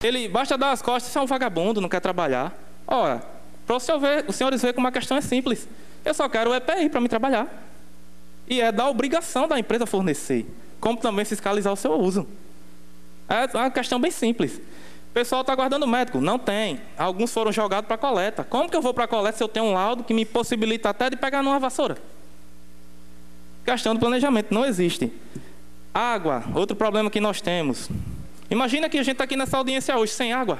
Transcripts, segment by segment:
Ele basta dar as costas, você é um vagabundo, não quer trabalhar. Ora, para os senhores verem como a questão é simples. Eu só quero o EPI para me trabalhar. E é da obrigação da empresa fornecer, como também fiscalizar o seu uso. É uma questão bem simples. O pessoal está aguardando médico. Não tem. Alguns foram jogados para a coleta. Como que eu vou para a coleta se eu tenho um laudo que me possibilita até de pegar numa vassoura? Questão do planejamento, não existe. Água, outro problema que nós temos. Imagina que a gente está aqui nessa audiência hoje sem água.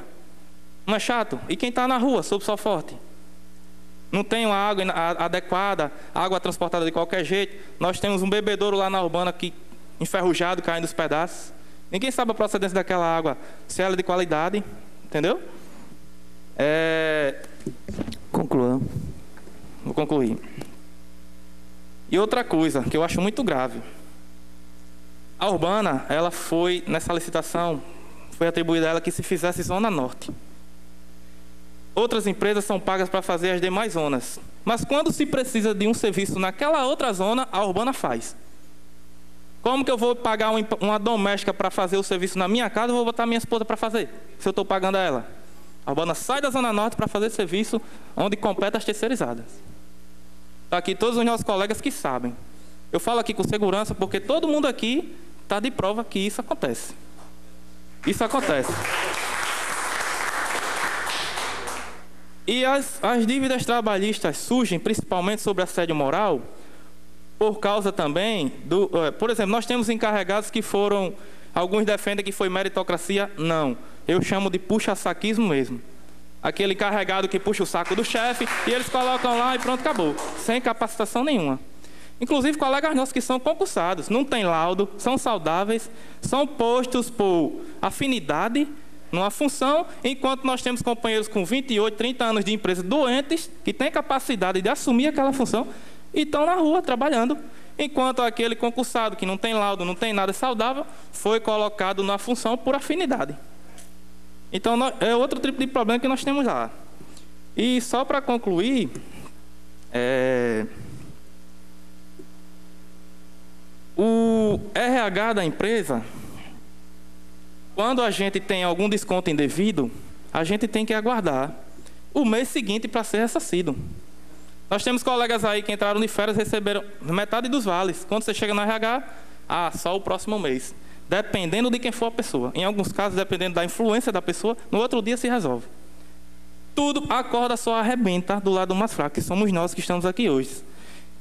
Não é chato? E quem está na rua, sob sol forte? Não tem uma água adequada, água transportada de qualquer jeito. Nós temos um bebedouro lá na Urbana que enferrujado, caindo dos pedaços. Ninguém sabe a procedência daquela água, se ela é de qualidade, entendeu? Conclua. Vou concluir. E outra coisa que eu acho muito grave. A Urbana, ela foi, nessa licitação, foi atribuída a ela que se fizesse Zona Norte. Outras empresas são pagas para fazer as demais zonas. Mas quando se precisa de um serviço naquela outra zona, a Urbana faz. Como que eu vou pagar uma doméstica para fazer o serviço na minha casa e vou botar minha esposa para fazer, se eu estou pagando a ela? A Urbana sai da Zona Norte para fazer serviço onde compete as terceirizadas. Está aqui todos os nossos colegas que sabem. Eu falo aqui com segurança porque todo mundo aqui está de prova que isso acontece. Isso acontece. E as dívidas trabalhistas surgem principalmente sobre assédio moral por causa também do... Por exemplo, nós temos encarregados que foram... Alguns defendem que foi meritocracia. Não. Eu chamo de puxa-saquismo mesmo. Aquele encarregado que puxa o saco do chefe e eles colocam lá e pronto, acabou. Sem capacitação nenhuma. Inclusive colegas nossos que são concursados, não têm laudo, são saudáveis, são postos por afinidade numa função, enquanto nós temos companheiros com 28, 30 anos de empresa doentes, que têm capacidade de assumir aquela função e estão na rua trabalhando, enquanto aquele concursado que não tem laudo, não tem nada saudável, foi colocado na função por afinidade. Então é outro tipo de problema que nós temos lá. E só para concluir, o RH da empresa, quando a gente tem algum desconto indevido, a gente tem que aguardar o mês seguinte para ser ressarcido. Nós temos colegas aí que entraram de férias e receberam metade dos vales. Quando você chega no RH, só o próximo mês. Dependendo de quem for a pessoa. Em alguns casos, dependendo da influência da pessoa, no outro dia se resolve. Tudo, a corda só arrebenta do lado mais fraco, que somos nós que estamos aqui hoje.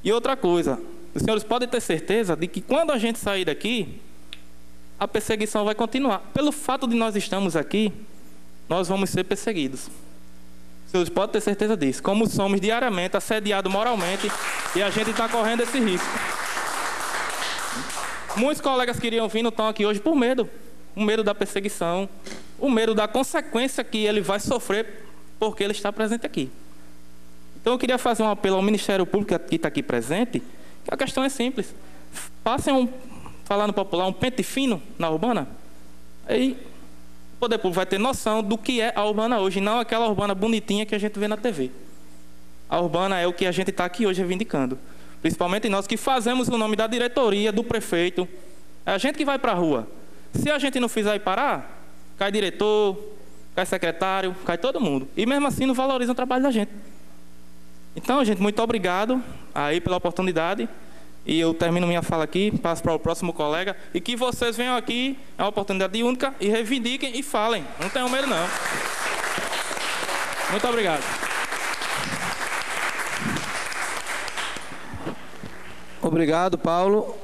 E outra coisa, os senhores podem ter certeza de que quando a gente sair daqui, a perseguição vai continuar. Pelo fato de nós estarmos aqui, nós vamos ser perseguidos. Os senhores podem ter certeza disso. Como somos diariamente assediados moralmente e a gente está correndo esse risco. Muitos colegas queriam vir, não estão aqui hoje por medo. O medo da perseguição, o medo da consequência que ele vai sofrer porque ele está presente aqui. Então eu queria fazer um apelo ao Ministério Público que está aqui presente, que a questão é simples. Passem falando popular, um pente fino na Urbana, aí o poder público vai ter noção do que é a Urbana hoje, não aquela Urbana bonitinha que a gente vê na TV. A Urbana é o que a gente está aqui hoje reivindicando. Principalmente nós que fazemos o nome da diretoria, do prefeito. É a gente que vai para a rua. Se a gente não fizer e parar, cai diretor, cai secretário, cai todo mundo. E mesmo assim não valorizam o trabalho da gente. Então, gente, muito obrigado aí pela oportunidade. E eu termino minha fala aqui, passo para o próximo colega. E que vocês venham aqui, é uma oportunidade única, e reivindiquem e falem. Não tenham medo, não. Muito obrigado. Obrigado, Paulo.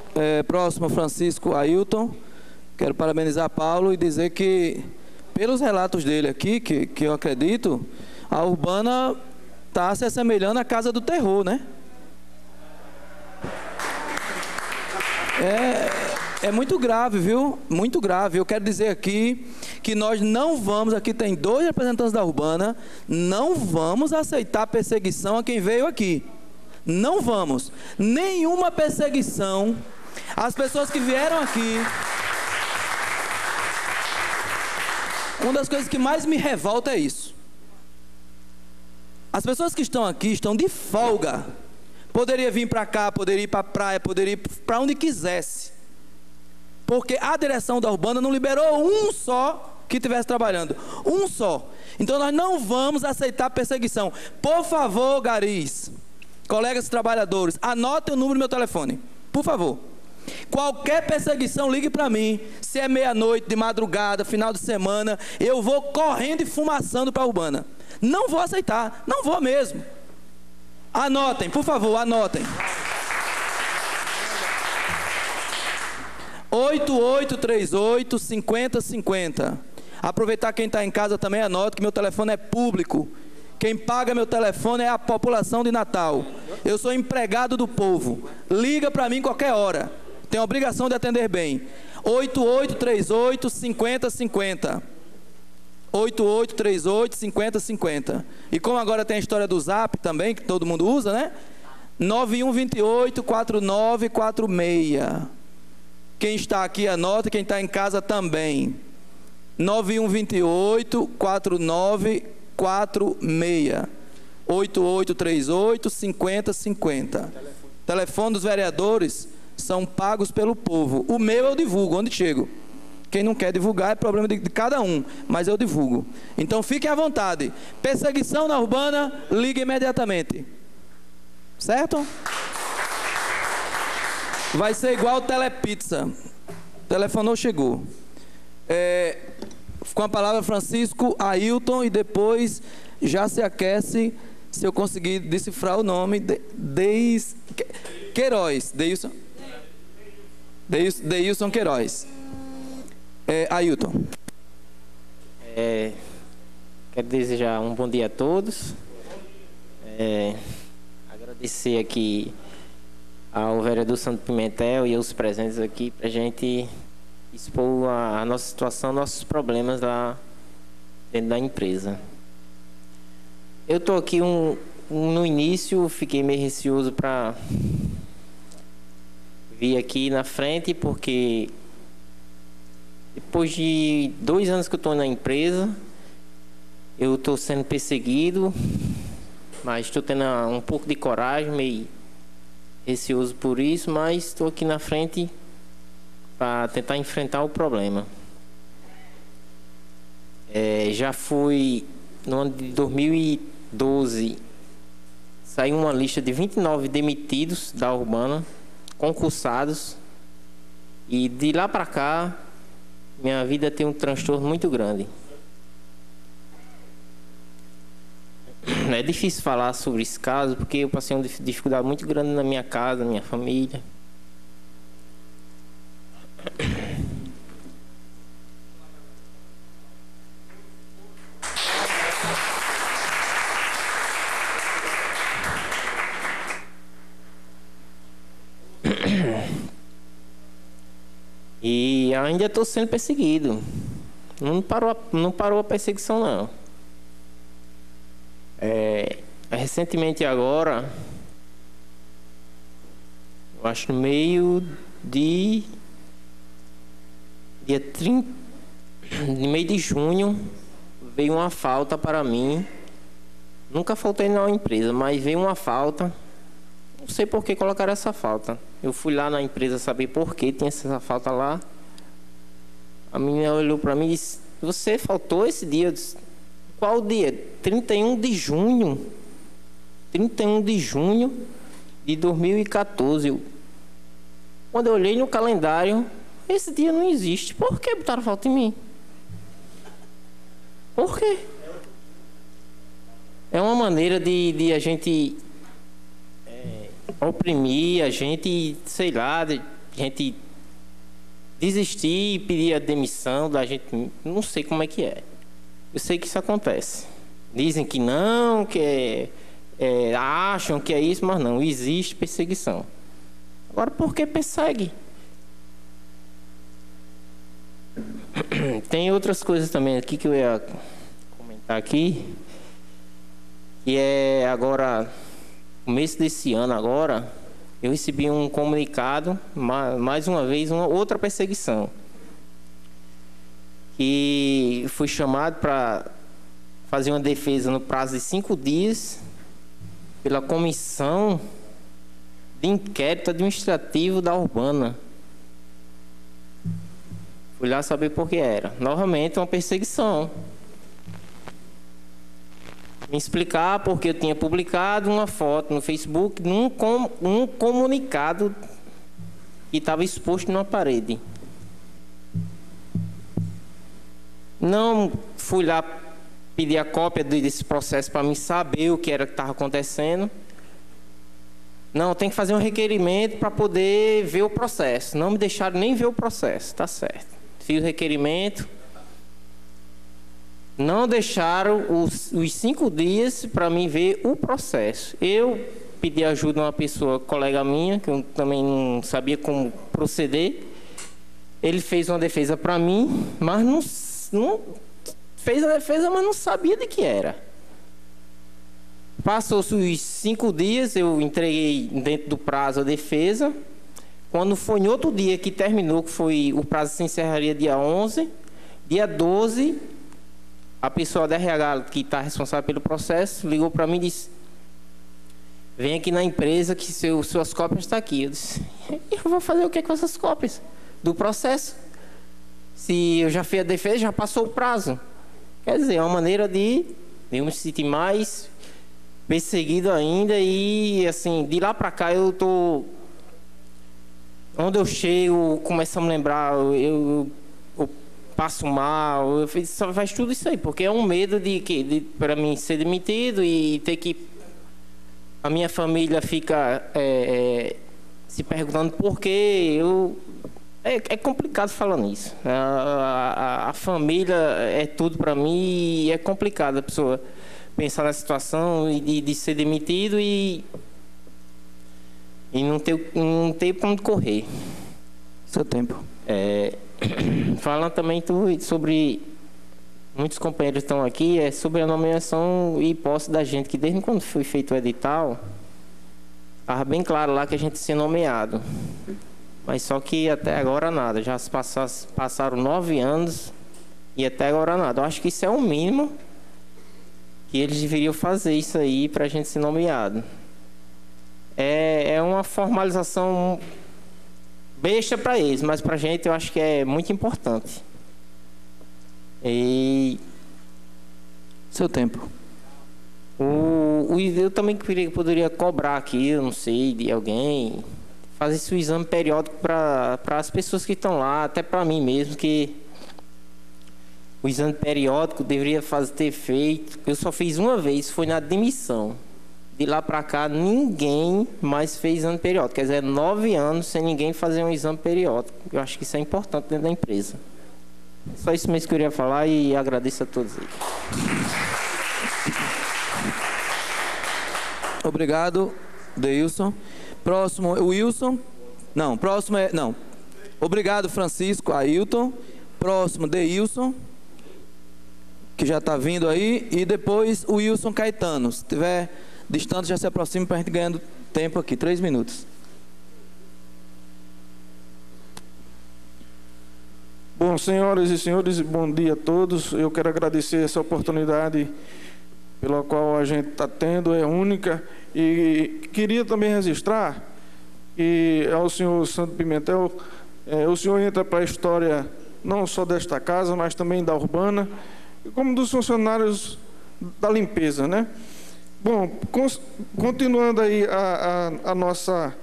Próximo, Francisco Ailton. Quero parabenizar Paulo e dizer que, pelos relatos dele aqui, que eu acredito, a Urbana está se assemelhando à Casa do Terror, né? É muito grave, viu? Muito grave. Eu quero dizer aqui que nós não vamos, aqui tem 2 representantes da Urbana, não vamos aceitar perseguição a quem veio aqui. Não vamos. Nenhuma perseguição. As pessoas que vieram aqui... Uma das coisas que mais me revolta é isso. As pessoas que estão aqui estão de folga. Poderia vir para cá, poderia ir para a praia, poderia ir para onde quisesse. Porque a direção da Urbana não liberou um só que estivesse trabalhando. Um só. Então nós não vamos aceitar perseguição. Por favor, garis, colegas trabalhadores, anotem o número do meu telefone. Por favor. Qualquer perseguição, ligue para mim. Se é meia-noite, de madrugada, final de semana, eu vou correndo e fumaçando para a Urbana. Não vou aceitar, não vou mesmo. Anotem, por favor, anotem. 8838-5050. Aproveitar quem está em casa também, anote que meu telefone é público. Quem paga meu telefone é a população de Natal. Eu sou empregado do povo. Liga para mim qualquer hora. Tenho a obrigação de atender bem. 8838-5050. 8838-5050. E como agora tem a história do Zap também, que todo mundo usa, né? 9128-4946. Quem está aqui anota, quem está em casa também. 9128-4946. 8838-5050. Telefone dos vereadores são pagos pelo povo. O meu eu divulgo onde chego. Quem não quer divulgar é problema de cada um, mas eu divulgo. Então fiquem à vontade. Perseguição na Urbana, ligue imediatamente. Certo? Vai ser igual Telepizza. Telefonou, chegou. Com a palavra Francisco Ailton, e depois já se aquece se eu conseguir decifrar o nome. Queiroz. Deilson Queiroz. Ailton. Quero desejar um bom dia a todos. Agradecer aqui ao vereador Santo Pimentel e aos presentes aqui para a gente expor a nossa situação, nossos problemas lá dentro da empresa. Eu estou aqui no início, fiquei meio receoso para vir aqui na frente, porque depois de 2 anos que eu estou na empresa, eu estou sendo perseguido, mas estou tendo um pouco de coragem, meio receoso por isso, mas estou aqui na frente para tentar enfrentar o problema. Já fui no ano de 2012, saiu uma lista de 29 demitidos da Urbana, concursados, e de lá para cá minha vida tem um transtorno muito grande. É difícil falar sobre esse caso porque eu passei uma dificuldade muito grande na minha casa, na minha família. E ainda estou sendo perseguido. Não parou a perseguição, não. Recentemente agora, eu acho no meio de dia 30, no meio de junho, veio uma falta para mim. Nunca faltei na empresa, mas veio uma falta. Não sei por que colocaram essa falta. Eu fui lá na empresa saber por que tinha essa falta lá. A menina olhou para mim e disse: "Você faltou esse dia?" Eu disse: "Qual dia?" 31 de junho. 31 de junho de 2014. Quando eu olhei no calendário, esse dia não existe. Por que botaram falta em mim? Por quê? É uma maneira de a gente oprimir, a gente, sei lá, a gente desistir e pedir a demissão da gente. Não sei como é que é. Eu sei que isso acontece. Dizem que não, que acham que é isso, mas não, existe perseguição. Agora, por que persegue? Tem outras coisas também aqui que eu ia comentar aqui, que é agora, no começo desse ano agora, eu recebi um comunicado, mais uma vez, outra perseguição. E fui chamado para fazer uma defesa no prazo de 5 dias pela Comissão de Inquérito Administrativo da Urbana. Fui lá saber por que era. Novamente, uma perseguição. Me explicar porque eu tinha publicado uma foto no Facebook num um comunicado que estava exposto numa parede. Não fui lá pedir a cópia desse processo para mim saber o que era que estava acontecendo. Não, tem que fazer um requerimento para poder ver o processo. Não me deixaram nem ver o processo, tá certo. Fiz o requerimento. Não deixaram os 5 dias para mim ver o processo. Eu pedi ajuda a uma pessoa, colega minha, que eu também não sabia como proceder. Ele fez uma defesa para mim, mas não fez a defesa, mas não sabia de que era. Passou-se os 5 dias, eu entreguei dentro do prazo a defesa. Quando foi em outro dia que terminou, que foi o prazo se encerraria dia 11, dia 12, a pessoa da RH que está responsável pelo processo ligou para mim e disse: vem aqui na empresa que suas cópias estão aqui. Eu disse: eu vou fazer o que com essas cópias do processo? Se eu já fiz a defesa, já passou o prazo. Quer dizer, é uma maneira de eu me sentir mais perseguido ainda. E assim, de lá para cá eu tô... Onde eu chego, começo a me lembrar, eu passo mal, só faz tudo isso aí, porque é um medo para mim ser demitido e ter que... A minha família fica se perguntando por quê. É complicado falar nisso. A família é tudo para mim e é complicado a pessoa pensar na situação de ser demitido e não ter para onde correr. Seu tempo. Falando também sobre... Muitos companheiros estão aqui, sobre a nomeação e posse da gente, que desde quando foi feito o edital, estava bem claro lá que a gente ia ser nomeado. Mas só que até agora nada. Já se passaram 9 anos e até agora nada. Eu acho que isso é o mínimo que eles deveriam fazer, isso aí, para a gente ser nomeado. É uma formalização besta para eles, mas para a gente eu acho que é muito importante. E seu tempo. Eu também poderia cobrar aqui, eu não sei, de alguém, fazer esse exame periódico para as pessoas que estão lá, até para mim mesmo, que o exame periódico deveria ter feito. Eu só fiz uma vez, foi na admissão. De lá para cá, ninguém mais fez exame periódico. Quer dizer, 9 anos sem ninguém fazer um exame periódico. Eu acho que isso é importante dentro da empresa. Só isso mesmo que eu queria falar e agradeço a todos aí. Obrigado, Deilson. Próximo, o Wilson. Não, próximo é... Não. Obrigado, Francisco, Ailton. Próximo, Deilson, que já está vindo aí. E depois o Wilson Caetano. Se tiver distante, já se aproxima para a gente ganhando tempo aqui. 3 minutos. Bom, senhoras e senhores, bom dia a todos. Eu quero agradecer essa oportunidade pela qual a gente está tendo, é única. E queria também registrar que ao senhor Santo Pimentel, o senhor entra para a história não só desta casa, mas também da Urbana, como dos funcionários da limpeza, né? Bom, continuando aí a nossa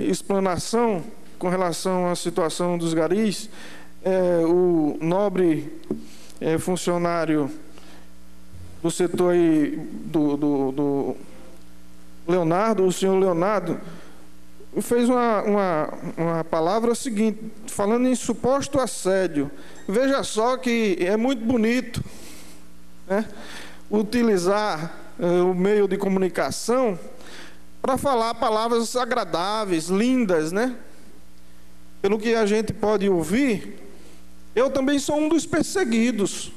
explanação com relação à situação dos garis, o nobre funcionário do setor aí do Leonardo, o senhor Leonardo, fez uma palavra seguinte, falando em suposto assédio. Veja só que é muito bonito, né, utilizar o meio de comunicação para falar palavras agradáveis, lindas, né? Pelo que a gente pode ouvir, eu também sou um dos perseguidos.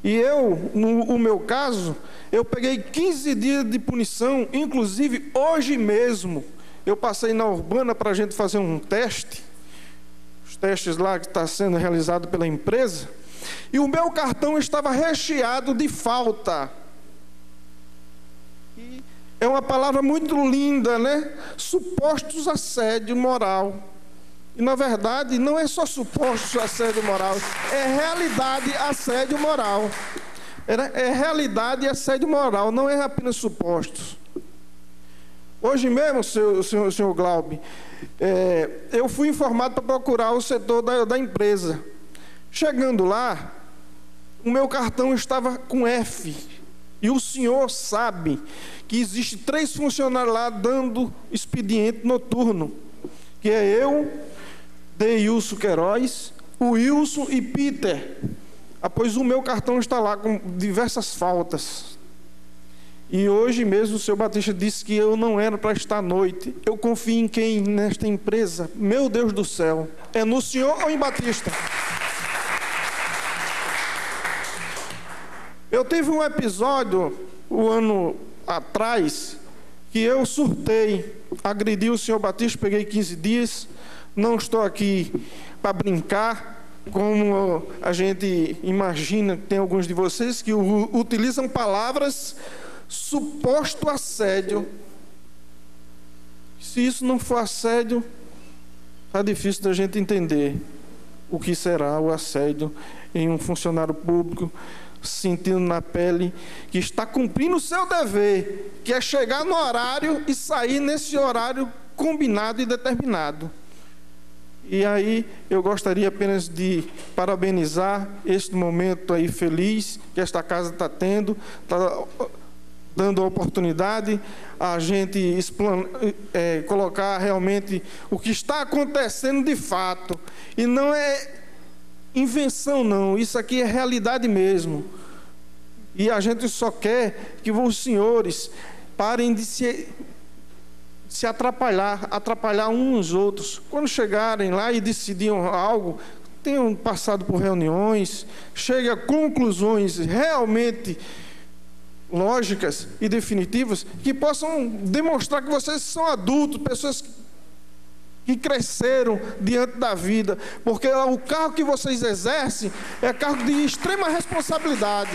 E eu, no meu caso, eu peguei 15 dias de punição, inclusive hoje mesmo. Eu passei na Urbana para a gente fazer um teste, os testes lá que está sendo realizado pela empresa, e o meu cartão estava recheado de falta. E é uma palavra muito linda, né? Supostos assédio moral. E, na verdade, não é só suposto assédio moral, é realidade assédio moral. É realidade assédio moral, não é apenas supostos. Hoje mesmo, senhor Glaube, eu fui informado para procurar o setor da empresa. Chegando lá, o meu cartão estava com F. E o senhor sabe que existe 3 funcionários lá dando expediente noturno, que é eu, Deilson Queiroz, o Wilson e Peter. Pois o meu cartão está lá com diversas faltas. E hoje mesmo o senhor Batista disse que eu não era para estar à noite. Eu confio em quem nesta empresa? Meu Deus do céu, é no senhor ou em Batista? Eu tive um episódio, um ano atrás, que eu surtei, agredi o senhor Batista, peguei 15 dias, não estou aqui para brincar, como a gente imagina, tem alguns de vocês que utilizam palavras suposto assédio. Se isso não for assédio, está difícil da gente entender o que será o assédio em um funcionário público, sentindo na pele que está cumprindo o seu dever, que é chegar no horário e sair nesse horário combinado e determinado. E aí eu gostaria apenas de parabenizar este momento aí feliz que esta casa está tendo, está dando a oportunidade a gente colocar realmente o que está acontecendo de fato. E não é invenção não, isso aqui é realidade mesmo. E a gente só quer que os senhores parem de se atrapalhar uns nos outros. Quando chegarem lá e decidiam algo, tenham passado por reuniões, cheguem a conclusões realmente lógicas e definitivas, que possam demonstrar que vocês são adultos, pessoas que cresceram diante da vida, porque o cargo que vocês exercem é cargo de extrema responsabilidade.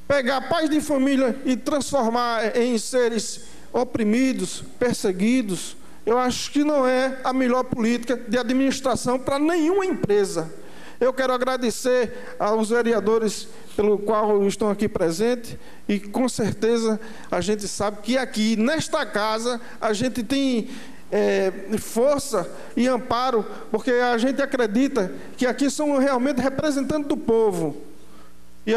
Pegar pais de família e transformar em seres oprimidos, perseguidos, eu acho que não é a melhor política de administração para nenhuma empresa. Eu quero agradecer aos vereadores pelo qual estão aqui presentes, e com certeza a gente sabe que aqui nesta casa a gente tem força e amparo, porque a gente acredita que aqui são realmente representantes do povo. E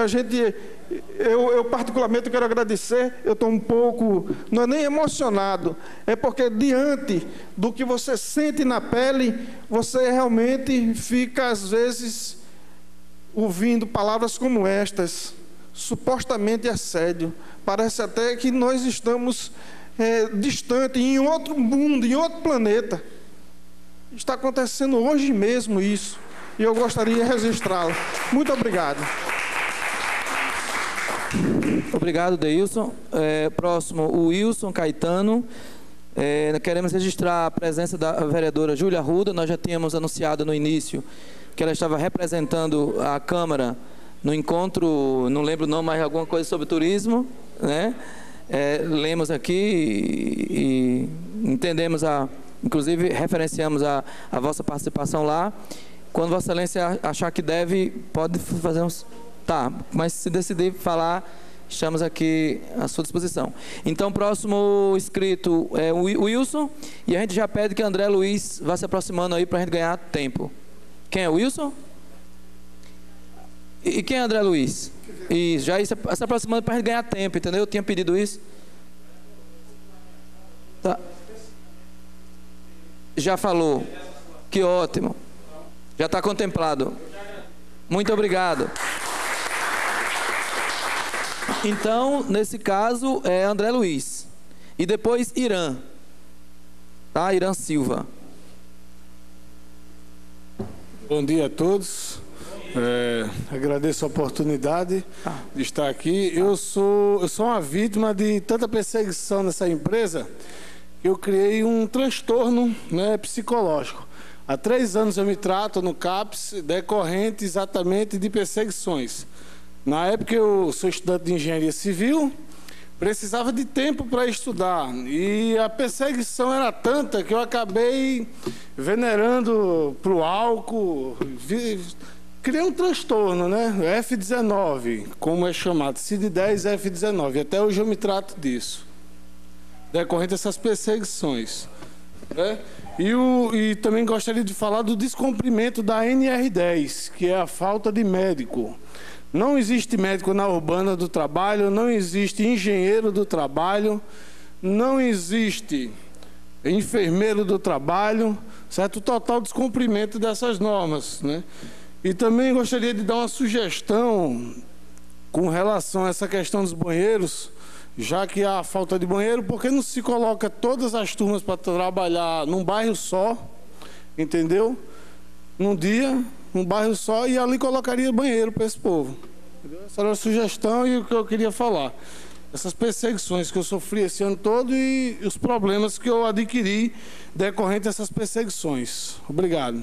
eu particularmente quero agradecer. Eu estou um pouco, não é nem emocionado, é porque diante do que você sente na pele, você realmente fica às vezes ouvindo palavras como estas, supostamente assédio. Parece até que nós estamos distantes, em outro mundo, em outro planeta. Está acontecendo hoje mesmo isso, e eu gostaria de registrá-lo. Muito obrigado. Obrigado, Deilson. Próximo, o Wilson Caetano. Queremos registrar a presença da vereadora Júlia Arruda. Nós já tínhamos anunciado no início que ela estava representando a Câmara no encontro, não lembro o nome, mas alguma coisa sobre turismo, né? Lemos aqui e entendemos, inclusive referenciamos a vossa participação lá. Quando Vossa Excelência achar que deve, pode fazer uns... Tá, mas se decidir falar, estamos aqui à sua disposição. Então, o próximo inscrito é o Wilson, e a gente já pede que André Luiz vá se aproximando aí para a gente ganhar tempo. Quem é o Wilson? E quem é André Luiz? Isso, já se aproximando para a gente ganhar tempo, entendeu? Eu tinha pedido isso. Tá. Já falou. Que ótimo. Já está contemplado. Muito obrigado. Então, nesse caso, é André Luiz. E depois Irã. Tá? Irã Silva. Bom dia a todos. Agradeço a oportunidade de estar aqui. Eu sou uma vítima de tanta perseguição nessa empresa que eu criei um transtorno, né, psicológico. Há 3 anos eu me trato no CAPS decorrente exatamente de perseguições. Na época eu sou estudante de engenharia civil, precisava de tempo para estudar. E a perseguição era tanta que eu acabei venerando para o álcool. Criei um transtorno, né? F19, como é chamado, CID-10 F19. Até hoje eu me trato disso, decorrente dessas perseguições, né? E também gostaria de falar do descumprimento da NR10, que é a falta de médico. Não existe médico na Urbana do Trabalho, não existe engenheiro do trabalho, não existe enfermeiro do trabalho, certo? Total descumprimento dessas normas, né? E também gostaria de dar uma sugestão com relação a essa questão dos banheiros, já que há falta de banheiro, por que não se coloca todas as turmas para trabalhar num bairro só, entendeu? Num dia, num bairro só, e ali colocaria banheiro para esse povo. Entendeu? Essa era a sugestão e o que eu queria falar. Essas perseguições que eu sofri esse ano todo e os problemas que eu adquiri decorrente dessas perseguições. Obrigado.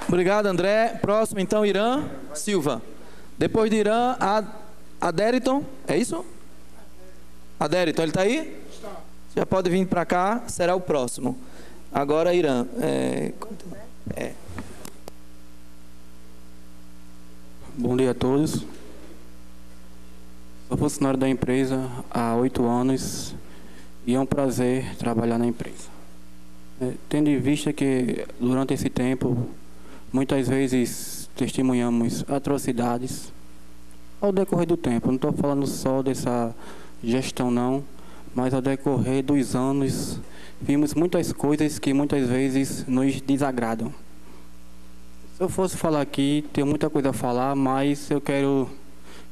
Obrigado, André. Próximo, então, Irã Silva. Depois de Irã, Adériton. É isso? Adériton, ele está aí? Está. Já pode vir para cá, será o próximo. Agora, Irã. Bom dia a todos. Sou funcionário da empresa há 8 anos e é um prazer trabalhar na empresa. Tendo em vista que, durante esse tempo, muitas vezes testemunhamos atrocidades ao decorrer do tempo. Não estou falando só dessa gestão, não, mas ao decorrer dos anos, vimos muitas coisas que muitas vezes nos desagradam. Se eu fosse falar aqui, tenho muita coisa a falar, mas eu quero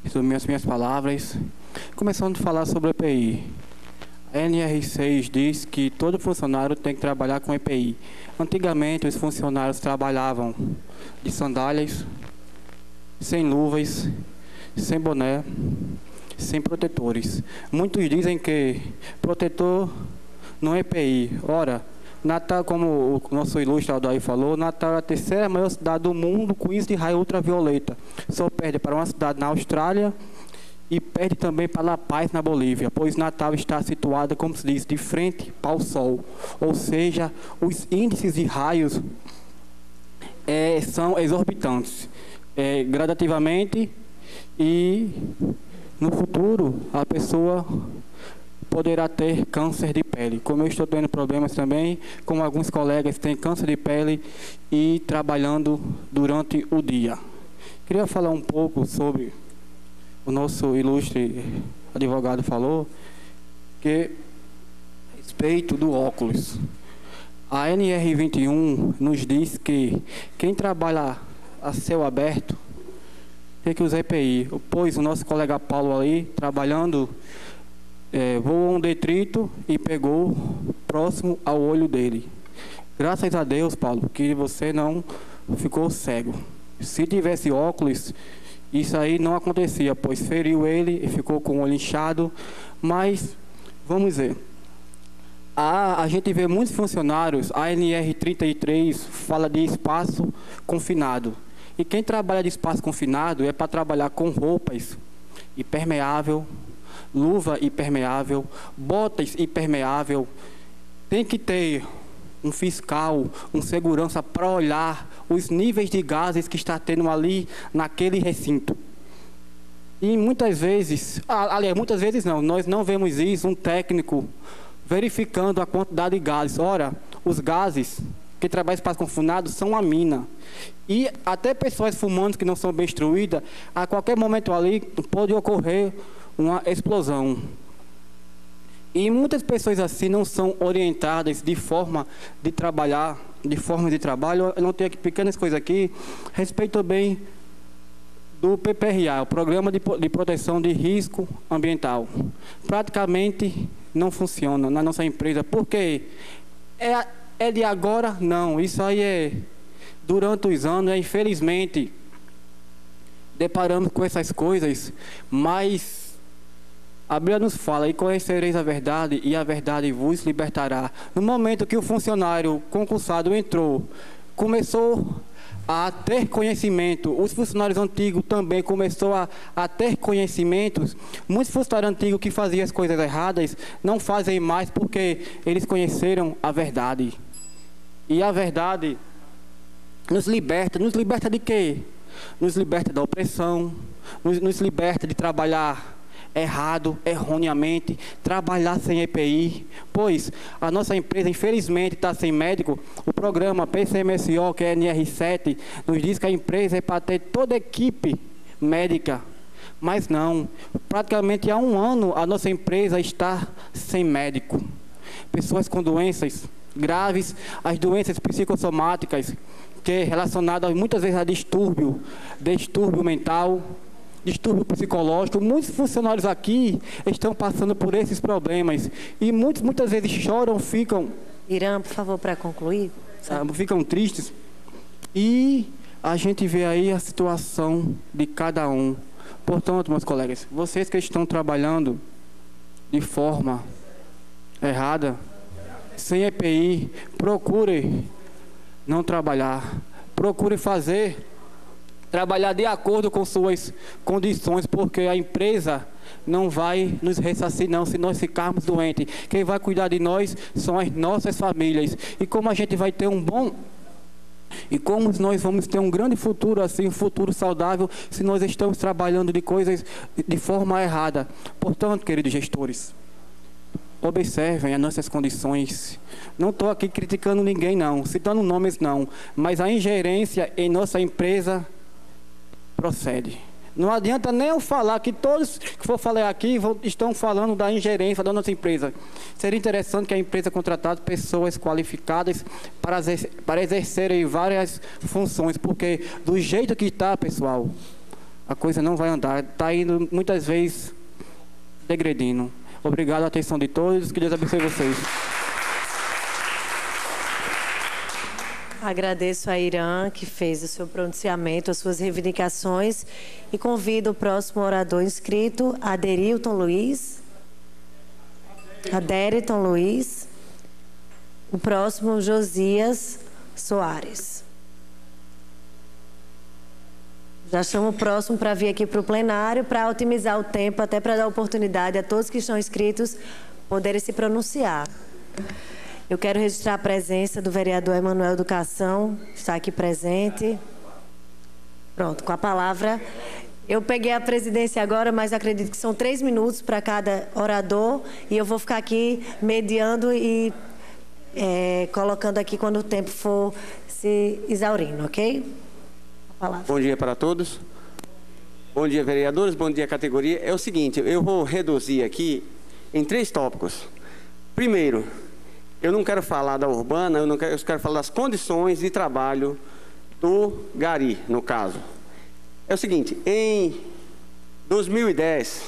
resumir as minhas palavras, começando a falar sobre o EPI. A NR6 diz que todo funcionário tem que trabalhar com EPI. Antigamente, os funcionários trabalhavam de sandálias, sem luvas, sem boné, sem protetores. Muitos dizem que protetor não é EPI. Ora, Natal, como o nosso ilustre Aldair falou, Natal é a terceira maior cidade do mundo com índice de raio ultravioleta. Só perde para uma cidade na Austrália e perde também para La Paz, na Bolívia, pois Natal está situada, como se diz, de frente para o Sol. Ou seja, os índices de raios são exorbitantes, gradativamente, e no futuro a pessoa poderá ter câncer de pele. Como eu estou tendo problemas também, como alguns colegas têm câncer de pele e trabalhando durante o dia. Queria falar um pouco sobre o nosso ilustre advogado falou, que a respeito do óculos. A NR21 nos diz que quem trabalha a céu aberto tem que usar EPI, pois o nosso colega Paulo ali, trabalhando, voou um detrito e pegou próximo ao olho dele. Graças a Deus, Paulo, que você não ficou cego. Se tivesse óculos, isso aí não acontecia, pois feriu ele e ficou com o olho inchado. Mas, vamos ver, a gente vê muitos funcionários, a NR33 fala de espaço confinado. E quem trabalha de espaço confinado é para trabalhar com roupas impermeável, luva impermeável, botas impermeável. Tem que ter um fiscal, um segurança para olhar os níveis de gases que está tendo ali naquele recinto. E muitas vezes, aliás, muitas vezes não, nós não vemos isso, um técnico verificando a quantidade de gases. Ora, os gases que trabalham em espaço confinado são a mina. E até pessoas fumantes que não são bem instruídas, a qualquer momento ali pode ocorrer uma explosão. E muitas pessoas assim não são orientadas de forma de trabalhar, de forma de trabalho. Eu não tenho aqui pequenas coisas aqui, respeito bem do PPRA, o Programa de Proteção de Risco Ambiental. Praticamente não funciona na nossa empresa, porque é de agora? Não, isso aí é durante os anos, infelizmente, deparamos com essas coisas, mas a Bíblia nos fala: e conhecereis a verdade, e a verdade vos libertará. No momento que o funcionário concursado entrou, começou a ter conhecimento. Os funcionários antigos também começaram a ter conhecimentos. Muitos funcionários antigos que faziam as coisas erradas não fazem mais porque eles conheceram a verdade. E a verdade nos liberta. Nos liberta de quê? Nos liberta da opressão, nos liberta de trabalhar errado, erroneamente, trabalhar sem EPI, pois a nossa empresa, infelizmente, está sem médico. O programa PCMSO, que é NR7, nos diz que a empresa é para ter toda a equipe médica, mas não. Praticamente há 1 ano a nossa empresa está sem médico. Pessoas com doenças graves, as doenças psicossomáticas, que é relacionada muitas vezes a distúrbio mental, distúrbio psicológico. Muitos funcionários aqui estão passando por esses problemas e muitas vezes choram, ficam... Irã, por favor, para concluir. Ficam tristes. E a gente vê aí a situação de cada um. Portanto, meus colegas, vocês que estão trabalhando de forma errada, sem EPI, procure não trabalhar. Procure trabalhar de acordo com suas condições, porque a empresa não vai nos ressarcir não, se nós ficarmos doentes. Quem vai cuidar de nós são as nossas famílias. E como a gente vai ter como nós vamos ter um grande futuro assim, um futuro saudável, se nós estamos trabalhando de coisas de forma errada. Portanto, queridos gestores, observem as nossas condições. Não estou aqui criticando ninguém não, citando nomes não, mas a ingerência em nossa empresa procede. Não adianta nem eu falar que todos que for falar aqui estão falando da ingerência da nossa empresa. Seria interessante que a empresa contratasse pessoas qualificadas para exercerem várias funções, porque do jeito que está, pessoal, a coisa não vai andar. Está indo muitas vezes degredindo. Obrigado a atenção de todos. Que Deus abençoe vocês. Agradeço a Irã, que fez o seu pronunciamento, as suas reivindicações, e convido o próximo orador inscrito, Aderiton Luiz. O próximo, Josias Soares. Já chamo o próximo para vir aqui para o plenário, para otimizar o tempo, até para dar oportunidade a todos que estão inscritos poderem se pronunciar. Eu quero registrar a presença do vereador Emanuel Educação, está aqui presente. Pronto, com a palavra. Eu peguei a presidência agora, mas acredito que são 3 minutos para cada orador, e eu vou ficar aqui mediando e colocando aqui quando o tempo for se exaurindo, ok? A palavra. Bom dia para todos. Bom dia, vereadores. Bom dia, categoria. É o seguinte, eu vou reduzir aqui em 3 tópicos. Primeiro, eu não quero falar da urbana, eu quero falar das condições de trabalho do Gari, no caso. É o seguinte, em 2010,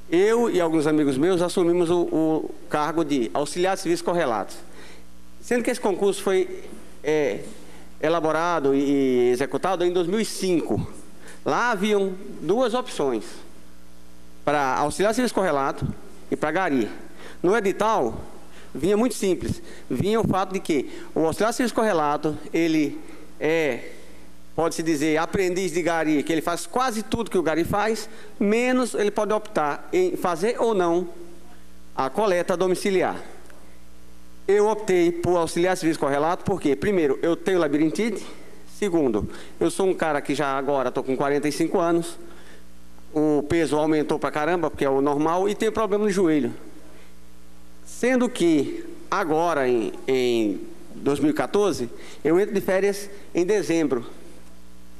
eu e alguns amigos meus assumimos o cargo de auxiliar de serviços correlatos. Sendo que esse concurso foi elaborado e executado em 2005. Lá haviam 2 opções, para auxiliar de serviço correlato e para Gari. No edital, vinha muito simples. Vinha o fato de que o auxiliar de serviço correlato, ele pode-se dizer, aprendiz de Gari, que ele faz quase tudo que o Gari faz, menos ele pode optar em fazer ou não a coleta domiciliar. Eu optei por auxiliar de serviço correlato porque, primeiro, eu tenho labirintite. Segundo, eu sou um cara que já agora estou com 45 anos, o peso aumentou pra caramba, porque é o normal, e tenho problema no joelho. Sendo que agora, em 2014, eu entro de férias em dezembro.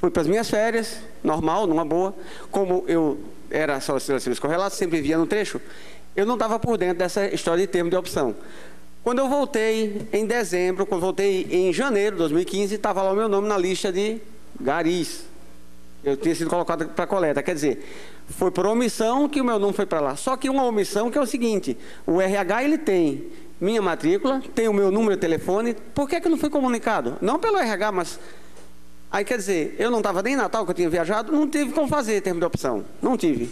Fui para as minhas férias, normal, numa boa. Como eu era só serviço correlato, sempre via no trecho, eu não estava por dentro dessa história de termo de opção. Quando eu voltei em dezembro, quando voltei em janeiro de 2015, estava lá o meu nome na lista de Garis. Eu tinha sido colocado para coleta, quer dizer, foi por omissão que o meu nome foi para lá. Só que uma omissão que é o seguinte, o RH ele tem minha matrícula, tem o meu número de telefone, por que não foi comunicado? Não pelo RH, mas... Aí quer dizer, eu não estava nem em Natal, que eu tinha viajado, não tive como fazer termo de opção, não tive.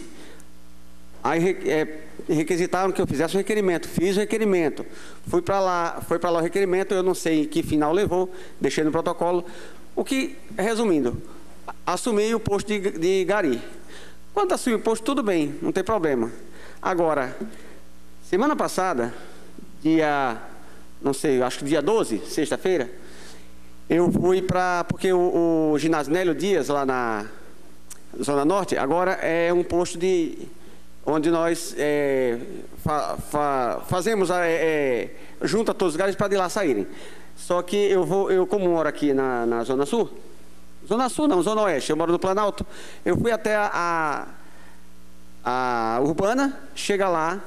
Aí requisitaram que eu fizesse o requerimento. Fiz o requerimento. Foi para lá o requerimento, eu não sei que final levou, deixei no protocolo. Resumindo, assumi o posto de gari. Quando assumi o posto, tudo bem, não tem problema. Agora, semana passada, acho que dia 12, sexta-feira, eu fui porque o ginásio Nélio Dias, lá na Zona Norte, agora é um posto onde nós fazemos, junta todos os garis para de lá saírem. Só que eu como moro aqui na Zona Sul, Zona Oeste, eu moro no Planalto, eu fui até a Urbana, chega lá,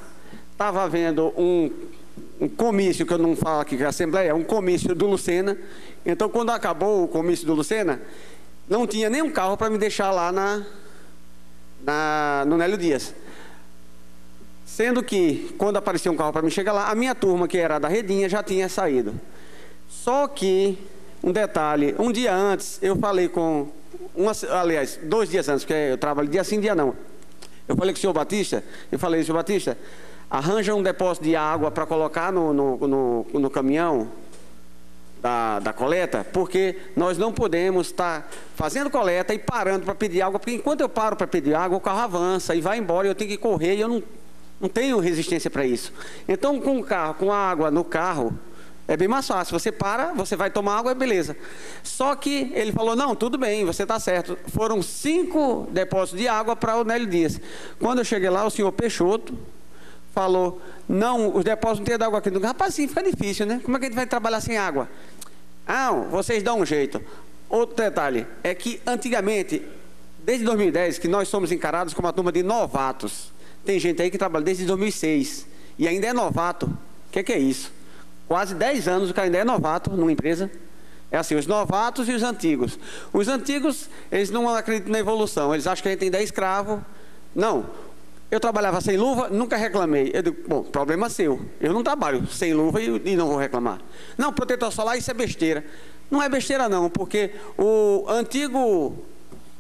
estava havendo um comício, que eu não falo aqui que é a Assembleia, um comício do Lucena. Então, quando acabou o comício do Lucena, não tinha nenhum carro para me deixar lá no Nélio Dias. Sendo que, quando aparecia um carro para me chegar lá, a minha turma, que era da Redinha, já tinha saído. Só que, um detalhe, um dia antes, eu falei aliás, 2 dias antes, porque eu trabalho dia sim, dia não. Eu falei com o senhor Batista, senhor Batista, arranja um depósito de água para colocar no caminhão da coleta, porque nós não podemos estar fazendo coleta e parando para pedir água, porque enquanto eu paro para pedir água, o carro avança e vai embora, e eu tenho que correr, e eu não tenho resistência para isso. Então, com a água no carro, é bem mais fácil. Você para, você vai tomar água, beleza. Só que ele falou, não, tudo bem, você está certo. Foram 5 depósitos de água para o Nélio Dias. Quando eu cheguei lá, o senhor Peixoto falou, não, os depósitos não tem água aqui. Rapaz, sim, fica difícil, né? Como é que a gente vai trabalhar sem água? Não, vocês dão um jeito. Outro detalhe, é que antigamente, desde 2010, que nós somos encarados como uma turma de novatos. Tem gente aí que trabalha desde 2006 e ainda é novato. O que é isso? Quase 10 anos o cara ainda é novato numa empresa. É assim, os novatos e os antigos. Os antigos, eles não acreditam na evolução. Eles acham que a gente tem 10 escravos. Não. Eu trabalhava sem luva, nunca reclamei. Eu digo, bom, problema seu. Eu não trabalho sem luva e não vou reclamar. Não, protetor solar, isso é besteira. Não é besteira não, porque o antigo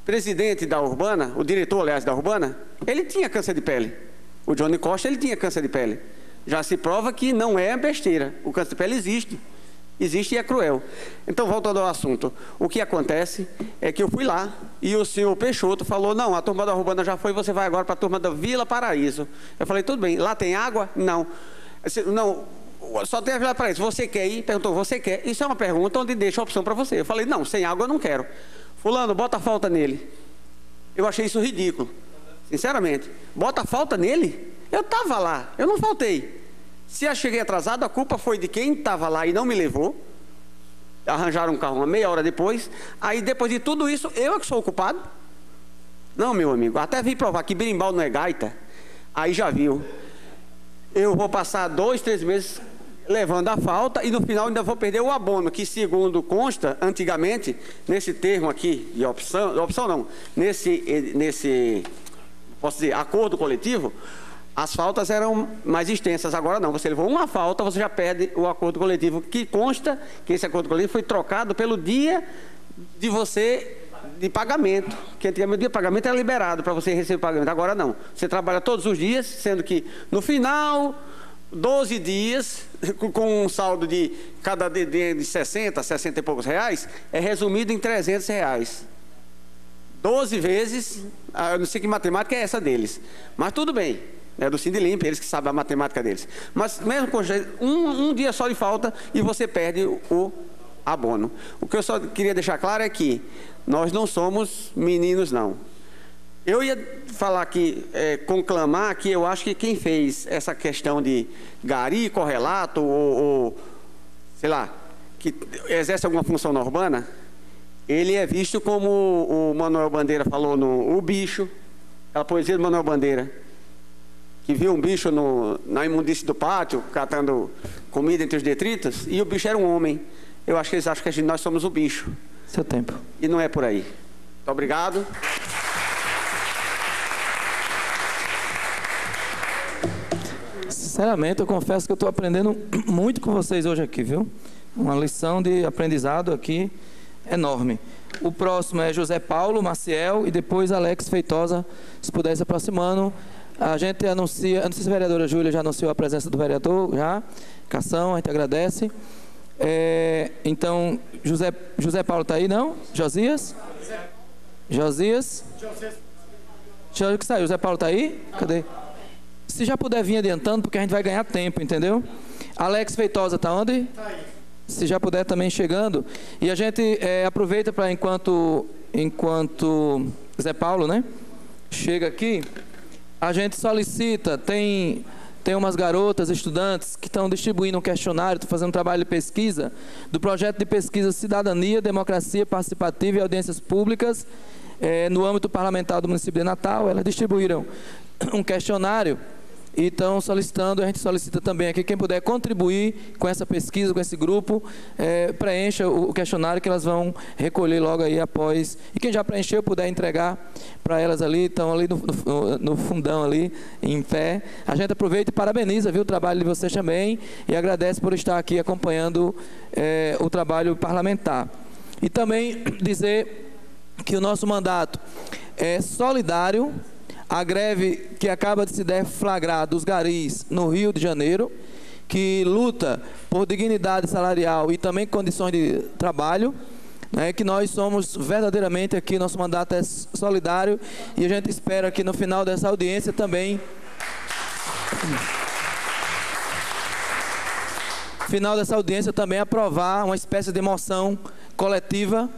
presidente da Urbana, o diretor, aliás, da Urbana, ele tinha câncer de pele. O Johnny Costa, ele tinha câncer de pele. Já se prova que não é besteira. O câncer de pele existe. Existe e é cruel. Então, voltando ao assunto, o que acontece é que eu fui lá e o senhor Peixoto falou, não, a turma da Urbana já foi, você vai agora para a turma da Vila Paraíso. Eu falei, tudo bem, lá tem água? Não. Não, só tem a Vila Paraíso. Você quer ir? Perguntou, você quer? Isso é uma pergunta onde deixa a opção para você. Eu falei, não, sem água eu não quero. Fulano, bota a falta nele. Eu achei isso ridículo. Sinceramente. Bota a falta nele? Eu estava lá, eu não faltei. Se eu cheguei atrasado, a culpa foi de quem estava lá e não me levou. Arranjaram um carro uma meia hora depois. Aí, depois de tudo isso, eu é que sou o culpado? Não, meu amigo. Até vim provar que berimbau não é gaita. Aí já viu. Eu vou passar 2, 3 meses levando a falta e no final ainda vou perder o abono, que segundo consta, antigamente, nesse termo aqui de opção não, nesse posso dizer, acordo coletivo, as faltas eram mais extensas. Agora não, você levou uma falta, você já perde o acordo coletivo, que consta que esse acordo coletivo foi trocado pelo dia de pagamento, que antigamente o dia de pagamento era liberado para você receber o pagamento. Agora não, você trabalha todos os dias, sendo que no final 12 dias, com um saldo de cada de 60 e poucos reais, é resumido em R$300. 12 vezes, eu não sei que matemática é essa deles, mas tudo bem, é do Sindilimp, eles que sabem a matemática deles. Mas mesmo com um dia só de falta e você perde o abono. O que eu só queria deixar claro é que nós não somos meninos, não. Eu ia falar aqui, conclamar que eu acho que quem fez essa questão de gari, correlato ou sei lá, que exerce alguma função na urbana, ele é visto como o Manuel Bandeira falou no O Bicho, aquela poesia do Manuel Bandeira, que viu um bicho na imundície do pátio, catando comida entre os detritos, e o bicho era um homem. Eu acho que eles acham que nós somos o bicho. Seu tempo. E não é por aí. Muito obrigado. Sinceramente, eu confesso que eu estou aprendendo muito com vocês hoje aqui, viu? Uma lição de aprendizado aqui enorme. O próximo é José Paulo Maciel e depois Alex Feitosa, se puder se aproximando. A gente anuncia, não sei se a vereadora Júlia já anunciou a presença do vereador, já. Cação, a gente agradece. Então, José Paulo está aí, não? Josias? Josias? Deixa eu que saiu. José Paulo está aí? Cadê? Se já puder vir adiantando, porque a gente vai ganhar tempo, entendeu? Alex Feitosa está onde? Está aí. Se já puder também chegando. E a gente aproveita para, enquanto Zé Paulo, né, chega aqui, a gente solicita, tem umas garotas, estudantes, que estão distribuindo um questionário, estão fazendo um trabalho de pesquisa, do projeto de pesquisa Cidadania, Democracia Participativa e Audiências Públicas, no âmbito parlamentar do município de Natal. Elas distribuíram um questionário e estão solicitando, a gente solicita também aqui, quem puder contribuir com essa pesquisa, com esse grupo, preencha o questionário que elas vão recolher logo aí após. E quem já preencheu, puder entregar para elas ali, estão ali no fundão ali, em pé. A gente aproveita e parabeniza, viu, o trabalho de vocês também, e agradece por estar aqui acompanhando o trabalho parlamentar. E também dizer que o nosso mandato é solidário. A greve que acaba de se deflagrar dos garis no Rio de Janeiro, que luta por dignidade salarial e também condições de trabalho, né, que nós somos verdadeiramente aqui, nosso mandato é solidário, e a gente espera que no final dessa audiência também, aprovar uma espécie de moção coletiva,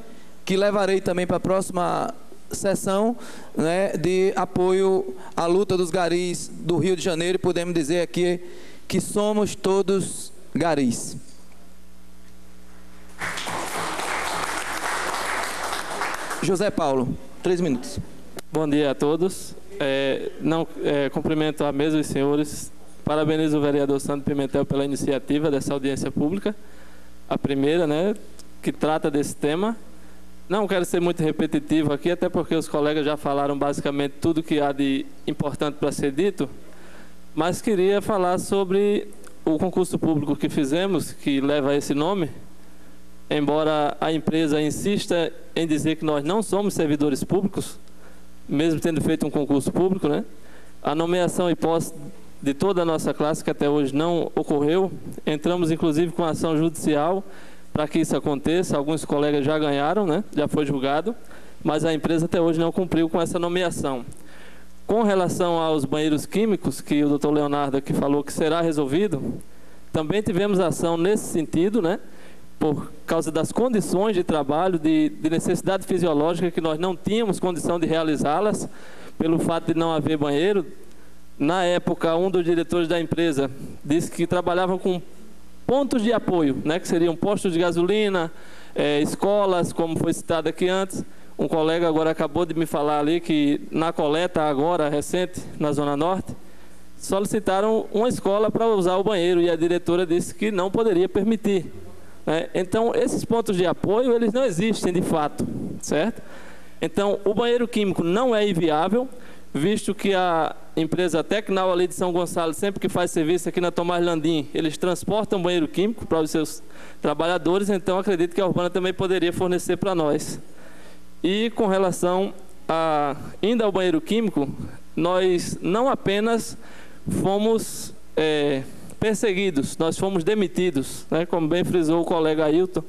que levarei também para a próxima sessão, né, de apoio à luta dos garis do Rio de Janeiro. E podemos dizer aqui que somos todos garis. José Paulo, 3 minutos. Bom dia a todos. Cumprimento a mesa e os senhores. Parabenizo o vereador Sandro Pimentel pela iniciativa dessa audiência pública, a primeira, né, que trata desse tema. Não quero ser muito repetitivo aqui, até porque os colegas já falaram basicamente tudo que há de importante para ser dito, mas queria falar sobre o concurso público que fizemos, que leva esse nome, embora a empresa insista em dizer que nós não somos servidores públicos, mesmo tendo feito um concurso público, né? A nomeação e posse de toda a nossa classe, que até hoje não ocorreu, entramos inclusive com ação judicial para que isso aconteça. Alguns colegas já ganharam, né? Já foi julgado, mas a empresa até hoje não cumpriu com essa nomeação. Com relação aos banheiros químicos, que o doutor Leonardo aqui falou que será resolvido, também tivemos ação nesse sentido, né? Por causa das condições de trabalho, de necessidade fisiológica, que nós não tínhamos condição de realizá-las, pelo fato de não haver banheiro. Na época, um dos diretores da empresa disse que trabalhavam com pontos de apoio, né, que seriam postos de gasolina, escolas, como foi citado aqui antes. Um colega agora acabou de me falar ali que na coleta agora, recente, na Zona Norte, solicitaram uma escola para usar o banheiro e a diretora disse que não poderia permitir, né? Então, esses pontos de apoio, eles não existem de fato, certo? Então, o banheiro químico não é inviável, visto que a empresa Tecnal ali de São Gonçalo, sempre que faz serviço aqui na Tomás Landim, eles transportam banheiro químico para os seus trabalhadores, então acredito que a Urbana também poderia fornecer para nós. E com relação ainda ao banheiro químico, nós não apenas fomos perseguidos, nós fomos demitidos, né? Como bem frisou o colega Ailton,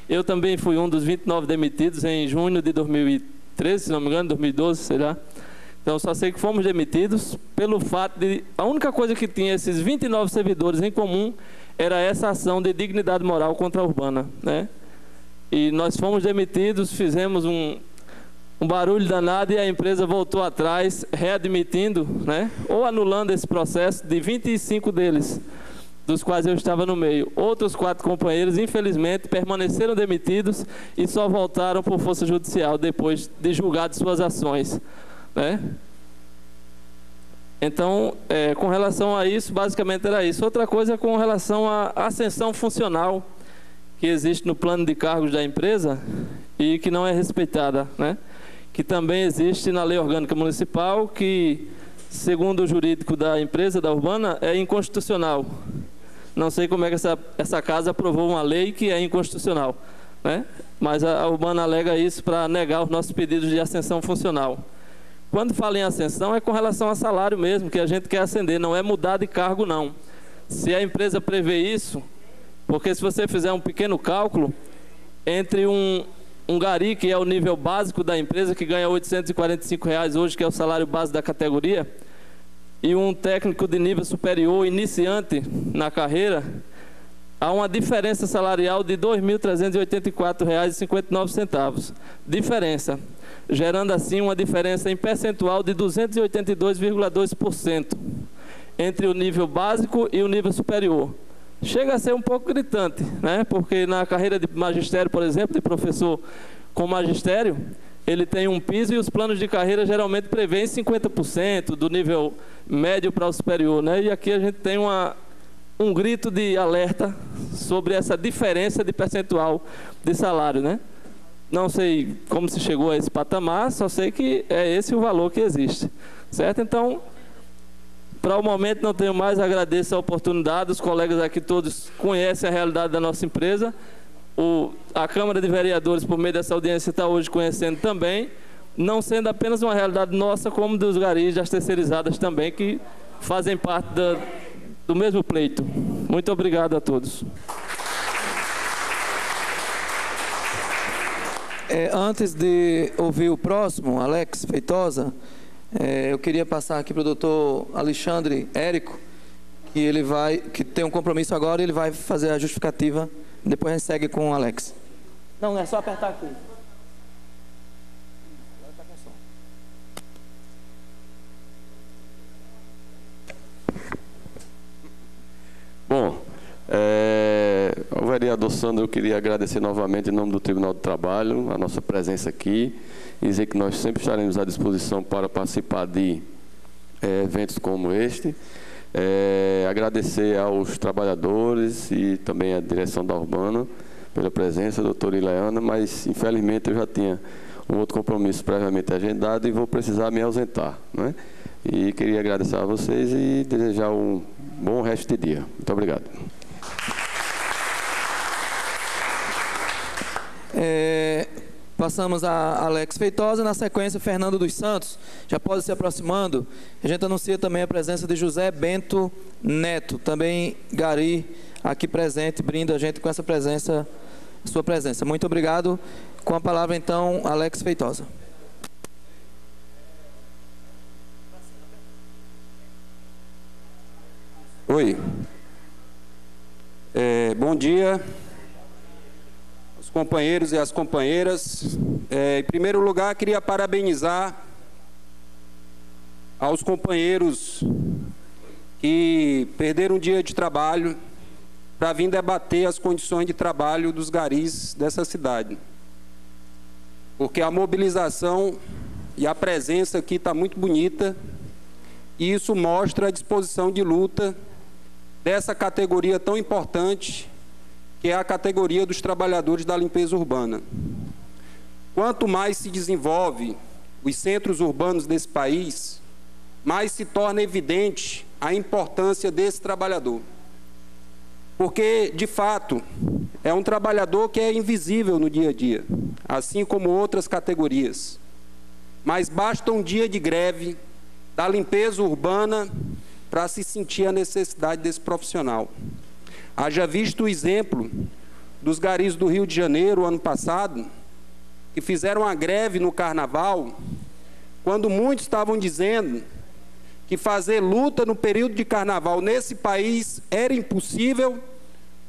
eu também fui um dos 29 demitidos em junho de 2013, se não me engano, 2012, sei lá. Então, só sei que fomos demitidos pelo fato de... A única coisa que tinha esses 29 servidores em comum era essa ação de dignidade moral contra a Urbana, né? E nós fomos demitidos, fizemos um barulho danado e a empresa voltou atrás, readmitindo, né? Ou anulando esse processo de 25 deles, dos quais eu estava no meio. Outros 4 companheiros, infelizmente, permaneceram demitidos e só voltaram por força judicial depois de julgar de suas ações, né? Então, com relação a isso, basicamente era isso. Outra coisa é com relação à ascensão funcional que existe no plano de cargos da empresa e que não é respeitada, né? Que também existe na Lei Orgânica Municipal, que, segundo o jurídico da empresa, da Urbana, é inconstitucional. Não sei como é que essa casa aprovou uma lei que é inconstitucional, né? Mas a Urbana alega isso para negar os nossos pedidos de ascensão funcional. Quando fala em ascensão, é com relação a salário mesmo, que a gente quer ascender, não é mudar de cargo, não. Se a empresa prevê isso, porque se você fizer um pequeno cálculo, entre um gari, que é o nível básico da empresa, que ganha R$ 845 hoje, que é o salário base da categoria, e um técnico de nível superior, iniciante na carreira, há uma diferença salarial de R$ 2.384,59. Diferença, gerando assim uma diferença em percentual de 282,2% entre o nível básico e o nível superior. Chega a ser um pouco gritante, né? Porque na carreira de magistério, por exemplo, de professor com magistério, ele tem um piso e os planos de carreira geralmente prevêem 50% do nível médio para o superior, né? E aqui a gente tem um grito de alerta sobre essa diferença de percentual de salário, né? Não sei como se chegou a esse patamar, só sei que é esse o valor que existe, certo? Então, para o momento não tenho mais, agradeço a oportunidade, os colegas aqui todos conhecem a realidade da nossa empresa, a Câmara de Vereadores, por meio dessa audiência, está hoje conhecendo também, não sendo apenas uma realidade nossa, como dos garis, das terceirizadas também, que fazem parte do mesmo pleito. Muito obrigado a todos. Antes de ouvir o próximo, Alex Feitosa, eu queria passar aqui para o doutor Alexandre Érico, que tem um compromisso agora e ele vai fazer a justificativa. Depois a gente segue com o Alex. Não, é só apertar aqui. Bom, ao vereador Sandro, eu queria agradecer novamente em nome do Tribunal do Trabalho a nossa presença aqui e dizer que nós sempre estaremos à disposição para participar de eventos como este. Agradecer aos trabalhadores e também à direção da Urbana pela presença, doutora Ileana, mas infelizmente eu já tinha um outro compromisso previamente agendado e vou precisar me ausentar, né? E queria agradecer a vocês e desejar um bom resto de dia. Muito obrigado. Passamos a Alex Feitosa, na sequência Fernando dos Santos, já pode se aproximando. A gente anuncia também a presença de José Bento Neto, também gari, aqui presente, brinda a gente com essa presença, sua presença. Muito obrigado. Com a palavra então, Alex Feitosa. Oi. Bom dia, os companheiros e as companheiras. Em primeiro lugar, queria parabenizar aos companheiros que perderam um dia de trabalho para vir debater as condições de trabalho dos garis dessa cidade. Porque a mobilização e a presença aqui está muito bonita e isso mostra a disposição de luta dessa categoria tão importante, que é a categoria dos trabalhadores da limpeza urbana. Quanto mais se desenvolve os centros urbanos desse país, mais se torna evidente a importância desse trabalhador. Porque, de fato, é um trabalhador que é invisível no dia a dia, assim como outras categorias. Mas basta um dia de greve da limpeza urbana para se sentir a necessidade desse profissional. Haja visto o exemplo dos garis do Rio de Janeiro, ano passado, que fizeram a greve no Carnaval, quando muitos estavam dizendo que fazer luta no período de Carnaval nesse país era impossível.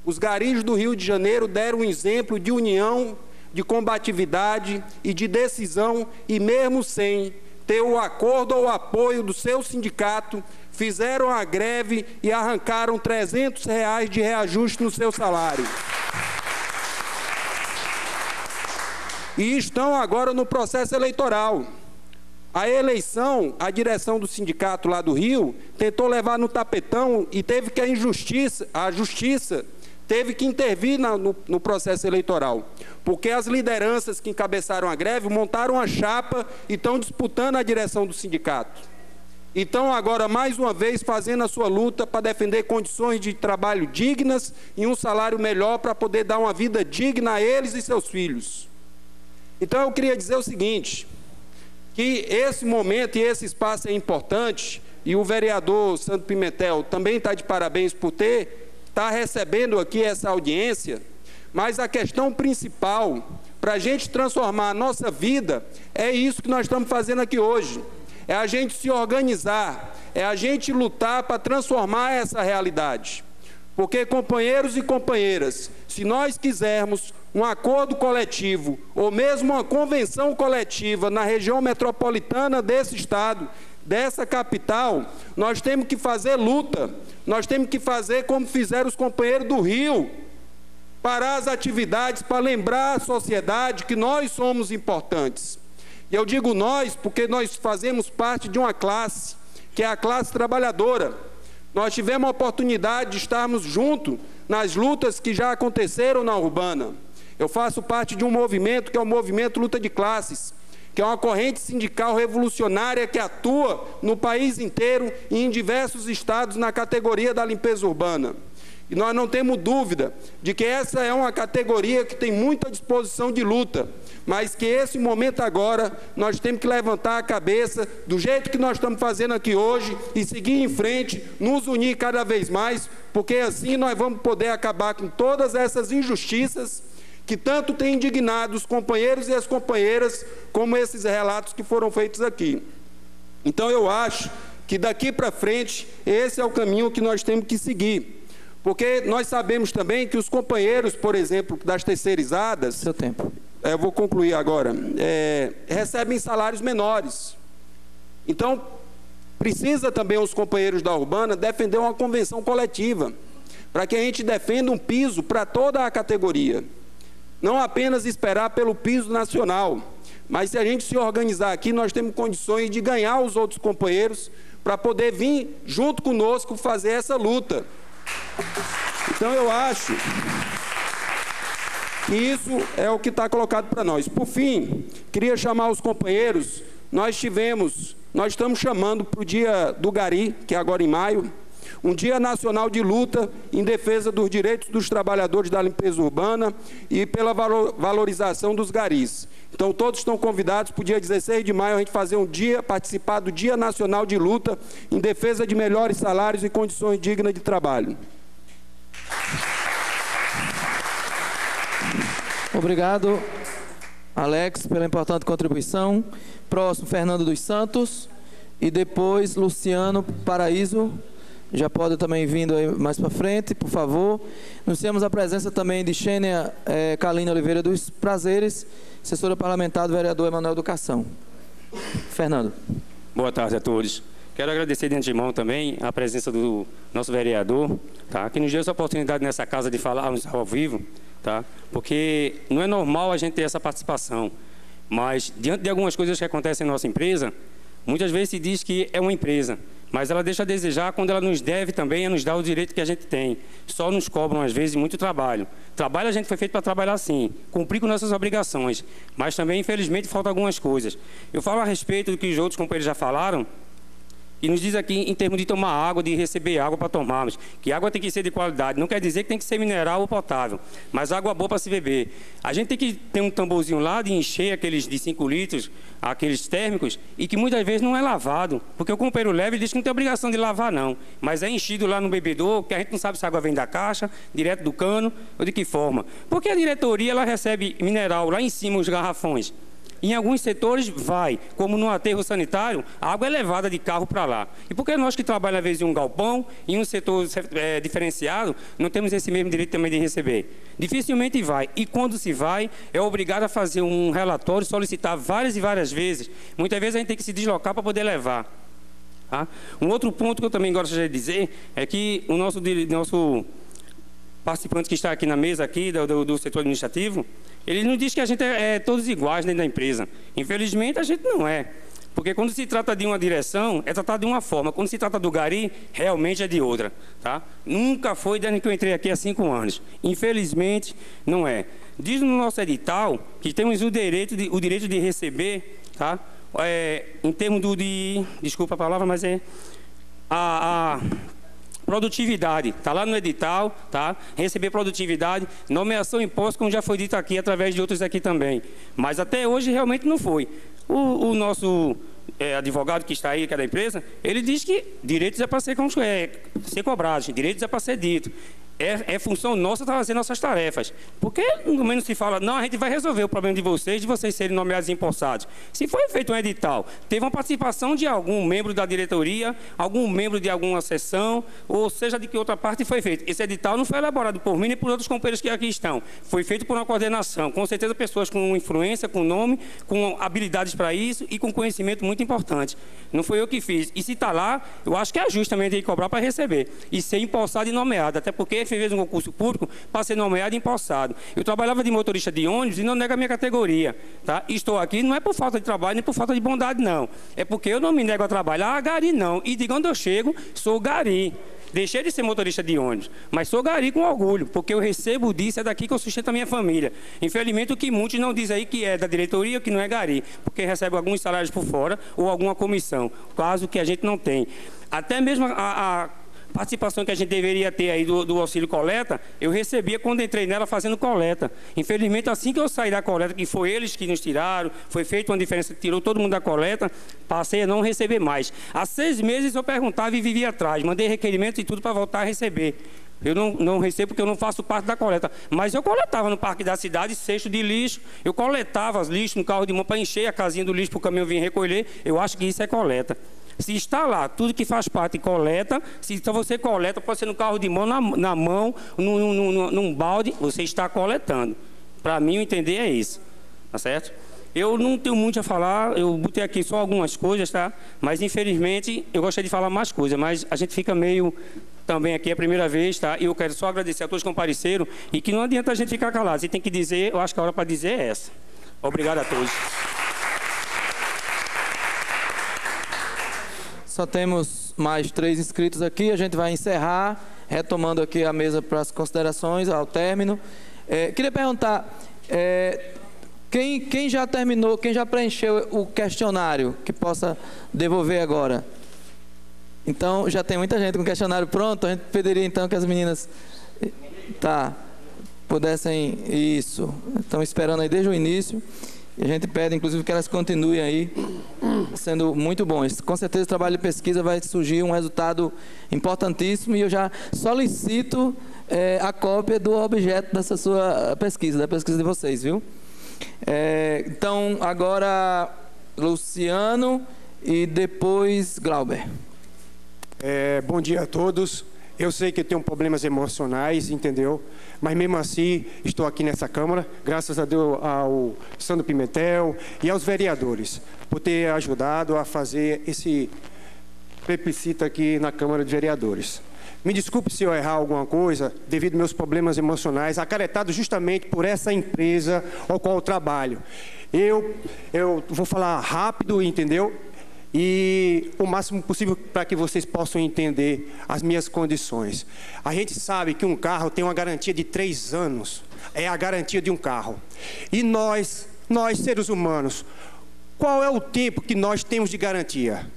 Os garis do Rio de Janeiro deram um exemplo de união, de combatividade e de decisão, e mesmo sem ter o acordo ou o apoio do seu sindicato, fizeram a greve e arrancaram R$ 300 de reajuste no seu salário. E estão agora no processo eleitoral. A eleição, a direção do sindicato lá do Rio tentou levar no tapetão e teve que a justiça teve que intervir no processo eleitoral, porque as lideranças que encabeçaram a greve montaram a chapa e estão disputando a direção do sindicato. Então, agora, mais uma vez, fazendo a sua luta para defender condições de trabalho dignas e um salário melhor para poder dar uma vida digna a eles e seus filhos. Então, eu queria dizer o seguinte, que esse momento e esse espaço é importante, e o vereador Sandro Pimentel também está de parabéns por estar recebendo aqui essa audiência, mas a questão principal para a gente transformar a nossa vida é isso que nós estamos fazendo aqui hoje, é a gente se organizar, é a gente lutar para transformar essa realidade. Porque, companheiros e companheiras, se nós quisermos um acordo coletivo, ou mesmo uma convenção coletiva na região metropolitana desse estado, dessa capital, nós temos que fazer luta, nós temos que fazer como fizeram os companheiros do Rio, parar as atividades para lembrar a sociedade que nós somos importantes. E eu digo nós porque nós fazemos parte de uma classe, que é a classe trabalhadora. Nós tivemos a oportunidade de estarmos juntos nas lutas que já aconteceram na Urbana. Eu faço parte de um movimento que é o Movimento Luta de Classes, que é uma corrente sindical revolucionária que atua no país inteiro e em diversos estados na categoria da limpeza urbana. E nós não temos dúvida de que essa é uma categoria que tem muita disposição de luta, mas que esse momento agora nós temos que levantar a cabeça do jeito que nós estamos fazendo aqui hoje e seguir em frente, nos unir cada vez mais, porque assim nós vamos poder acabar com todas essas injustiças que tanto têm indignado os companheiros e as companheiras, como esses relatos que foram feitos aqui. Então eu acho que daqui para frente esse é o caminho que nós temos que seguir. Porque nós sabemos também que os companheiros, por exemplo, das terceirizadas... Seu tempo. Eu vou concluir agora. Recebem salários menores. Então, precisa também os companheiros da Urbana defender uma convenção coletiva, para que a gente defenda um piso para toda a categoria. Não apenas esperar pelo piso nacional, mas se a gente se organizar aqui, nós temos condições de ganhar os outros companheiros para poder vir junto conosco fazer essa luta. Então eu acho que isso é o que está colocado para nós. Por fim, queria chamar os companheiros, nós estamos chamando para o dia do Gari, que é agora em maio, um dia nacional de luta em defesa dos direitos dos trabalhadores da limpeza urbana e pela valorização dos garis. Então todos estão convidados para o dia 16 de maio a gente fazer participar do Dia Nacional de Luta em defesa de melhores salários e condições dignas de trabalho. Obrigado, Alex, pela importante contribuição. Próximo, Fernando dos Santos. E depois, Luciano Paraíso. Já pode também vindo aí mais para frente, por favor. Nós temos a presença também de Xênia Kaline Oliveira dos Prazeres, assessora parlamentar do vereador Emanuel Educação. Fernando. Boa tarde a todos. Quero agradecer de antemão também a presença do nosso vereador, tá, que nos deu essa oportunidade nessa casa de falarmos ao vivo, tá, porque não é normal a gente ter essa participação, mas diante de algumas coisas que acontecem na nossa empresa, muitas vezes se diz que é uma empresa, mas ela deixa a desejar quando ela nos deve também a nos dar o direito que a gente tem. Só nos cobram, às vezes, muito trabalho. Trabalho a gente foi feito para trabalhar sim, cumprir com nossas obrigações, mas também, infelizmente, faltam algumas coisas. Eu falo a respeito do que os outros companheiros já falaram, e nos diz aqui, em termos de tomar água, de receber água para tomarmos, que água tem que ser de qualidade. Não quer dizer que tem que ser mineral ou potável, mas água boa para se beber. A gente tem que ter um tamborzinho lá de encher aqueles de 5 litros, aqueles térmicos, e que muitas vezes não é lavado, porque o companheiro leva e diz que não tem obrigação de lavar não, mas é enchido lá no bebedouro, que a gente não sabe se a água vem da caixa, direto do cano, ou de que forma. Porque a diretoria ela recebe mineral lá em cima, os garrafões. Em alguns setores vai, como no aterro sanitário, a água é levada de carro para lá. E porque nós que trabalhamos, às vezes, em um galpão, em um setor diferenciado, não temos esse mesmo direito também de receber? Dificilmente vai. E quando se vai, é obrigado a fazer um relatório, solicitar várias e várias vezes. Muitas vezes a gente tem que se deslocar para poder levar. Tá? Um outro ponto que eu também gostaria de dizer é que o nosso participante que está aqui na mesa aqui, do setor administrativo, ele não diz que a gente é todos iguais dentro da empresa. Infelizmente, a gente não é. Porque quando se trata de uma direção, é tratado de uma forma. Quando se trata do Gari, realmente é de outra. Tá? Nunca foi desde que eu entrei aqui há 5 anos. Infelizmente, não é. Diz no nosso edital que temos o direito de receber, tá? Em termos desculpa a palavra, mas é a produtividade, está lá no edital, tá? Receber produtividade, nomeação imposto, como já foi dito aqui, através de outros aqui também. Mas até hoje realmente não foi. O nosso advogado que está aí, que é da empresa, ele diz que direitos é para ser cobrados, direitos é para ser dito. É função nossa fazer nossas tarefas. Porque no menos se fala, não, a gente vai resolver o problema de vocês serem nomeados e empossados. Se foi feito um edital, teve uma participação de algum membro da diretoria, algum membro de alguma seção, ou seja, de que outra parte foi feito. Esse edital não foi elaborado por mim nem por outros companheiros que aqui estão. Foi feito por uma coordenação. Com certeza pessoas com influência, com nome, com habilidades para isso e com conhecimento muito importante. Não foi eu que fiz. E se está lá, eu acho que é justo também de cobrar para receber. E ser empossado e nomeado. Até porque fez um concurso público para ser nomeado e empossado. Eu trabalhava de motorista de ônibus e não nego a minha categoria. Tá? Estou aqui não é por falta de trabalho nem por falta de bondade, não. É porque eu não me nego a trabalhar gari, não. E de onde eu chego, sou gari. Deixei de ser motorista de ônibus, mas sou gari com orgulho, porque eu recebo disso, é daqui que eu sustento a minha família. Infelizmente, o que muitos não dizem aí que é da diretoria, que não é gari, porque recebe alguns salários por fora ou alguma comissão, caso que a gente não tem. Até mesmo a participação que a gente deveria ter aí do auxílio coleta, eu recebia quando entrei nela fazendo coleta. Infelizmente, assim que eu saí da coleta, que foi eles que nos tiraram, foi feita uma diferença, tirou todo mundo da coleta, passei a não receber mais. Há 6 meses eu perguntava e vivia atrás, mandei requerimentos e tudo para voltar a receber. Eu não recebo porque eu não faço parte da coleta. Mas eu coletava no parque da cidade, cesto de lixo, eu coletava os lixos no carro de mão para encher a casinha do lixo para o caminhão vir recolher. Eu acho que isso é coleta. Se está lá, tudo que faz parte coleta, se então você coleta, pode ser no carro de mão, na mão, num balde, você está coletando. Para mim, o entender é isso. Tá certo? Eu não tenho muito a falar, eu botei aqui só algumas coisas, tá? Mas, infelizmente, eu gostaria de falar mais coisas, mas a gente fica meio também aqui, é a primeira vez, tá? E eu quero só agradecer a todos que compareceram e que não adianta a gente ficar calado. Você tem que dizer, eu acho que a hora para dizer é essa. Obrigado a todos. Só temos mais 3 inscritos aqui, a gente vai encerrar, retomando aqui a mesa para as considerações ao término. Queria perguntar, quem já terminou, quem já preencheu o questionário, que possa devolver agora? Então, já tem muita gente com o questionário pronto, a gente pediria então que as meninas pudessem, isso, estão esperando aí desde o início. E a gente pede, inclusive, que elas continuem aí, sendo muito bons. Com certeza, o trabalho de pesquisa vai surgir um resultado importantíssimo e eu já solicito a cópia do objeto dessa sua pesquisa, da pesquisa de vocês, viu? Então, agora, Luciano e depois Glauber. Bom dia a todos. Eu sei que eu tenho problemas emocionais, entendeu? Mas mesmo assim, estou aqui nessa Câmara, graças a Deus ao Sandro Pimentel e aos vereadores, por ter ajudado a fazer esse plebiscito aqui na Câmara de Vereadores. Me desculpe se eu errar alguma coisa, devido aos meus problemas emocionais, acarretados justamente por essa empresa ao qual eu trabalho. Eu vou falar rápido, entendeu? E o máximo possível para que vocês possam entender as minhas condições. A gente sabe que um carro tem uma garantia de 3 anos, é a garantia de um carro. E nós seres humanos, qual é o tempo que nós temos de garantia?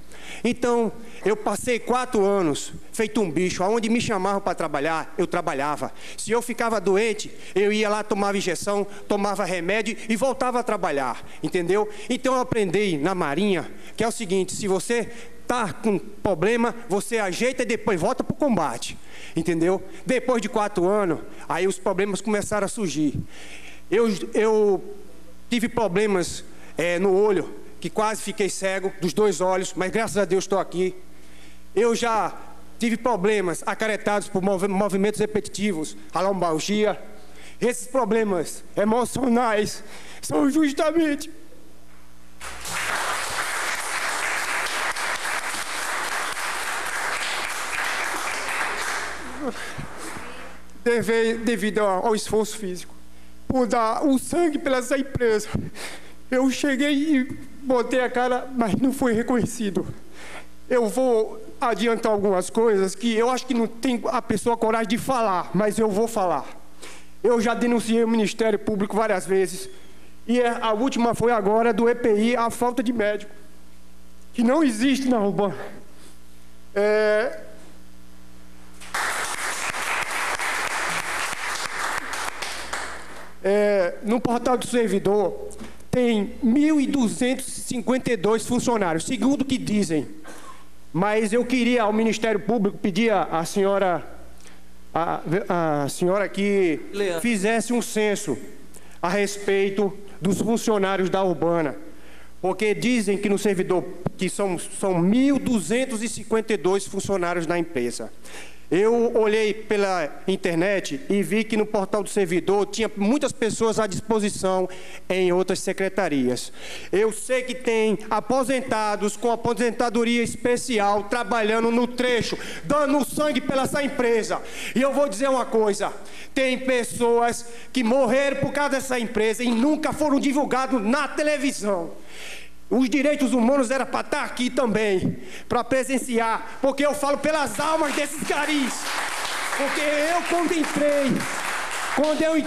Então, eu passei 4 anos feito um bicho, aonde me chamavam para trabalhar, eu trabalhava. Se eu ficava doente, eu ia lá, tomava injeção, tomava remédio e voltava a trabalhar, entendeu? Então eu aprendi na Marinha que é o seguinte: se você está com problema, você ajeita e depois volta para o combate, entendeu? Depois de 4 anos, aí os problemas começaram a surgir. Eu tive problemas no olho, que quase fiquei cego dos 2 olhos, mas graças a Deus estou aqui. Eu já tive problemas acarretados por movimentos repetitivos, a lombalgia. Esses problemas emocionais são justamente devido ao esforço físico, por dar o sangue pela essa empresa. Eu cheguei e botei a cara, mas não foi reconhecido. Eu vou adiantar algumas coisas que eu acho que não tem a pessoa coragem de falar, mas eu vou falar. Eu já denunciei o Ministério Público várias vezes, e a última foi agora do EPI, a falta de médico, que não existe na Urbana. No portal do servidor tem 1.252 funcionários, segundo o que dizem. Mas eu queria ao Ministério Público pedir à senhora, a senhora que fizesse um censo a respeito dos funcionários da Urbana, porque dizem que no servidor que são 1.252 funcionários na empresa. Eu olhei pela internet e vi que no portal do servidor tinha muitas pessoas à disposição em outras secretarias. Eu sei que tem aposentados com aposentadoria especial trabalhando no trecho, dando sangue pela essa empresa. E eu vou dizer uma coisa, tem pessoas que morreram por causa dessa empresa e nunca foram divulgados na televisão. Os direitos humanos eram para estar aqui também, para presenciar, porque eu falo pelas almas desses garis. Porque eu, quando eu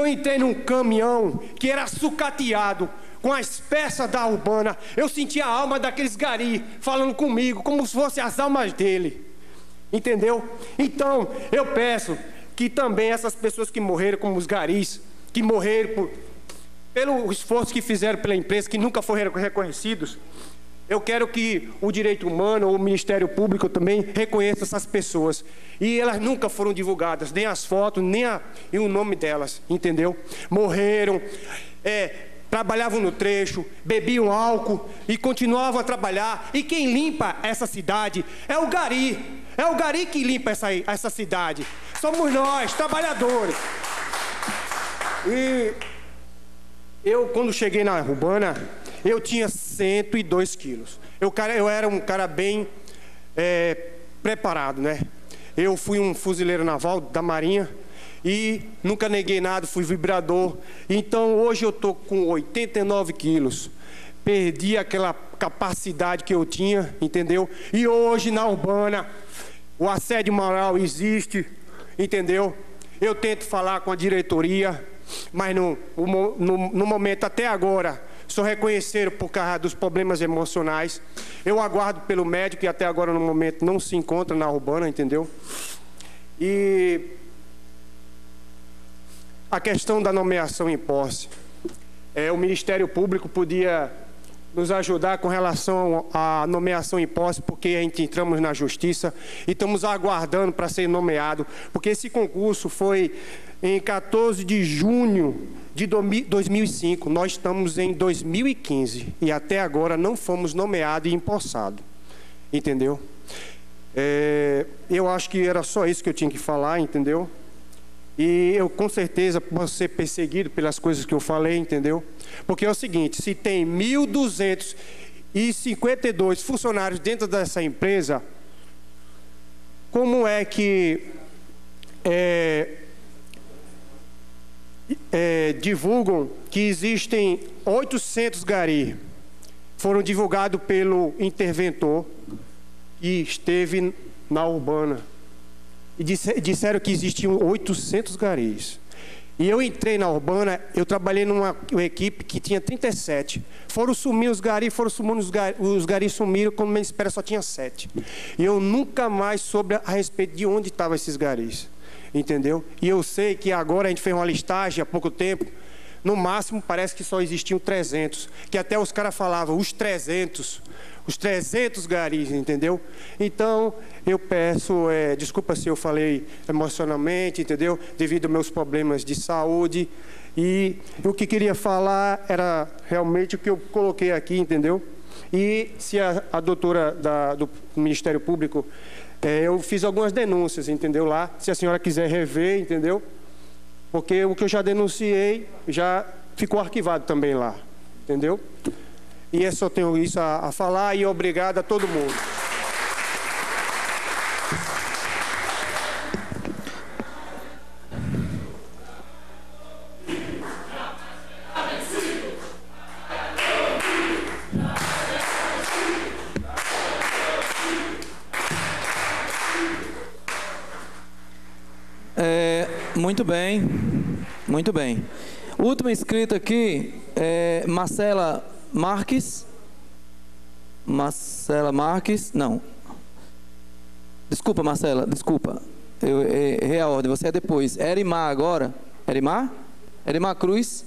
entrei num caminhão que era sucateado com as peças da Urbana, eu senti a alma daqueles garis falando comigo, como se fossem as almas dele. Entendeu? Então, eu peço que também essas pessoas que morreram, como os garis, que morreram pelo esforço que fizeram pela empresa, que nunca foram reconhecidos, eu quero que o direito humano, ou o Ministério Público também, reconheça essas pessoas. E elas nunca foram divulgadas, nem as fotos, nem o nome delas, entendeu? Morreram, trabalhavam no trecho, bebiam álcool e continuavam a trabalhar. E quem limpa essa cidade é o gari. É o gari que limpa essa cidade. Somos nós, trabalhadores. E eu, quando cheguei na Urbana, eu tinha 102 quilos. Eu era um cara bem preparado, né? Eu fui um fuzileiro naval da Marinha e nunca neguei nada, fui vibrador. Então, hoje eu estou com 89 quilos. Perdi aquela capacidade que eu tinha, entendeu? E hoje, na Urbana, o assédio moral existe, entendeu? Eu tento falar com a diretoria, mas no momento até agora só reconheceram por causa dos problemas emocionais. Eu aguardo pelo médico que até agora no momento não se encontra na Urbana, entendeu? E a questão da nomeação em posse, o Ministério Público podia nos ajudar com relação à nomeação em posse, porque a gente entramos na justiça e estamos aguardando para ser nomeado, porque esse concurso foi em 14 de junho de 2005, nós estamos em 2015 e até agora não fomos nomeados e empossados, entendeu? Eu acho que era só isso que eu tinha que falar, entendeu? E eu com certeza posso ser perseguido pelas coisas que eu falei, entendeu? Porque é o seguinte, se tem 1.252 funcionários dentro dessa empresa, como é que divulgam que existem 800 garis? Foram divulgados pelo interventor que esteve na Urbana. E disseram que existiam 800 garis. E eu entrei na Urbana, eu trabalhei numa equipe que tinha 37. Foram sumir os garis, os garis sumiram, quando me espera só tinha 7. E eu nunca mais soube a respeito de onde estavam esses garis. Entendeu? E eu sei que agora a gente fez uma listagem há pouco tempo, no máximo parece que só existiam 300. Que até os caras falavam, os 300 garis, entendeu? Então, eu peço, desculpa se eu falei emocionalmente, entendeu? Devido aos meus problemas de saúde. E o que queria falar era realmente o que eu coloquei aqui, entendeu? E se a doutora do Ministério Público, eu fiz algumas denúncias, entendeu? Lá, se a senhora quiser rever, entendeu? Porque o que eu já denunciei já ficou arquivado também lá, entendeu? E só tenho isso a falar e obrigado a todo mundo. Muito bem, muito bem. O último inscrito aqui é Marcela Marques. Marcela Marques, não. Desculpa, Marcela, desculpa. Eu errei a ordem, você é depois. Erimar agora. Erimar? Erimar Cruz.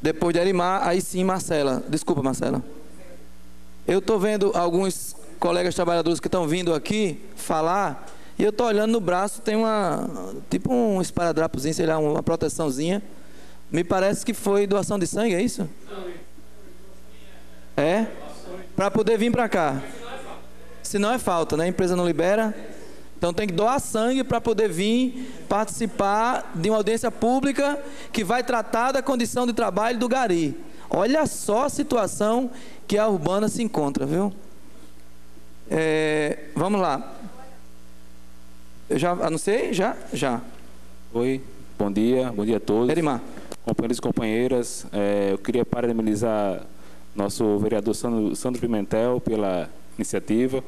Depois de Erimar, aí sim Marcela. Desculpa, Marcela. Eu estou vendo alguns colegas trabalhadores que estão vindo aqui falar, e eu estou olhando no braço, tem tipo um esparadrapozinho, sei lá, uma proteçãozinha. Me parece que foi doação de sangue, é isso? É? Para poder vir para cá. Se não é falta, né? A empresa não libera. Então tem que doar sangue para poder vir participar de uma audiência pública que vai tratar da condição de trabalho do gari. Olha só a situação que a Urbana se encontra, viu? Vamos lá. Eu já anunciei? Já. Oi, bom dia a todos. Erimar. Companheiros e companheiras, eu queria parabenizar nosso vereador Sandro Pimentel pela iniciativa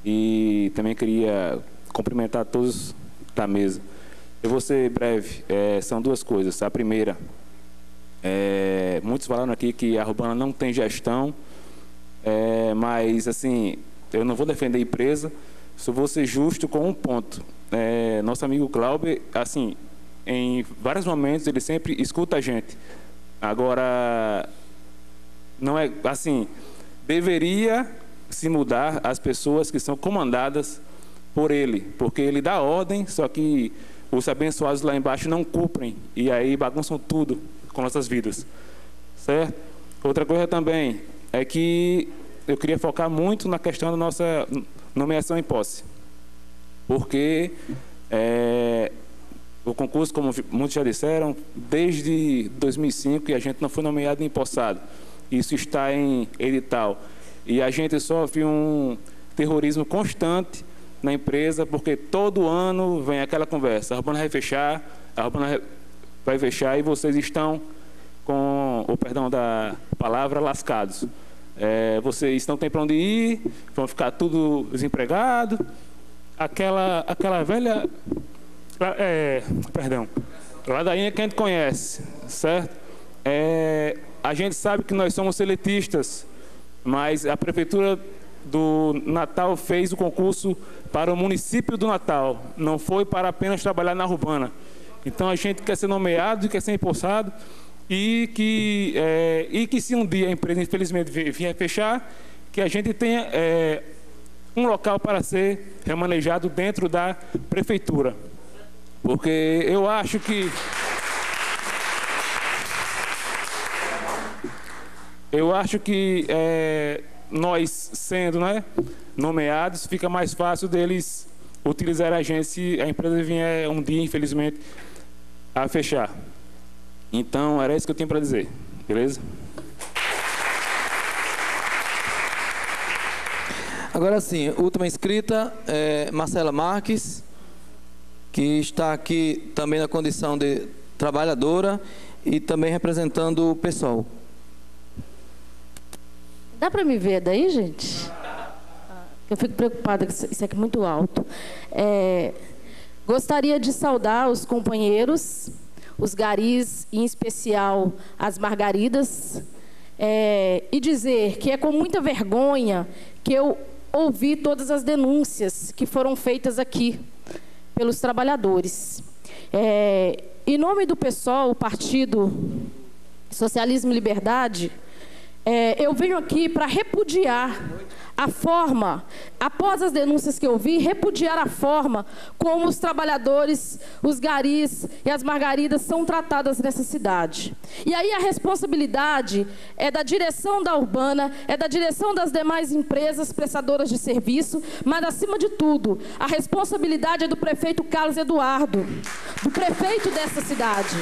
e também queria cumprimentar todos da mesa. Eu vou ser breve, são duas coisas. A primeira, muitos falaram aqui que a Urbana não tem gestão, mas assim, eu não vou defender a empresa, só vou ser justo com um ponto. Nosso amigo Cláudio, assim, em vários momentos ele sempre escuta a gente. Agora, não é assim, deveria se mudar as pessoas que são comandadas por ele, porque ele dá ordem, só que os abençoados lá embaixo não cumprem e aí bagunçam tudo com nossas vidas, certo? Outra coisa também é que eu queria focar muito na questão da nossa nomeação em posse, porque o concurso, como muitos já disseram, desde 2005 que a gente não foi nomeado em empossado. Isso está em edital. E a gente sofre um terrorismo constante na empresa, porque todo ano vem aquela conversa. A Urbana vai fechar, e vocês estão com, o perdão da palavra, lascados. Vocês não têm para onde ir, vão ficar tudo desempregado. Aquela velha... ladainha que a gente conhece, certo? A gente sabe que nós somos seletistas, mas a Prefeitura do Natal fez o concurso para o município do Natal, não foi para apenas trabalhar na Urbana. Então a gente quer ser nomeado e quer ser empossado, e que se um dia a empresa infelizmente vier fechar, que a gente tenha um local para ser remanejado dentro da Prefeitura. Porque eu acho que nós sendo, né, nomeados, fica mais fácil deles utilizar a gente se a empresa vier um dia, infelizmente, a fechar. Então, era isso que eu tinha para dizer, beleza? Agora sim, última inscrita, Marcela Marques, que está aqui também na condição de trabalhadora e também representando o pessoal. Dá para me ver daí, gente? Eu fico preocupada que isso aqui é muito alto. Gostaria de saudar os companheiros, os garis, em especial as margaridas, e dizer que é com muita vergonha que eu ouvi todas as denúncias que foram feitas aqui pelos trabalhadores. Em nome do PSOL, o Partido Socialismo e Liberdade, eu venho aqui para repudiar a forma, após as denúncias que eu vi, repudiar a forma como os trabalhadores, os garis e as margaridas são tratadas nessa cidade. E aí a responsabilidade é da direção da Urbana, é da direção das demais empresas prestadoras de serviço, mas acima de tudo, a responsabilidade é do prefeito Carlos Eduardo, do prefeito dessa cidade.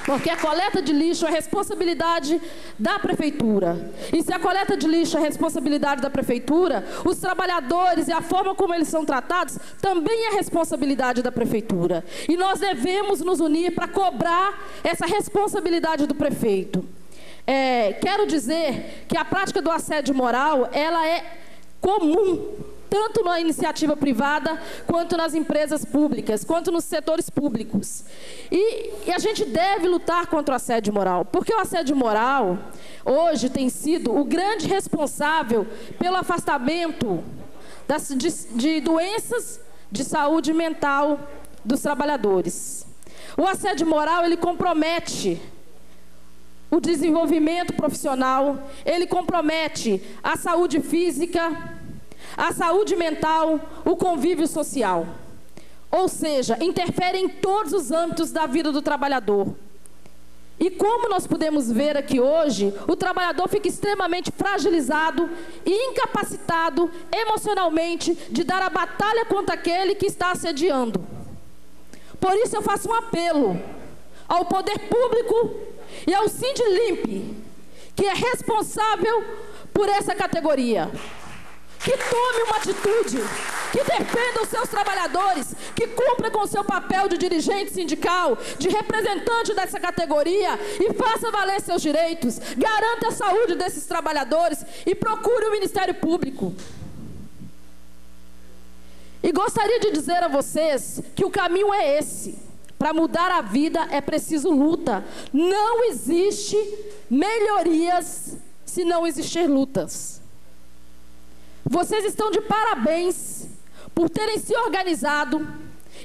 Porque a coleta de lixo é responsabilidade da prefeitura. E se a coleta de lixo é responsabilidade da prefeitura, os trabalhadores e a forma como eles são tratados também é responsabilidade da prefeitura. E nós devemos nos unir para cobrar essa responsabilidade do prefeito. Quero dizer que a prática do assédio moral, ela é comum, tanto na iniciativa privada, quanto nas empresas públicas, quanto nos setores públicos. E a gente deve lutar contra o assédio moral, porque o assédio moral, hoje, tem sido o grande responsável pelo afastamento de doenças de saúde mental dos trabalhadores. O assédio moral, ele compromete o desenvolvimento profissional, ele compromete a saúde física, a saúde mental, o convívio social. Ou seja, interfere em todos os âmbitos da vida do trabalhador. E como nós podemos ver aqui hoje, o trabalhador fica extremamente fragilizado e incapacitado emocionalmente de dar a batalha contra aquele que está assediando. Por isso eu faço um apelo ao poder público e ao Sindilimp, que é responsável por essa categoria, que tome uma atitude, que defenda os seus trabalhadores, que cumpra com o seu papel de dirigente sindical, de representante dessa categoria e faça valer seus direitos, garanta a saúde desses trabalhadores e procure o Ministério Público. E gostaria de dizer a vocês que o caminho é esse. Para mudar a vida é preciso luta. Não existe melhorias se não existir lutas. Vocês estão de parabéns por terem se organizado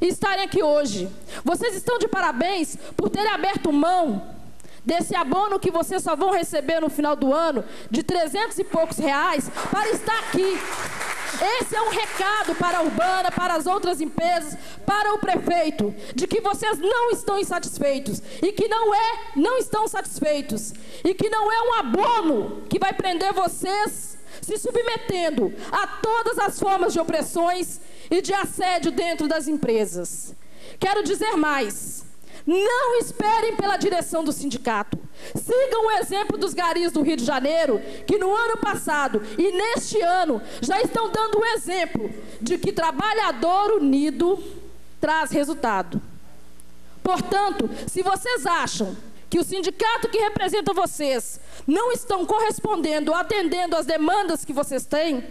e estarem aqui hoje. Vocês estão de parabéns por terem aberto mão desse abono que vocês só vão receber no final do ano, de 300 e poucos reais, para estar aqui. Esse é um recado para a Urbana, para as outras empresas, para o prefeito, de que vocês não estão insatisfeitos e que não estão satisfeitos e que não é um abono que vai prender vocês se submetendo a todas as formas de opressões e de assédio dentro das empresas. Quero dizer mais. Não esperem pela direção do sindicato. Sigam o exemplo dos garis do Rio de Janeiro, que no ano passado e neste ano já estão dando um exemplo de que trabalhador unido traz resultado. Portanto, se vocês acham que o sindicato que representa vocês não estão correspondendo ou atendendo às demandas que vocês têm,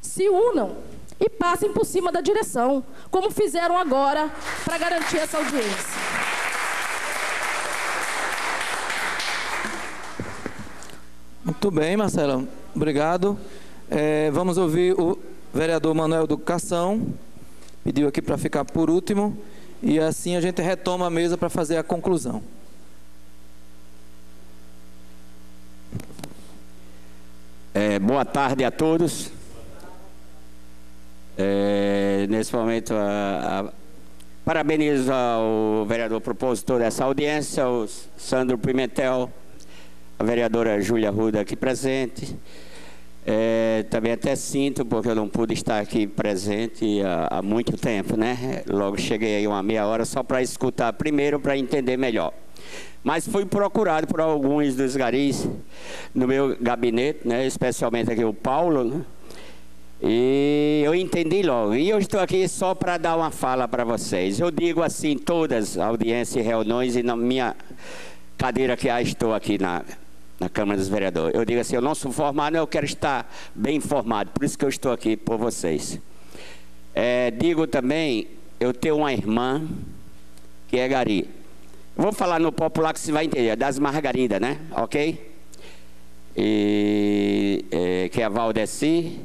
se unam e passem por cima da direção, como fizeram agora para garantir essa audiência. Muito bem, Marcela. Obrigado. Vamos ouvir o vereador Manuel Educação. Pediu aqui para ficar por último. E assim a gente retoma a mesa para fazer a conclusão. Boa tarde a todos. Nesse momento, parabenizo ao vereador propositor dessa audiência, o Sandro Pimentel, a vereadora Júlia Ruda aqui presente. Também até sinto, porque eu não pude estar aqui presente há muito tempo, né? Logo cheguei aí uma meia hora só para escutar primeiro, para entender melhor. Mas fui procurado por alguns dos garis no meu gabinete, né? Especialmente aqui o Paulo, né? E eu entendi logo. E eu estou aqui só para dar uma fala para vocês. Eu digo assim, todas audiências e reuniões, e na minha cadeira que estou aqui na Câmara dos Vereadores, eu digo assim, eu não sou formado, eu quero estar bem informado, por isso que eu estou aqui por vocês. Digo também, eu tenho uma irmã que é gari. Vou falar no popular que você vai entender, das Margaridas, né? Ok? E, que é a Valdeci.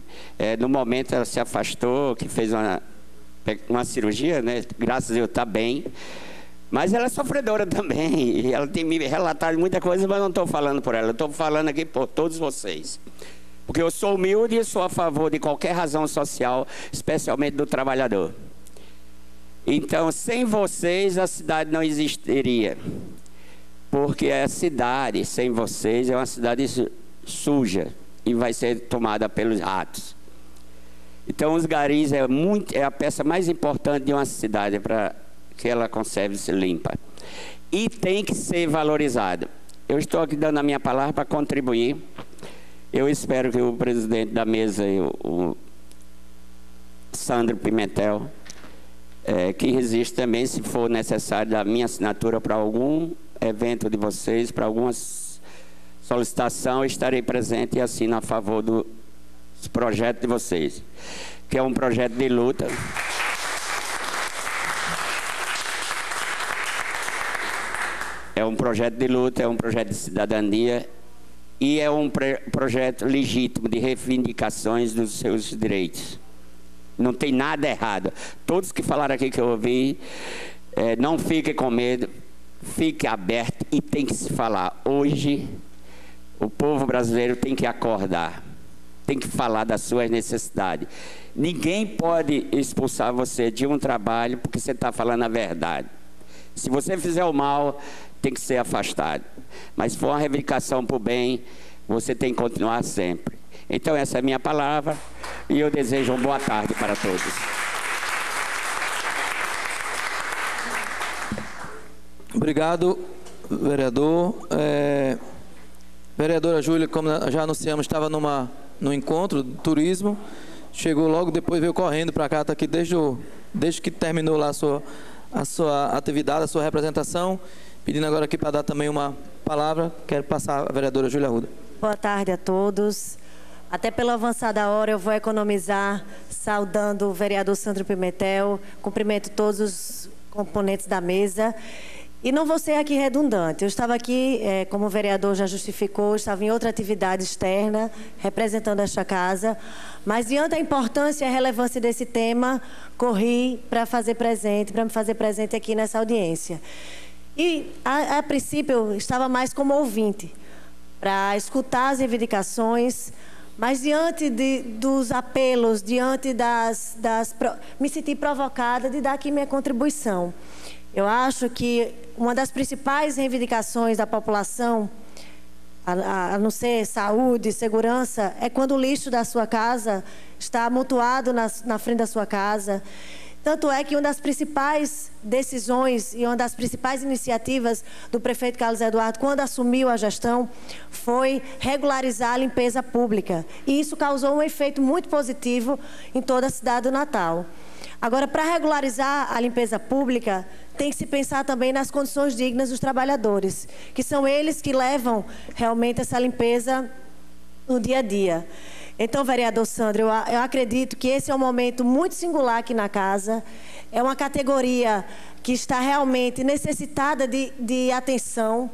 No momento ela se afastou, que fez uma cirurgia, né? Graças a Deus está bem. Mas ela é sofredora também, e ela tem me relatado muita coisa, mas não estou falando por ela, estou falando aqui por todos vocês. Porque eu sou humilde e sou a favor de qualquer razão social, especialmente do trabalhador. Então, sem vocês, a cidade não existiria. Porque a cidade, sem vocês, é uma cidade suja e vai ser tomada pelos ratos. Então, os garis é a peça mais importante de uma cidade para que ela conserve se limpa. E tem que ser valorizado. Eu estou aqui dando a minha palavra para contribuir. Eu espero que o presidente da mesa, o Sandro Pimentel, que resista também, se for necessário, da minha assinatura para algum evento de vocês, para alguma solicitação, eu estarei presente e assino a favor dos projetos de vocês, que é um projeto de luta. É um projeto de luta, é um projeto de cidadania e é um projeto legítimo de reivindicações dos seus direitos. Não tem nada errado. Todos que falaram aqui que eu ouvi, não fiquem com medo. fique aberto e tem que se falar. Hoje, o povo brasileiro tem que acordar, tem que falar das suas necessidades. Ninguém pode expulsar você de um trabalho porque você está falando a verdade. Se você fizer o mal, tem que ser afastado. Mas se for uma reivindicação para o bem, você tem que continuar sempre. Então essa é a minha palavra e eu desejo uma boa tarde para todos. Obrigado, vereador. Vereadora Júlia, como já anunciamos, estava no encontro do turismo, chegou logo depois, veio correndo para cá, está aqui desde que terminou lá a sua atividade, a sua representação, pedindo agora aqui para dar também uma palavra. Quero passar a vereadora Júlia Arruda. Boa tarde a todos. Até pela avançada hora eu vou economizar saudando o vereador Sandro Pimentel, cumprimento todos os componentes da mesa. E não vou ser aqui redundante. Eu estava aqui, como o vereador já justificou, estava em outra atividade externa, representando esta casa, mas diante da importância e a relevância desse tema, corri para me fazer presente aqui nessa audiência. E, a princípio, eu estava mais como ouvinte, para escutar as reivindicações, mas diante dos apelos, diante me senti provocada de dar aqui minha contribuição. Eu acho que uma das principais reivindicações da população, a não ser saúde, segurança, é quando o lixo da sua casa está amontoado na frente da sua casa. Tanto é que uma das principais decisões e uma das principais iniciativas do prefeito Carlos Eduardo, quando assumiu a gestão, foi regularizar a limpeza pública. E isso causou um efeito muito positivo em toda a cidade do Natal. Agora, para regularizar a limpeza pública, tem que se pensar também nas condições dignas dos trabalhadores, que são eles que levam realmente essa limpeza no dia a dia. Então, vereador Sandro, eu acredito que esse é um momento muito singular aqui na casa. É uma categoria que está realmente necessitada de atenção.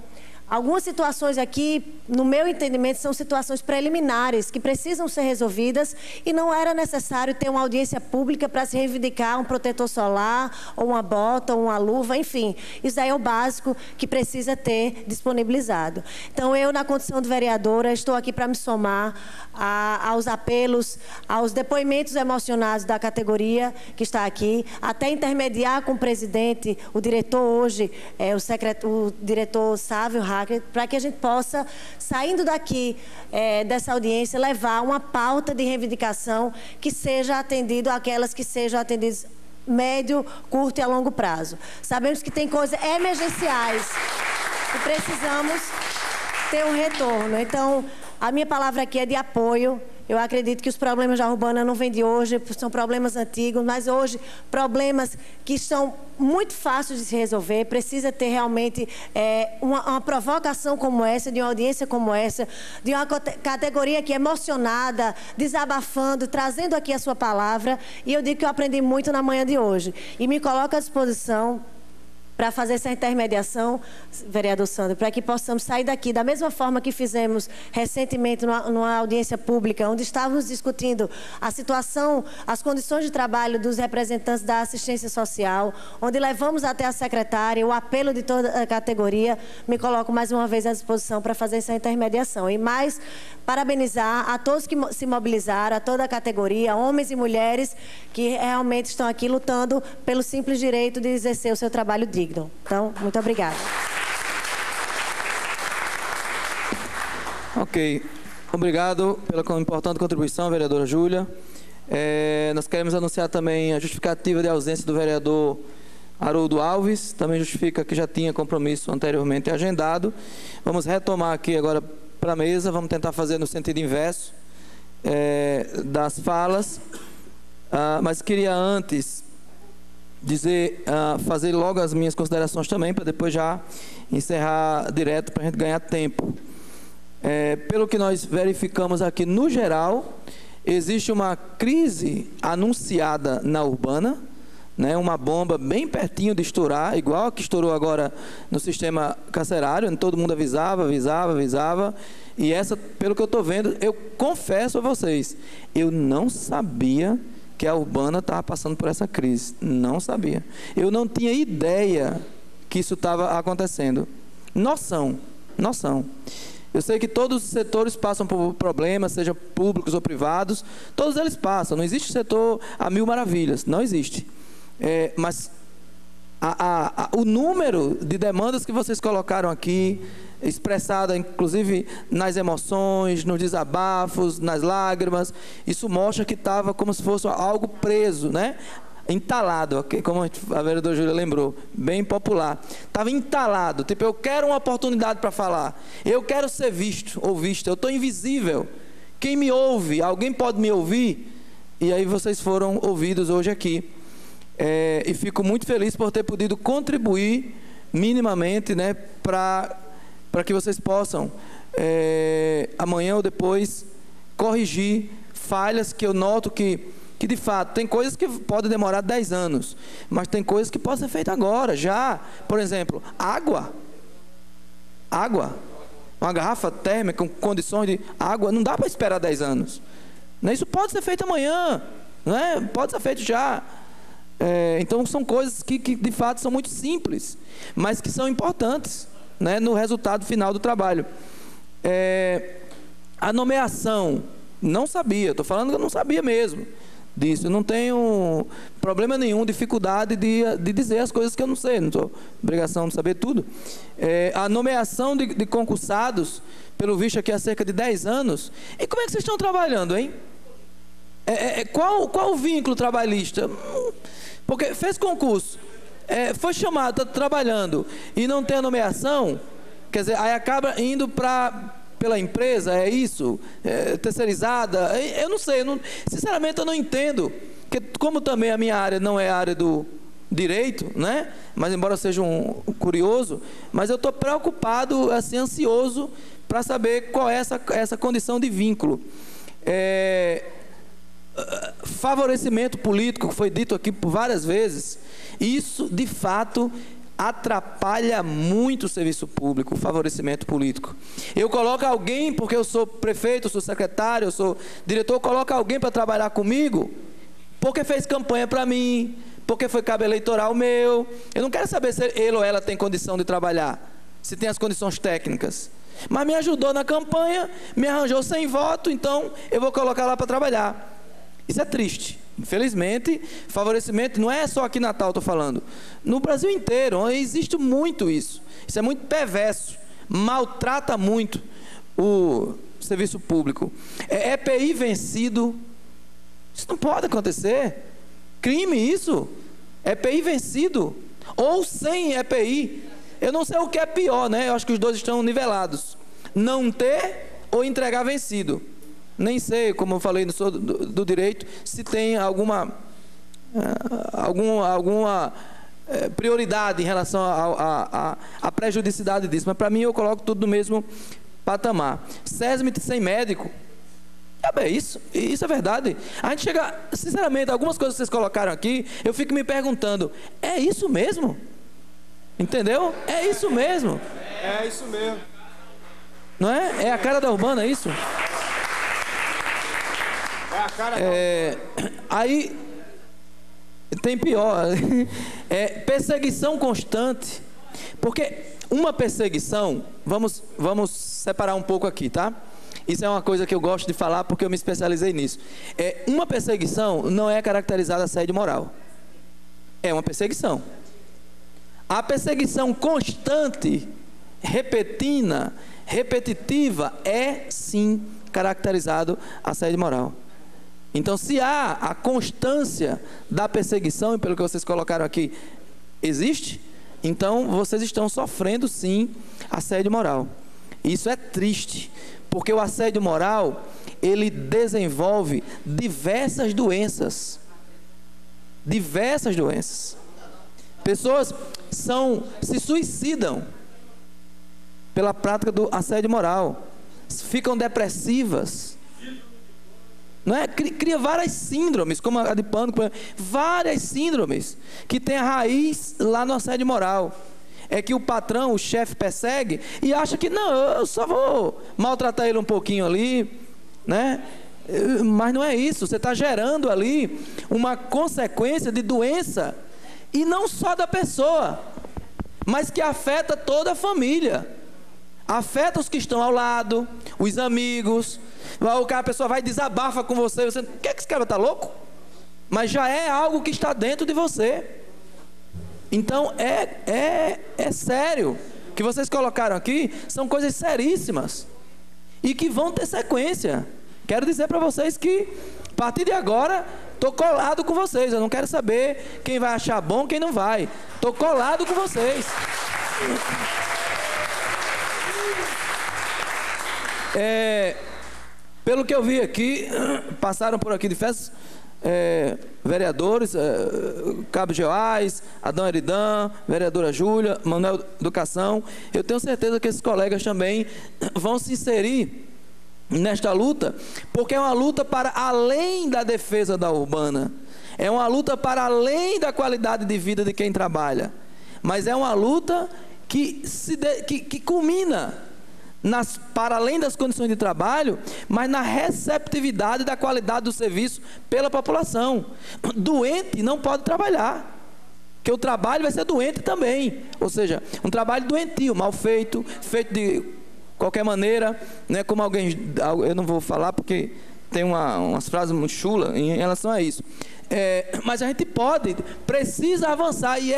Algumas situações aqui, no meu entendimento, são situações preliminares que precisam ser resolvidas e não era necessário ter uma audiência pública para se reivindicar um protetor solar, ou uma bota, ou uma luva, enfim. Isso aí é o básico que precisa ter disponibilizado. Então, eu, na condição de vereadora, estou aqui para me somar aos apelos, aos depoimentos emocionados da categoria que está aqui, até intermediar com o presidente, o diretor hoje, o diretor Sávio Hacker, para que a gente possa, saindo daqui dessa audiência, levar uma pauta de reivindicação que seja atendido àquelas que sejam atendidas médio, curto e a longo prazo. Sabemos que tem coisas emergenciais e precisamos ter um retorno. Então, a minha palavra aqui é de apoio. Eu acredito que os problemas da Urbana não vêm de hoje, são problemas antigos, mas hoje problemas que estão muito fáceis de se resolver. Precisa ter realmente uma provocação como essa, de uma audiência como essa, de uma categoria que é emocionada, desabafando, trazendo aqui a sua palavra. E eu digo que eu aprendi muito na manhã de hoje. E me coloco à disposição para fazer essa intermediação, vereador Sandro, para que possamos sair daqui da mesma forma que fizemos recentemente numa audiência pública, onde estávamos discutindo a situação, as condições de trabalho dos representantes da assistência social, onde levamos até a secretária o apelo de toda a categoria. Me coloco mais uma vez à disposição para fazer essa intermediação. E mais, parabenizar a todos que se mobilizaram, a toda a categoria, homens e mulheres que realmente estão aqui lutando pelo simples direito de exercer o seu trabalho digno. Então, muito obrigada. Ok. Obrigado pela importante contribuição, vereadora Júlia. Nós queremos anunciar também a justificativa de ausência do vereador Haroldo Alves. Também justifica que já tinha compromisso anteriormente agendado. Vamos retomar aqui agora para a mesa. Vamos tentar fazer no sentido inverso das falas. Mas queria antes fazer logo as minhas considerações também, para depois já encerrar direto, para a gente ganhar tempo. Pelo que nós verificamos aqui, no geral, existe uma crise anunciada na Urbana, né, uma bomba bem pertinho de estourar, igual a que estourou agora no sistema carcerário, onde todo mundo avisava, e essa, pelo que eu estou vendo, eu confesso a vocês, eu não sabia que a Urbana estava passando por essa crise. Não sabia. Eu não tinha ideia que isso estava acontecendo. Noção. Eu sei que todos os setores passam por problemas, sejam públicos ou privados, todos eles passam. Não existe setor a mil maravilhas, não existe. Mas o número de demandas que vocês colocaram aqui, expressada inclusive nas emoções, nos desabafos, nas lágrimas, isso mostra que estava como se fosse algo preso, né? Entalado, como a vereadora Júlia lembrou, bem popular. Estava entalado, tipo, eu quero uma oportunidade para falar, eu quero ser visto ou vista, eu estou invisível. Quem me ouve? Alguém pode me ouvir? E aí vocês foram ouvidos hoje aqui. E fico muito feliz por ter podido contribuir minimamente, né, para que vocês possam, amanhã ou depois, corrigir falhas que eu noto que de fato, tem coisas que podem demorar 10 anos, mas tem coisas que podem ser feitas agora, já. Por exemplo, água. Uma garrafa térmica com condições de água, não dá para esperar 10 anos. Isso pode ser feito amanhã, não é? Pode ser feito já. Então, são coisas que de fato são muito simples, mas que são importantes, né, no resultado final do trabalho. A nomeação, não sabia, estou falando que eu não sabia mesmo disso, eu não tenho problema nenhum, dificuldade de dizer as coisas que eu não sei, não sou obrigação de saber tudo. A nomeação de concursados, pelo visto aqui há cerca de 10 anos, e como é que vocês estão trabalhando, hein? Qual o vínculo trabalhista? Porque fez concurso, foi chamado, está trabalhando, e não tem a nomeação, quer dizer, aí acaba indo pela empresa, isso? Terceirizada? Eu não sei, sinceramente eu não entendo, porque como também a minha área não é a área do direito, né? Mas embora eu seja um curioso, mas eu estou preocupado, assim, ansioso, para saber qual é essa condição de vínculo. Favorecimento político, que foi dito aqui por várias vezes, isso de fato atrapalha muito o serviço público, o favorecimento político. Eu coloco alguém, porque eu sou prefeito, eu sou secretário, eu sou diretor, eu coloco alguém para trabalhar comigo, porque fez campanha para mim, porque foi cabo eleitoral meu. Eu não quero saber se ele ou ela tem condição de trabalhar, se tem as condições técnicas. Mas me ajudou na campanha, me arranjou 100 votos, então eu vou colocar lá para trabalhar. Isso é triste. Infelizmente, favorecimento não é só aqui em Natal, estou falando. No Brasil inteiro, existe muito isso. Isso é muito perverso. Maltrata muito o serviço público. EPI vencido. Isso não pode acontecer. Crime isso. EPI vencido. Ou sem EPI. Eu não sei o que é pior, né? Eu acho que os dois estão nivelados. Não ter ou entregar vencido. Nem sei, como eu falei, não sou do direito, se tem alguma prioridade em relação à prejudicidade disso. Mas para mim eu coloco tudo no mesmo patamar. SESMIT sem médico. Isso é verdade. A gente chega, sinceramente, algumas coisas que vocês colocaram aqui, eu fico me perguntando, é isso mesmo? Entendeu? É isso mesmo. É isso mesmo. Não é? É a cara da Urbana, é isso? Aí tem pior, perseguição constante, porque uma perseguição, vamos separar um pouco aqui, tá? Isso é uma coisa que eu gosto de falar porque eu me especializei nisso. Uma perseguição não é caracterizada assédio moral, é uma perseguição. A perseguição constante, repetitiva, é sim caracterizado assédio moral. Então, se há a constância da perseguição, e pelo que vocês colocaram aqui, existe, então vocês estão sofrendo sim assédio moral. Isso é triste, porque o assédio moral, ele desenvolve diversas doenças. Diversas doenças. Pessoas se suicidam pela prática do assédio moral, ficam depressivas. Não é? Cria várias síndromes, como a de pânico, várias síndromes que tem a raiz lá no assédio moral. É que o patrão, o chefe persegue e acha que não, eu só vou maltratar ele um pouquinho ali, né? Mas não é isso, você está gerando ali uma consequência de doença, e não só da pessoa, mas que afeta toda a família. Afeta os que estão ao lado, os amigos. A pessoa vai e desabafa com você. Você, o que é que esse cara está louco? Mas já é algo que está dentro de você. Então é sério. O que vocês colocaram aqui são coisas seríssimas e que vão ter sequência. Quero dizer para vocês que a partir de agora estou colado com vocês. Eu não quero saber quem vai achar bom, quem não vai. Estou colado com vocês. Pelo que eu vi aqui, passaram por aqui diversos vereadores, Cabo Geoás, Adão Eridan, vereadora Júlia, Manuel Educação. Eu tenho certeza que esses colegas também vão se inserir nesta luta, porque é uma luta para além da defesa da urbana, é uma luta para além da qualidade de vida de quem trabalha, mas é uma luta que culmina para além das condições de trabalho, mas na receptividade da qualidade do serviço pela população. Doente não pode trabalhar, porque o trabalho vai ser doente também, ou seja, um trabalho doentio, mal feito, feito de qualquer maneira, né, como alguém, eu não vou falar porque tem umas frases muito chulas em relação a isso, mas a gente precisa avançar e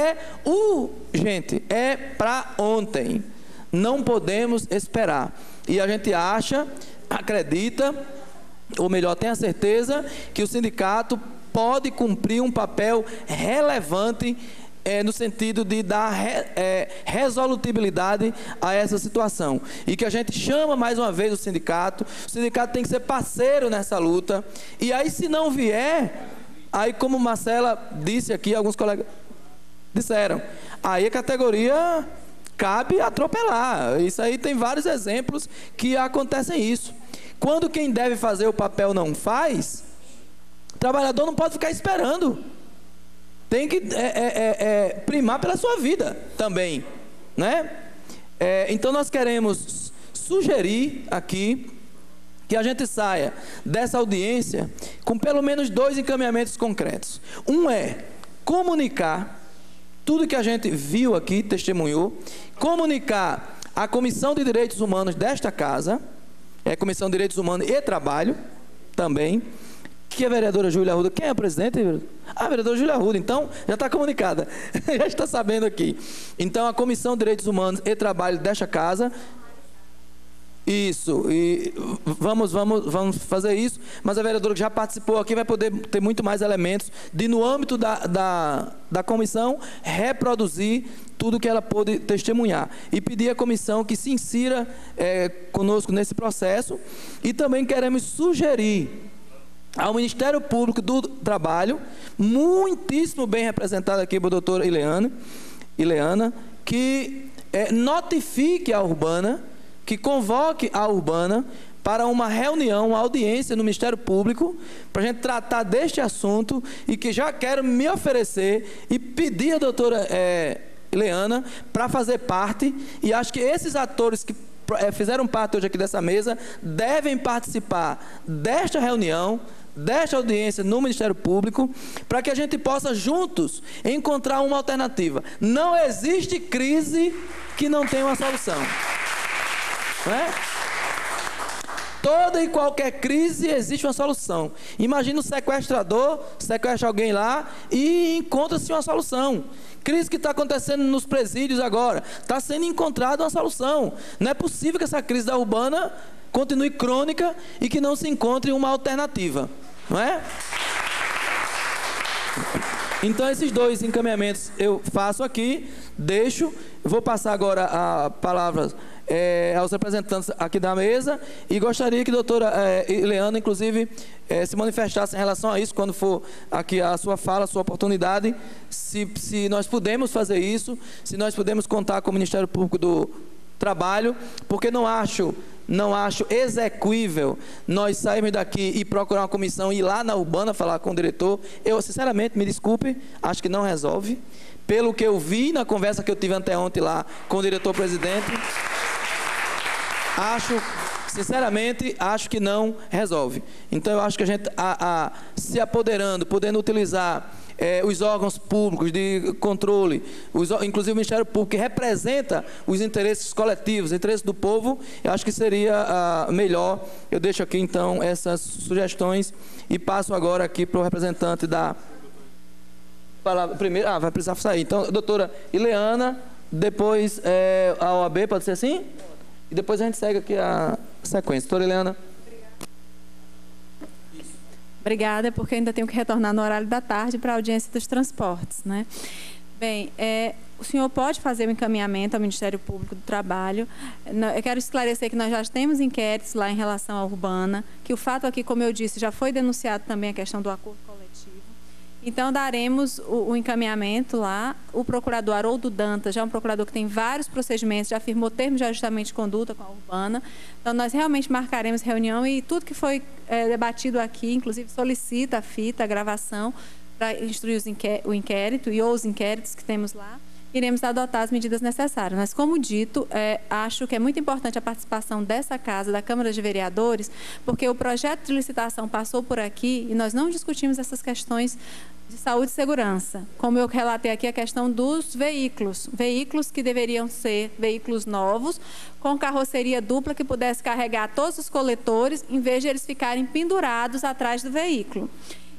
gente, é para ontem. Não podemos esperar. E a gente acredita, ou melhor, tem a certeza que o sindicato pode cumprir um papel relevante no sentido de dar resolutibilidade a essa situação. E que a gente chama mais uma vez o sindicato tem que ser parceiro nessa luta. E aí, se não vier, aí como Marcela disse aqui, alguns colegas disseram, aí a categoria cabe atropelar. Isso aí tem vários exemplos que acontecem isso. Quando quem deve fazer o papel não faz, o trabalhador não pode ficar esperando. Tem que primar pela sua vida também, né? Então nós queremos sugerir aqui que a gente saia dessa audiência com pelo menos 2 encaminhamentos concretos. Um é comunicar tudo que a gente viu aqui, testemunhou, comunicar à Comissão de Direitos Humanos desta casa, Comissão de Direitos Humanos e Trabalho, também, que a vereadora Júlia Arruda, quem é a presidente? A vereadora Júlia Arruda, então, já está comunicada, já está sabendo aqui. Então, a Comissão de Direitos Humanos e Trabalho desta casa, isso, e vamos fazer isso, mas a vereadora que já participou aqui vai poder ter muito mais elementos de, no âmbito da comissão, reproduzir tudo que ela pôde testemunhar e pedir à comissão que se insira conosco nesse processo. E também queremos sugerir ao Ministério Público do Trabalho, muitíssimo bem representado aqui pela doutora Ileana, que notifique a Urbana, que convoque a Urbana para uma reunião, uma audiência no Ministério Público, para a gente tratar deste assunto, e que já quero me oferecer e pedir à doutora Ileana para fazer parte, e acho que esses atores que fizeram parte hoje aqui dessa mesa devem participar desta reunião, desta audiência no Ministério Público, para que a gente possa juntos encontrar uma alternativa. Não existe crise que não tenha uma solução. Não é? Toda e qualquer crise existe uma solução. Imagina o sequestrador sequestra alguém lá e encontra-se uma solução. Crise que está acontecendo nos presídios agora, está sendo encontrada uma solução. Não é possível que essa crise da Urbana continue crônica e que não se encontre uma alternativa, não é? Então esses 2 encaminhamentos eu faço aqui, vou passar agora a palavra aos representantes aqui da mesa, e gostaria que a doutora Ileana, inclusive, se manifestasse em relação a isso, quando for aqui a sua fala, a sua oportunidade, se nós podemos fazer isso, se nós podemos contar com o Ministério Público do Trabalho, porque não acho exequível nós sairmos daqui e procurar uma comissão e ir lá na Urbana falar com o diretor. Eu, sinceramente, me desculpe, acho que não resolve. Pelo que eu vi na conversa que eu tive anteontem lá com o diretor-presidente, sinceramente, acho que não resolve. Então, eu acho que a gente, se apoderando, podendo utilizar os órgãos públicos de controle, inclusive o Ministério Público, que representa os interesses coletivos, os interesses do povo, eu acho que seria melhor. Eu deixo aqui, então, essas sugestões e passo agora aqui para o representante da... Primeiro, vai precisar sair. Então, doutora Ileana, depois a OAB, pode ser assim? E depois a gente segue aqui a sequência. Doutora Ileana. Obrigada, porque eu ainda tenho que retornar no horário da tarde para a audiência dos transportes, né? Bem, o senhor pode fazer o encaminhamento ao Ministério Público do Trabalho. Eu quero esclarecer que nós já temos inquéritos lá em relação à Urbana, que o fato aqui, como eu disse, já foi denunciado também a questão do acordo coletivo. Então, daremos o encaminhamento lá. O procurador Haroldo Dantas, já é um procurador que tem vários procedimentos, já firmou termos de ajustamento de conduta com a Urbana. Então, nós realmente marcaremos reunião e tudo que foi debatido aqui, inclusive solicita a fita, a gravação, para instruir o inquérito e ou os inquéritos que temos lá. Iremos adotar as medidas necessárias. Mas, como dito, acho que é muito importante a participação dessa Casa, da Câmara de Vereadores, porque o projeto de licitação passou por aqui e nós não discutimos essas questões de saúde e segurança. Como eu relatei aqui, a questão dos veículos. Veículos que deveriam ser veículos novos, com carroceria dupla que pudesse carregar todos os coletores, em vez de eles ficarem pendurados atrás do veículo.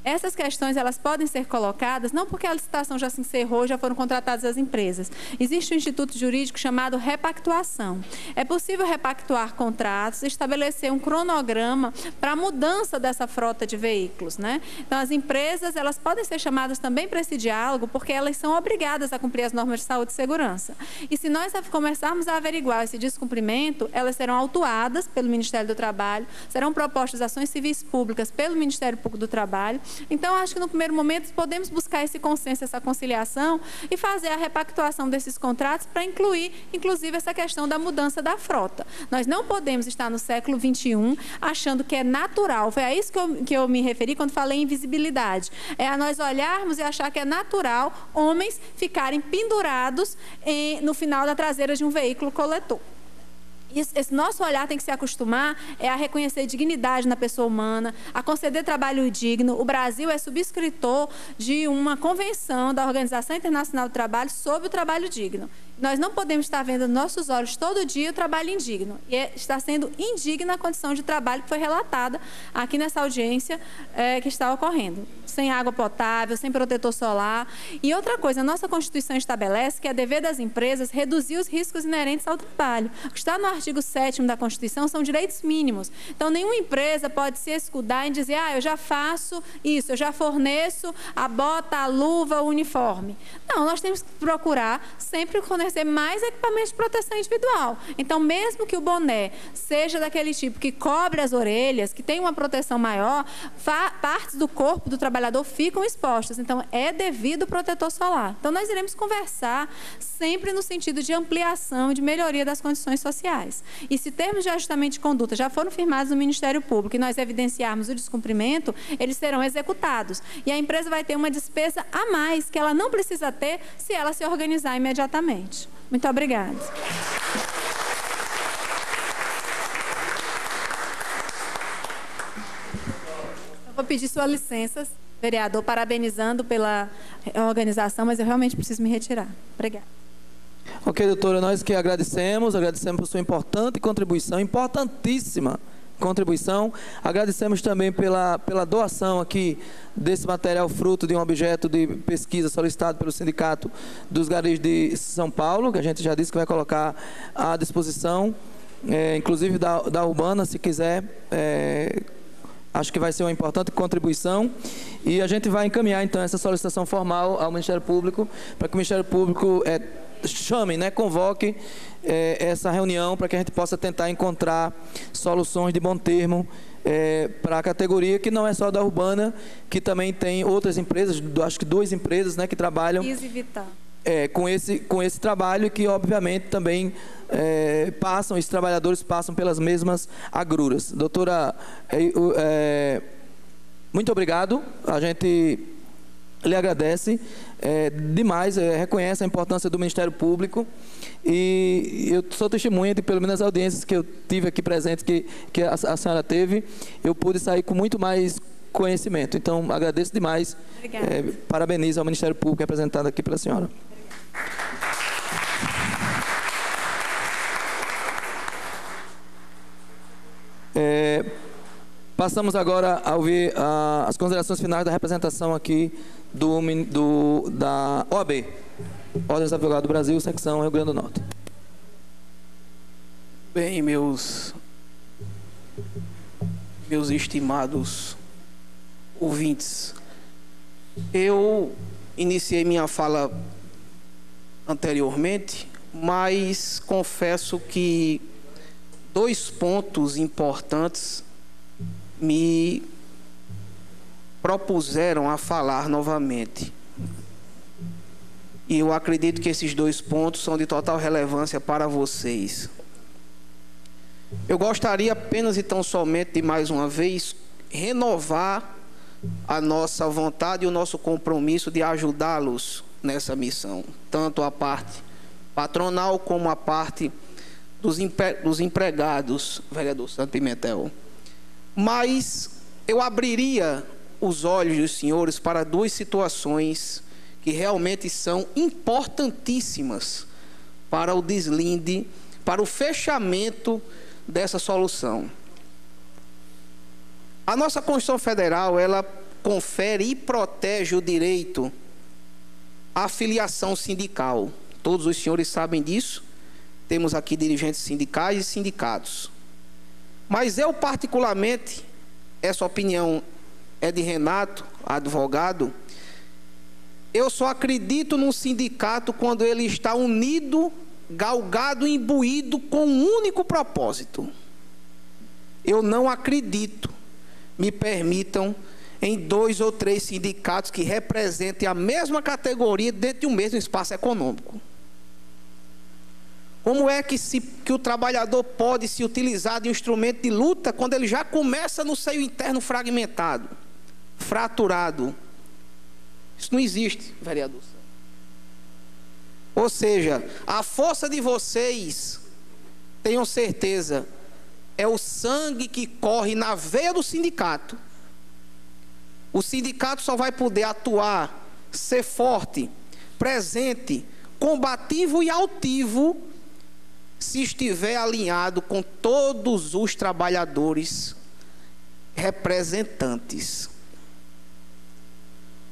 Essas questões, elas podem ser colocadas, não porque a licitação já se encerrou, já foram contratadas as empresas. Existe um instituto jurídico chamado repactuação. É possível repactuar contratos, estabelecer um cronograma para a mudança dessa frota de veículos, né? Então, as empresas, elas podem ser chamadas também para esse diálogo, porque elas são obrigadas a cumprir as normas de saúde e segurança. E se nós começarmos a averiguar esse descumprimento, elas serão autuadas pelo Ministério do Trabalho, serão propostas ações civis públicas pelo Ministério Público do Trabalho. Então, acho que no primeiro momento podemos buscar esse consenso, essa conciliação e fazer a repactuação desses contratos para incluir, inclusive, essa questão da mudança da frota. Nós não podemos estar no século XXI achando que é natural. Foi a isso que eu me referi quando falei em invisibilidade. É a nós olharmos e achar que é natural homens ficarem pendurados no final da traseira de um veículo coletor. Esse nosso olhar tem que se acostumar a reconhecer dignidade na pessoa humana, a conceder trabalho digno. O Brasil é subscritor de uma convenção da Organização Internacional do Trabalho sobre o trabalho digno. Nós não podemos estar vendo nos nossos olhos todo dia o trabalho indigno. E está sendo indigna a condição de trabalho que foi relatada aqui nessa audiência que está ocorrendo. Sem água potável, sem protetor solar. E outra coisa, a nossa Constituição estabelece que é dever das empresas reduzir os riscos inerentes ao trabalho. O que está no artigo 7º da Constituição são direitos mínimos. Então, nenhuma empresa pode se escudar em dizer, eu já faço isso, eu já forneço a bota, a luva, o uniforme. Não, nós temos que procurar sempre fornecer mais equipamentos de proteção individual. Então, mesmo que o boné seja daquele tipo que cobre as orelhas, que tem uma proteção maior, partes do corpo do trabalhador ficam expostas. Então, é devido o protetor solar. Então, nós iremos conversar sempre no sentido de ampliação e de melhoria das condições sociais. E se termos de ajustamento de conduta já foram firmados no Ministério Público e nós evidenciarmos o descumprimento, eles serão executados. E a empresa vai ter uma despesa a mais que ela não precisa ter se ela se organizar imediatamente. Muito obrigada. Eu vou pedir sua licença, vereador, parabenizando pela organização, mas eu realmente preciso me retirar. Obrigada. Ok, doutora, nós que agradecemos por sua importante contribuição, importantíssima contribuição. Agradecemos também pela doação aqui desse material fruto de um objeto de pesquisa solicitado pelo Sindicato dos Garis de São Paulo, que a gente já disse que vai colocar à disposição, inclusive da Urbana, se quiser. Acho que vai ser uma importante contribuição e a gente vai encaminhar então essa solicitação formal ao Ministério Público para que o Ministério Público chame, convoque essa reunião para que a gente possa tentar encontrar soluções de bom termo para a categoria, que não é só da Urbana, que também tem outras empresas, acho que 2 empresas que trabalham com esse trabalho e que obviamente também esses trabalhadores passam pelas mesmas agruras. Doutora, muito obrigado, a gente lhe agradece demais, reconhece a importância do Ministério Público e eu sou testemunha de pelo menos as audiências que eu tive aqui presentes, que a senhora teve, eu pude sair com muito mais conhecimento. Então, agradeço demais. Parabenizo ao Ministério Público representado aqui pela senhora. Passamos agora a ouvir as considerações finais da representação aqui da OAB, Ordem dos Advogados do Brasil, secção Rio Grande do Norte. Bem, meus estimados ouvintes, eu iniciei minha fala anteriormente, mas confesso que 2 pontos importantes me propuseram a falar novamente. E eu acredito que esses 2 pontos são de total relevância para vocês. Eu gostaria apenas e tão somente de mais uma vez renovar a nossa vontade e o nosso compromisso de ajudá-los nessa missão, tanto a parte patronal como a parte dos empregados, vereador Santo Pimentel. Mas eu abriria os olhos dos senhores para 2 situações que realmente são importantíssimas para o deslinde, para o fechamento dessa solução. A nossa Constituição Federal, ela confere e protege o direito à filiação sindical. Todos os senhores sabem disso. Temos aqui dirigentes sindicais e sindicatos. Mas eu, particularmente, essa opinião é de Renato, advogado, eu só acredito num sindicato quando ele está unido, galgado e imbuído com um único propósito. Eu não acredito, me permitam, em 2 ou 3 sindicatos que representem a mesma categoria dentro de um mesmo espaço econômico. Como é que o trabalhador pode se utilizar de um instrumento de luta quando ele já começa no seio interno fragmentado, fraturado? Isso não existe, vereador. Ou seja, a força de vocês, tenham certeza, é o sangue que corre na veia do sindicato. O sindicato só vai poder atuar, ser forte, presente, combativo e altivo se estiver alinhado com todos os trabalhadores representantes.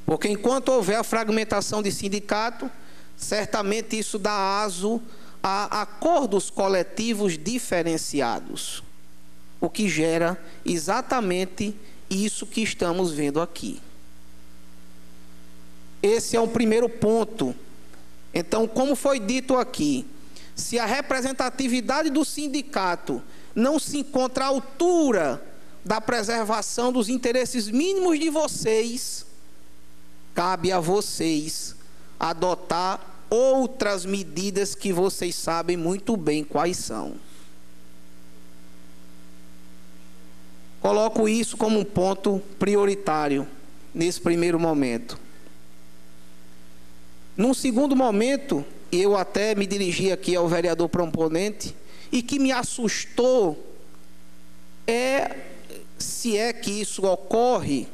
Porque enquanto houver a fragmentação de sindicato, certamente isso dá aso a acordos coletivos diferenciados, o que gera exatamente isso que estamos vendo aqui. Esse é o primeiro ponto. Então, como foi dito aqui, se a representatividade do sindicato não se encontra à altura da preservação dos interesses mínimos de vocês, cabe a vocês adotar outras medidas que vocês sabem muito bem quais são. Coloco isso como um ponto prioritário nesse primeiro momento. Num segundo momento, eu até me dirigi aqui ao vereador proponente, e que me assustou se é que isso ocorre,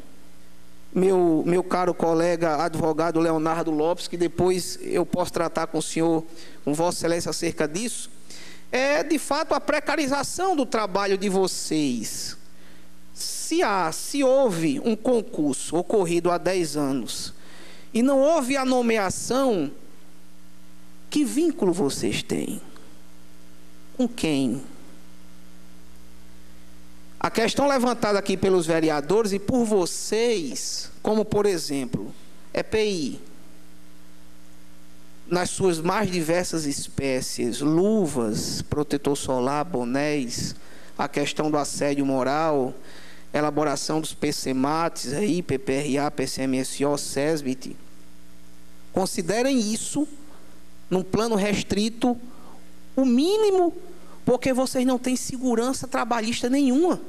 meu caro colega advogado Leonardo Lopes, que depois eu posso tratar com o senhor, com Vossa Excelência acerca disso, é de fato a precarização do trabalho de vocês. Se houve um concurso ocorrido há 10 anos e não houve a nomeação, que vínculo vocês têm? Com quem? A questão levantada aqui pelos vereadores e por vocês, como por exemplo, EPI, nas suas mais diversas espécies, luvas, protetor solar, bonés, a questão do assédio moral, elaboração dos PCMATs, aí, PPRA, PCMSO, SESBIT, considerem isso, num plano restrito, o mínimo, porque vocês não têm segurança trabalhista nenhuma.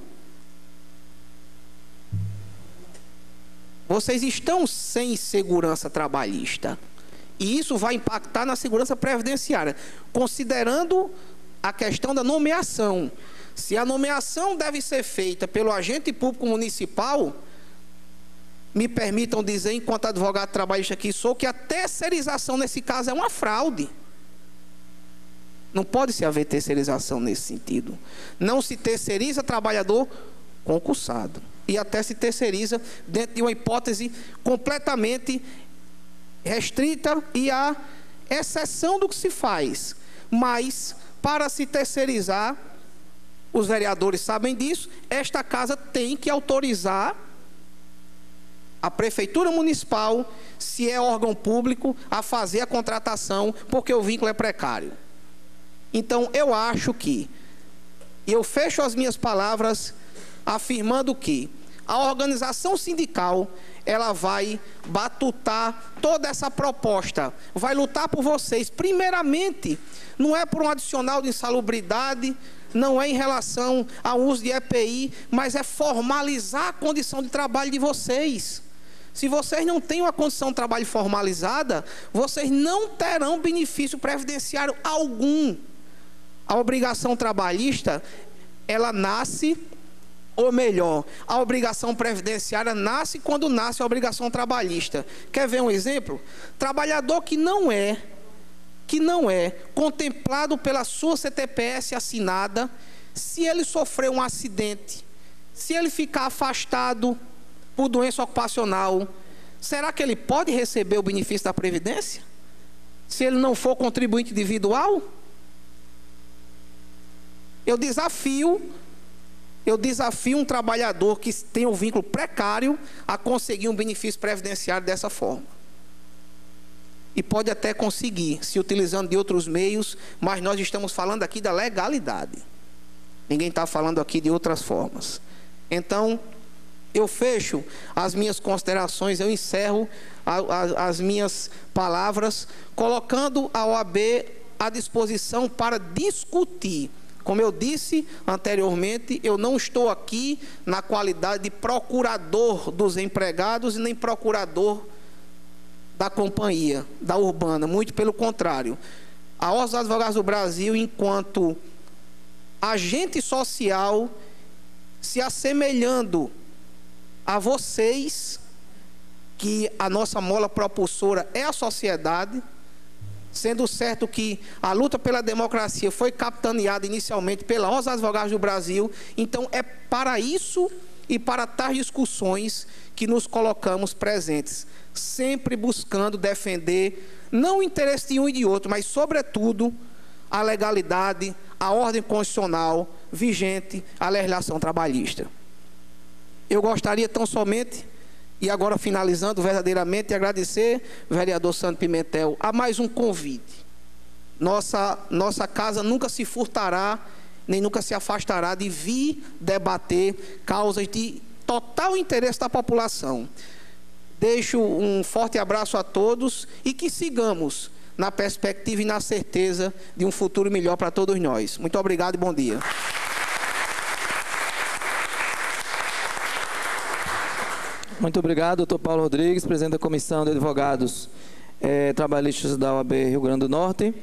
Vocês estão sem segurança trabalhista. E isso vai impactar na segurança previdenciária, considerando a questão da nomeação. Se a nomeação deve ser feita pelo agente público municipal, me permitam dizer, enquanto advogado trabalhista que sou, que a terceirização nesse caso é uma fraude. Não pode se haver terceirização nesse sentido. Não se terceiriza trabalhador concursado. E até se terceiriza dentro de uma hipótese completamente restrita e a exceção do que se faz. Mas, para se terceirizar, os vereadores sabem disso, esta casa tem que autorizar a Prefeitura Municipal, se é órgão público, a fazer a contratação, porque o vínculo é precário. Então, eu acho que, e eu fecho as minhas palavras afirmando que a organização sindical, ela vai batutar toda essa proposta, vai lutar por vocês. Primeiramente, não é por um adicional de insalubridade, não é em relação ao uso de EPI, mas é formalizar a condição de trabalho de vocês. Se vocês não têm uma condição de trabalho formalizada, vocês não terão benefício previdenciário algum. A obrigação trabalhista, ela nasce, ou melhor, a obrigação previdenciária nasce quando nasce a obrigação trabalhista. Quer ver um exemplo? Trabalhador que não é contemplado pela sua CTPS assinada, se ele sofrer um acidente, se ele ficar afastado por doença ocupacional, será que ele pode receber o benefício da Previdência? Se ele não for contribuinte individual? Eu desafio um trabalhador que tem um vínculo precário a conseguir um benefício previdenciário dessa forma. E pode até conseguir, se utilizando de outros meios, mas nós estamos falando aqui da legalidade. Ninguém está falando aqui de outras formas. Então, eu fecho as minhas considerações, eu encerro as minhas palavras, colocando a OAB à disposição para discutir. Como eu disse anteriormente, eu não estou aqui na qualidade de procurador dos empregados e nem procurador da companhia, da Urbana, muito pelo contrário. A Ordem dos Advogados do Brasil, enquanto agente social, se assemelhando a vocês, que a nossa mola propulsora é a sociedade, sendo certo que a luta pela democracia foi capitaneada inicialmente pela Ordem dos Advogados do Brasil, então é para isso e para tais discussões que nos colocamos presentes, sempre buscando defender não o interesse de um e de outro, mas sobretudo a legalidade, a ordem constitucional vigente, a legislação trabalhista. Eu gostaria tão somente, e agora finalizando verdadeiramente, agradecer, vereador Sandro Pimentel, a mais um convite. Nossa casa nunca se furtará, nem nunca se afastará de vir debater causas de total interesse da população. Deixo um forte abraço a todos e que sigamos na perspectiva e na certeza de um futuro melhor para todos nós. Muito obrigado e bom dia. Muito obrigado, doutor Paulo Rodrigues, presidente da Comissão de Advogados Trabalhistas da OAB Rio Grande do Norte.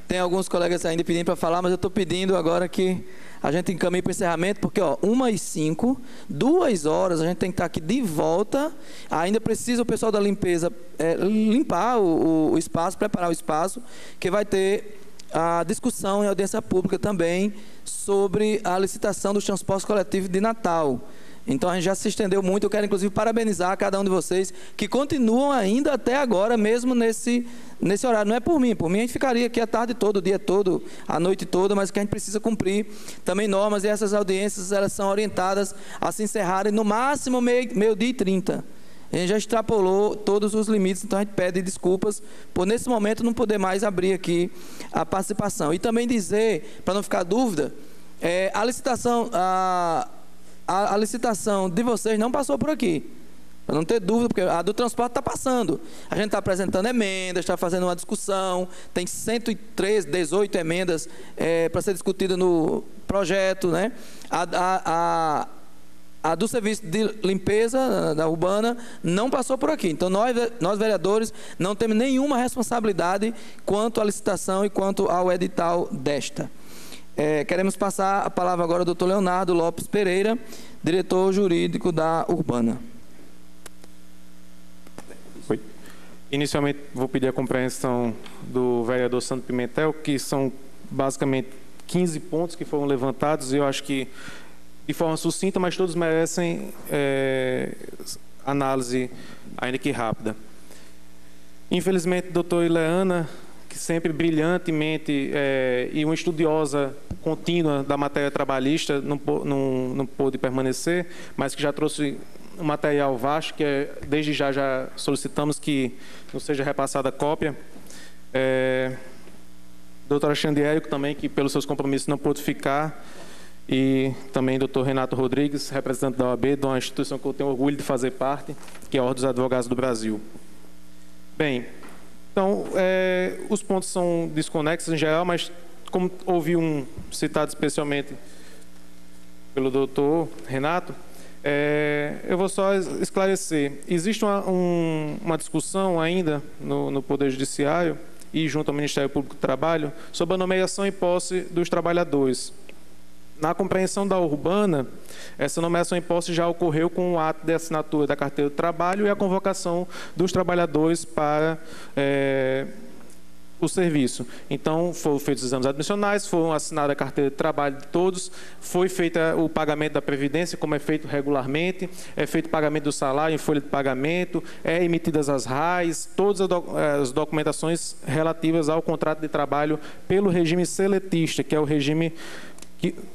Tem alguns colegas ainda pedindo para falar, mas eu estou pedindo agora que a gente encaminhe para o encerramento, porque 1h05, 2 horas, a gente tem que estar aqui de volta. Ainda precisa o pessoal da limpeza limpar o espaço, preparar o espaço, que vai ter a discussão em audiência pública também sobre a licitação dos transportes coletivos de Natal. Então, a gente já se estendeu muito. Eu quero, inclusive, parabenizar cada um de vocês que continuam ainda até agora, mesmo nesse horário. Não é por mim a gente ficaria aqui a tarde toda, o dia todo, a noite toda, mas que a gente precisa cumprir também normas, e essas audiências, elas são orientadas a se encerrarem no máximo meio-dia e 30. A gente já extrapolou todos os limites, então a gente pede desculpas por, nesse momento, não poder mais abrir aqui a participação. E também dizer, para não ficar dúvida, a licitação... A licitação de vocês não passou por aqui, para não ter dúvida, porque a do transporte está passando. A gente está apresentando emendas, está fazendo uma discussão, tem 18 emendas para ser discutida no projeto, né? A do serviço de limpeza da Urbana não passou por aqui. Então, nós vereadores, não temos nenhuma responsabilidade quanto à licitação e quanto ao edital desta. Queremos passar a palavra agora ao doutor Leonardo Lopes Pereira, diretor jurídico da Urbana. Inicialmente, vou pedir a compreensão do vereador Sandro Pimentel, que são basicamente 15 pontos que foram levantados, e eu acho que de forma sucinta, mas todos merecem análise, ainda que rápida. Infelizmente, doutora Ileana, que sempre brilhantemente e uma estudiosa contínua da matéria trabalhista, não pôde permanecer, mas que já trouxe um material vasto, que desde já solicitamos que não seja repassada a cópia. Doutora Xandiérico também, que pelos seus compromissos não pôde ficar, e também doutor Renato Rodrigues, representante da OAB, de uma instituição que eu tenho orgulho de fazer parte, que é a Ordem dos Advogados do Brasil. Bem, então, os pontos são desconexos em geral, mas como ouvi um citado especialmente pelo doutor Renato, eu vou só esclarecer. Existe uma discussão ainda no Poder Judiciário e junto ao Ministério Público do Trabalho sobre a nomeação e posse dos trabalhadores. Na compreensão da Urbana, essa nomeação em posse já ocorreu com o ato de assinatura da carteira de trabalho e a convocação dos trabalhadores para o serviço. Então, foram feitos os exames admissionais, foram assinada a carteira de trabalho de todos, foi feito o pagamento da Previdência, como é feito regularmente, é feito o pagamento do salário em folha de pagamento, emitidas as RAIs, todas as documentações relativas ao contrato de trabalho pelo regime seletista, que é o regime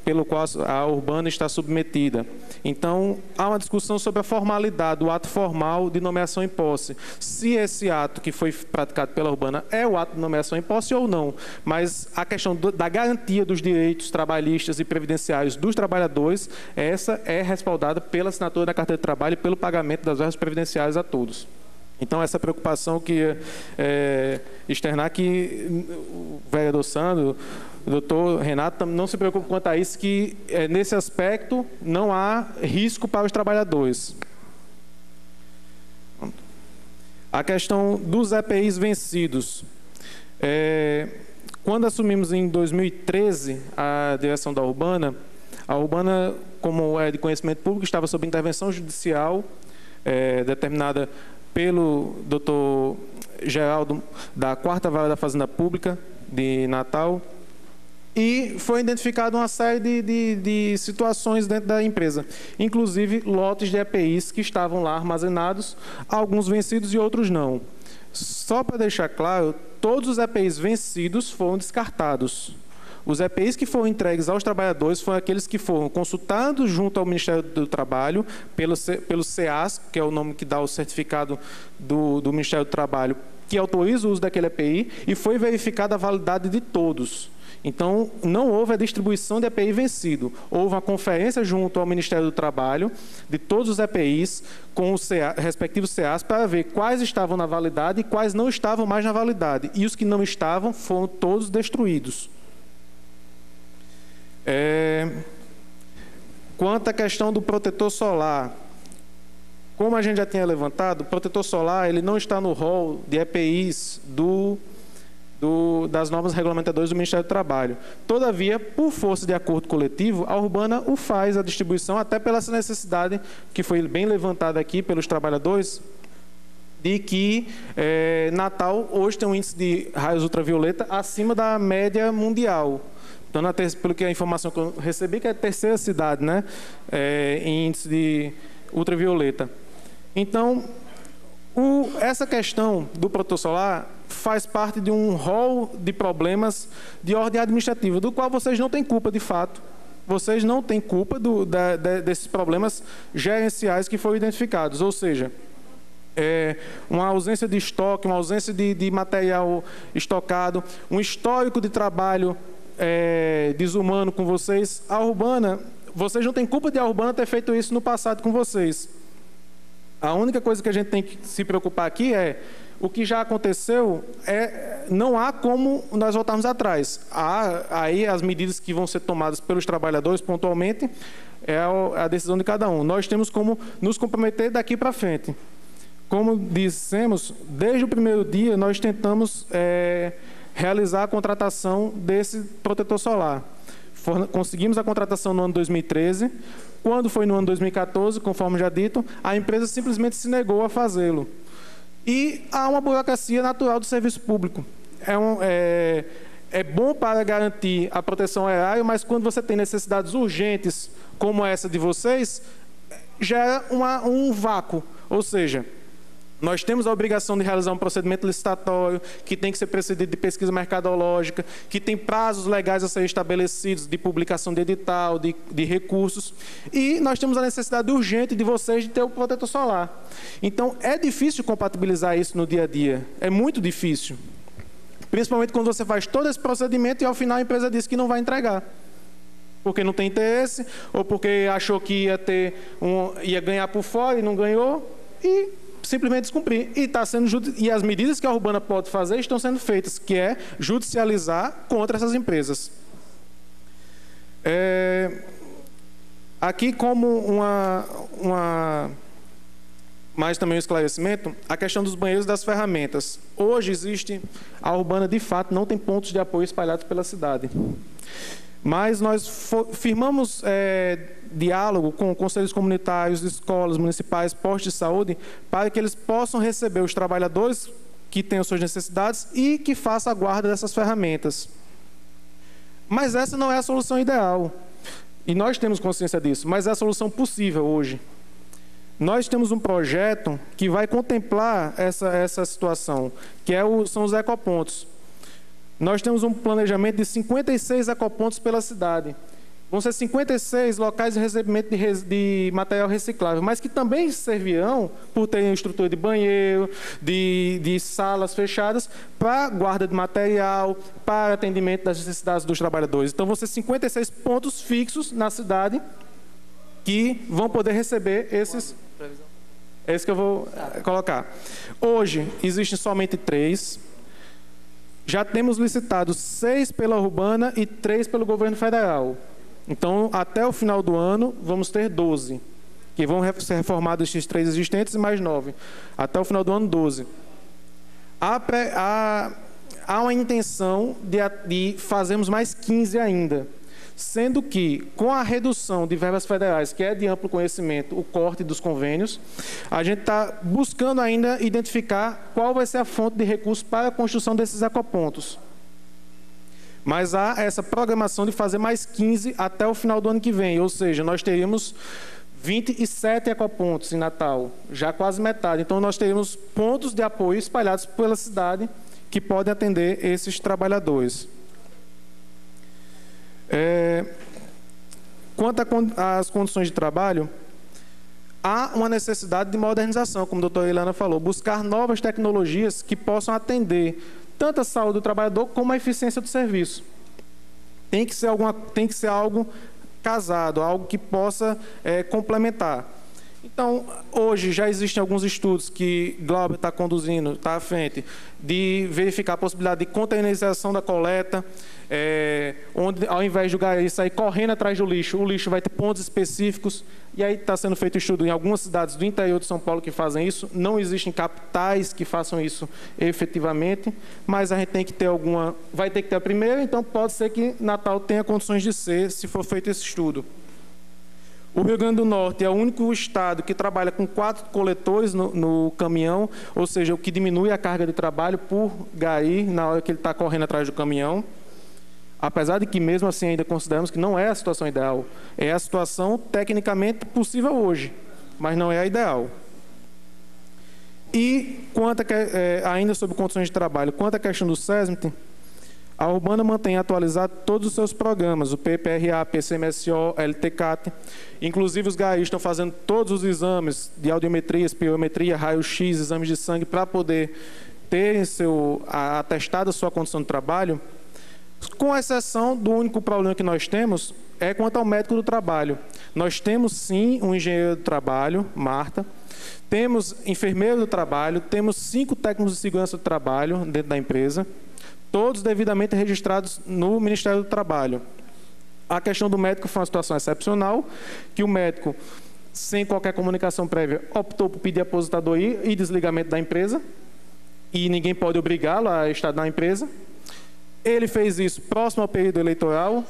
pelo qual a Urbana está submetida. Então, há uma discussão sobre a formalidade, o ato formal de nomeação em posse. Se esse ato que foi praticado pela Urbana é o ato de nomeação em posse ou não, mas a questão da garantia dos direitos trabalhistas e previdenciários dos trabalhadores, essa é respaldada pela assinatura da carteira de trabalho e pelo pagamento das verbas previdenciárias a todos. Então, essa preocupação que externar que o vereador Sandro, o doutor Renato, não se preocupe quanto a isso, que nesse aspecto não há risco para os trabalhadores. A questão dos EPIs vencidos. Quando assumimos em 2013 a direção da Urbana, a Urbana, como é de conhecimento público, estava sob intervenção judicial determinada pelo doutor Geraldo, da 4ª Vara da Fazenda Pública de Natal, e foi identificada uma série de situações dentro da empresa, inclusive lotes de EPIs que estavam lá armazenados, alguns vencidos e outros não. Só para deixar claro, todos os EPIs vencidos foram descartados. Os EPIs que foram entregues aos trabalhadores foram aqueles que foram consultados junto ao Ministério do Trabalho, pelo CEAS, que é o nome que dá o certificado do Ministério do Trabalho, que autoriza o uso daquele EPI, e foi verificada a validade de todos. Então, não houve a distribuição de EPI vencido. Houve uma conferência junto ao Ministério do Trabalho, de todos os EPIs, com os respectivos CEAs, para ver quais estavam na validade e quais não estavam mais na validade. E os que não estavam foram todos destruídos. Quanto à questão do protetor solar, como a gente já tinha levantado, o protetor solar ele não está no rol de EPIs das normas regulamentadoras do Ministério do Trabalho. Todavia, por força de acordo coletivo, a Urbana o faz a distribuição, até pela essa necessidade que foi bem levantada aqui pelos trabalhadores, de que Natal hoje tem um índice de raios ultravioleta acima da média mundial. Então, pelo que a informação que eu recebi, que é a 3ª cidade, né, em índice de ultravioleta. Então, essa questão do protetor solar faz parte de um rol de problemas de ordem administrativa, do qual vocês não têm culpa, de fato. Vocês não têm culpa desses problemas gerenciais que foram identificados. Ou seja, uma ausência de estoque, uma ausência de material estocado, um histórico de trabalho desumano com vocês. A Urbana, vocês não têm culpa de a Urbana ter feito isso no passado com vocês. A única coisa que a gente tem que se preocupar aqui é o que já aconteceu, não há como nós voltarmos atrás. Há aí as medidas que vão ser tomadas pelos trabalhadores pontualmente, é a decisão de cada um. Nós temos como nos comprometer daqui para frente. Como dissemos, desde o primeiro dia nós tentamos realizar a contratação desse protetor solar. Conseguimos a contratação no ano 2013. Quando foi no ano 2014, conforme já dito, a empresa simplesmente se negou a fazê-lo. E há uma burocracia natural do serviço público. É bom para garantir a proteção ao erário, mas quando você tem necessidades urgentes, como essa de vocês, gera um vácuo. Ou seja, nós temos a obrigação de realizar um procedimento licitatório, que tem que ser precedido de pesquisa mercadológica, que tem prazos legais a serem estabelecidos de publicação de edital, de recursos. E nós temos a necessidade urgente de vocês de ter o protetor solar. Então, é difícil compatibilizar isso no dia a dia. É muito difícil. Principalmente quando você faz todo esse procedimento e, ao final, a empresa diz que não vai entregar. Porque não tem interesse, ou porque achou que ia ganhar por fora e não ganhou, e simplesmente descumprir. E as medidas que a Urbana pode fazer estão sendo feitas, que é judicializar contra essas empresas. Aqui, como mais também um esclarecimento, a questão dos banheiros e das ferramentas. Hoje a Urbana, de fato, não tem pontos de apoio espalhados pela cidade. Mas nós firmamos diálogo com conselhos comunitários, escolas municipais, postos de saúde, para que eles possam receber os trabalhadores que tenham suas necessidades e que façam a guarda dessas ferramentas. Mas essa não é a solução ideal. E nós temos consciência disso, mas é a solução possível hoje. Nós temos um projeto que vai contemplar essa situação, que são os ecopontos. Nós temos um planejamento de 56 ecopontos pela cidade. Vão ser 56 locais de recebimento de material reciclável, mas que também servirão, por terem estrutura de banheiro, de salas fechadas, para guarda de material, para atendimento das necessidades dos trabalhadores. Então, vão ser 56 pontos fixos na cidade que vão poder receber esses... É isso que eu vou colocar. Hoje, existem somente 3. Já temos licitado 6 pela Urbana e 3 pelo governo federal. Então, até o final do ano, vamos ter 12, que vão ser reformados esses 3 existentes e mais 9. Até o final do ano, 12. Há uma intenção de fazermos mais 15 ainda, sendo que, com a redução de verbas federais, que é de amplo conhecimento, o corte dos convênios, a gente está buscando ainda identificar qual vai ser a fonte de recursos para a construção desses ecopontos. Mas há essa programação de fazer mais 15 até o final do ano que vem, ou seja, nós teríamos 27 ecopontos em Natal, já quase metade. Então, nós teríamos pontos de apoio espalhados pela cidade que podem atender esses trabalhadores. Quanto às condições de trabalho, há uma necessidade de modernização, como a doutora Ilana falou, buscar novas tecnologias que possam atender tanto a saúde do trabalhador como a eficiência do serviço. Tem que ser algo casado, algo que possa complementar. Então, hoje já existem alguns estudos que Glauber está conduzindo, está à frente, de verificar a possibilidade de containerização da coleta, onde ao invés do gari sair correndo atrás do lixo, o lixo vai ter pontos específicos, e aí está sendo feito estudo em algumas cidades do interior de São Paulo que fazem isso. Não existem capitais que façam isso efetivamente, mas a gente tem que ter vai ter que ter a primeira, então pode ser que Natal tenha condições de ser, se for feito esse estudo. O Rio Grande do Norte é o único estado que trabalha com 4 coletores no caminhão, ou seja, o que diminui a carga de trabalho por gari na hora que ele está correndo atrás do caminhão. Apesar de que, mesmo assim, ainda consideramos que não é a situação ideal. É a situação tecnicamente possível hoje, mas não é a ideal. E, ainda sobre condições de trabalho, quanto à questão do SESMIT, a Urbana mantém atualizado todos os seus programas, o PPRA, PCMSO, LTCAT. Inclusive, os garis estão fazendo todos os exames de audiometria, espirometria, raio-x, exames de sangue, para poder terem atestado a sua condição de trabalho, com exceção do único problema que nós temos, é quanto ao médico do trabalho. Nós temos, sim, um engenheiro do trabalho, Marta, temos enfermeiro do trabalho, temos 5 técnicos de segurança do trabalho dentro da empresa, todos devidamente registrados no Ministério do Trabalho. A questão do médico foi uma situação excepcional, que o médico, sem qualquer comunicação prévia, optou por pedir aposentadoria e desligamento da empresa, e ninguém pode obrigá-lo a estar na empresa. Ele fez isso próximo ao período eleitoral.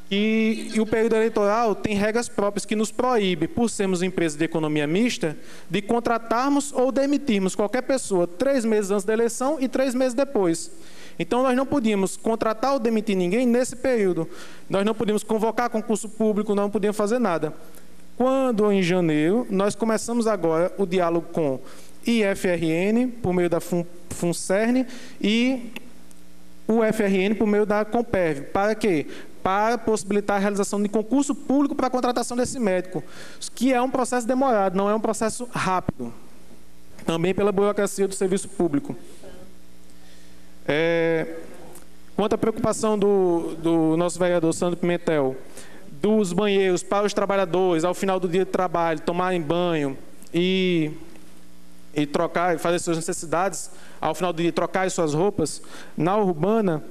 E o período eleitoral tem regras próprias que nos proíbe, por sermos empresa de economia mista, de contratarmos ou demitirmos qualquer pessoa 3 meses antes da eleição e 3 meses depois. Então, nós não podíamos contratar ou demitir ninguém nesse período. Nós não podíamos convocar concurso público, não podíamos fazer nada. Quando, em janeiro, nós começamos agora o diálogo com IFRN, por meio da FUNCERN, e o FRN por meio da Comperv. Para quê? Para possibilitar a realização de concurso público para a contratação desse médico, que é um processo demorado, não é um processo rápido. Também pela burocracia do serviço público. Quanto à preocupação do nosso vereador Sandro Pimentel, dos banheiros para os trabalhadores, ao final do dia de trabalho, tomarem banho e trocar, fazer suas necessidades, ao final do dia trocar as suas roupas, na Urbana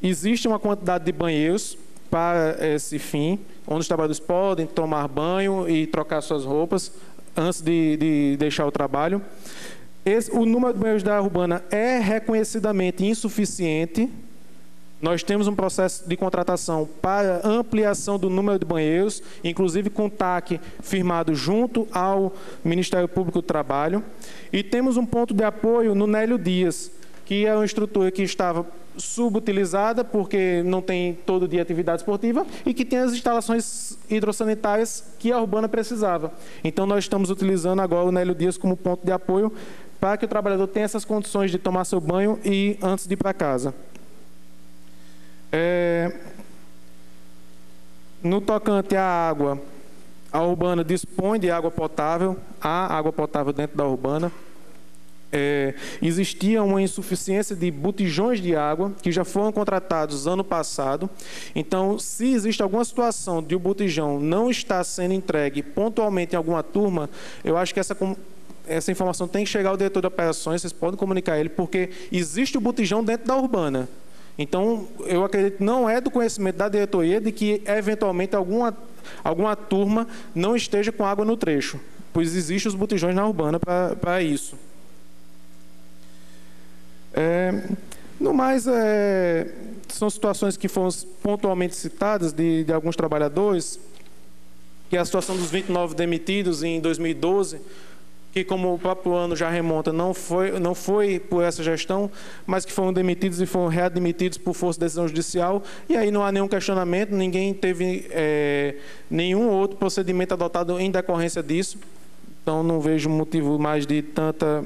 existe uma quantidade de banheiros para esse fim, onde os trabalhadores podem tomar banho e trocar suas roupas antes de deixar o trabalho. O número de banheiros da Urbana é reconhecidamente insuficiente. Nós temos um processo de contratação para ampliação do número de banheiros, inclusive com TAC firmado junto ao Ministério Público do Trabalho. E temos um ponto de apoio no Nélio Dias, que é uma estrutura que estava subutilizada, porque não tem todo dia atividade esportiva, e que tem as instalações hidrossanitárias que a Urbana precisava. Então, nós estamos utilizando agora o Nélio Dias como ponto de apoio para que o trabalhador tenha essas condições de tomar seu banho e antes de ir para casa. No tocante à água, a Urbana dispõe de água potável, há água potável dentro da Urbana. Existia uma insuficiência de botijões de água que já foram contratados ano passado. Então, se existe alguma situação de o botijão não estar sendo entregue pontualmente em alguma turma, eu acho que essa informação tem que chegar ao diretor de operações, vocês podem comunicar a ele, porque existe o botijão dentro da Urbana. Então, eu acredito que não é do conhecimento da diretoria de que, eventualmente, alguma turma não esteja com água no trecho, pois existem os botijões na Urbana para isso. No mais, são situações que foram pontualmente citadas de alguns trabalhadores, que é a situação dos 29 demitidos em 2012, que, como o próprio ano já remonta, não foi por essa gestão, mas que foram demitidos e foram readmitidos por força de decisão judicial, e aí não há nenhum questionamento, ninguém teve nenhum outro procedimento adotado em decorrência disso, então não vejo motivo mais de tanta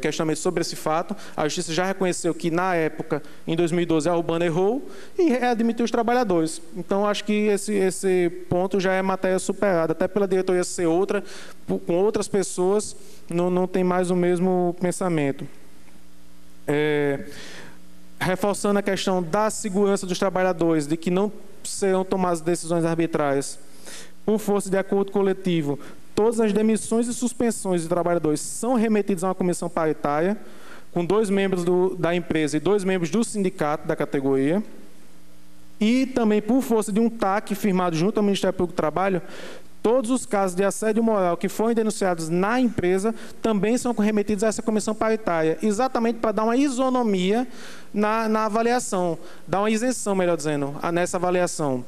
questionamento sobre esse fato. A Justiça já reconheceu que, na época, em 2012, a Urbana errou e readmitiu os trabalhadores. Então, acho que esse ponto já é matéria superada, até pela diretoria ser outra, com outras pessoas, não tem mais o mesmo pensamento. Reforçando a questão da segurança dos trabalhadores, de que não serão tomadas decisões arbitrárias por força de acordo coletivo. Todas as demissões e suspensões de trabalhadores são remetidas a uma comissão paritária, com 2 membros da empresa e 2 membros do sindicato da categoria. E também, por força de um TAC firmado junto ao Ministério Público do Trabalho, todos os casos de assédio moral que forem denunciados na empresa também são remetidos a essa comissão paritária, exatamente para dar uma isonomia na avaliação, dar uma isenção, melhor dizendo, nessa avaliação.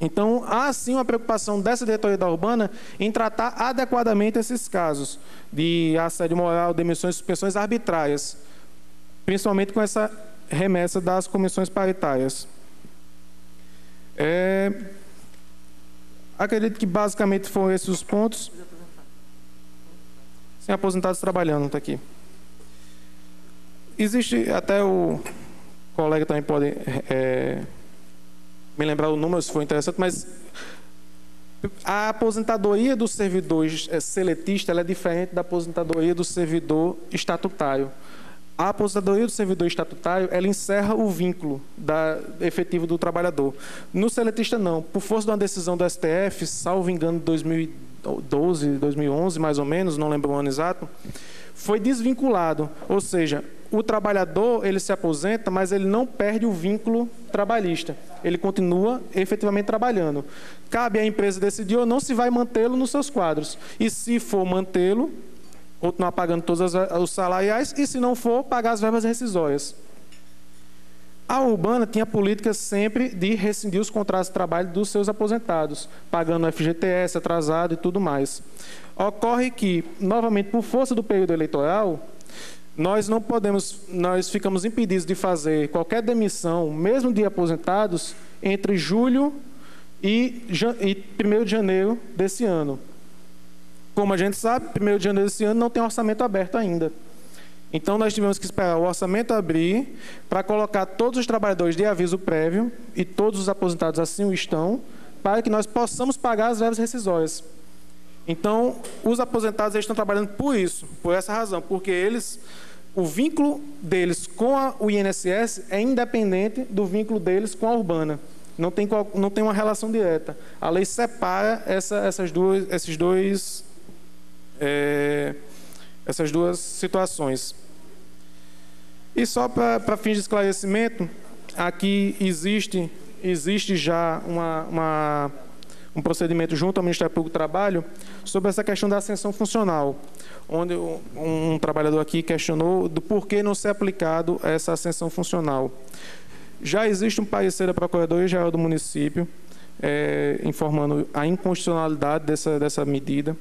Então, há sim uma preocupação dessa diretoria da Urbana em tratar adequadamente esses casos de assédio moral, demissões e suspensões arbitrárias, principalmente com essa remessa das comissões paritárias. Acredito que basicamente foram esses os pontos. Sem aposentados trabalhando, está aqui. Existe, até o colega também pode me lembrar o número, se for interessante, mas a aposentadoria do servidor seletista ela é diferente da aposentadoria do servidor estatutário. A aposentadoria do servidor estatutário, ela encerra o vínculo efetivo do trabalhador. No seletista, não. Por força de uma decisão do STF, salvo engano, de 2012, 2011, mais ou menos, não lembro o ano exato, foi desvinculado. Ou seja, o trabalhador, ele se aposenta, mas ele não perde o vínculo trabalhista. Ele continua efetivamente trabalhando. Cabe à empresa decidir ou não se vai mantê-lo nos seus quadros. E se for mantê-lo, continuar pagando todos os salariais, e se não for, pagar as verbas rescisórias. A Urbana tinha política sempre de rescindir os contratos de trabalho dos seus aposentados, pagando o FGTS atrasado e tudo mais. Ocorre que, novamente, por força do período eleitoral, nós ficamos impedidos de fazer qualquer demissão, mesmo de aposentados, entre julho e 1º de janeiro desse ano. Como a gente sabe, 1º de janeiro desse ano não tem orçamento aberto ainda. Então, nós tivemos que esperar o orçamento abrir para colocar todos os trabalhadores de aviso prévio, e todos os aposentados assim o estão, para que nós possamos pagar as verbas rescisórias. Então, os aposentados estão trabalhando por isso, por essa razão, porque o vínculo deles com o INSS é independente do vínculo deles com a Urbana. Não tem uma relação direta. A lei separa essas duas situações. E só para fins de esclarecimento, aqui existe já um procedimento junto ao Ministério Público do Trabalho sobre essa questão da ascensão funcional, onde um trabalhador aqui questionou do porquê não ser aplicado essa ascensão funcional. Já existe um parecer da Procuradoria-Geral do Município informando a inconstitucionalidade dessa medida.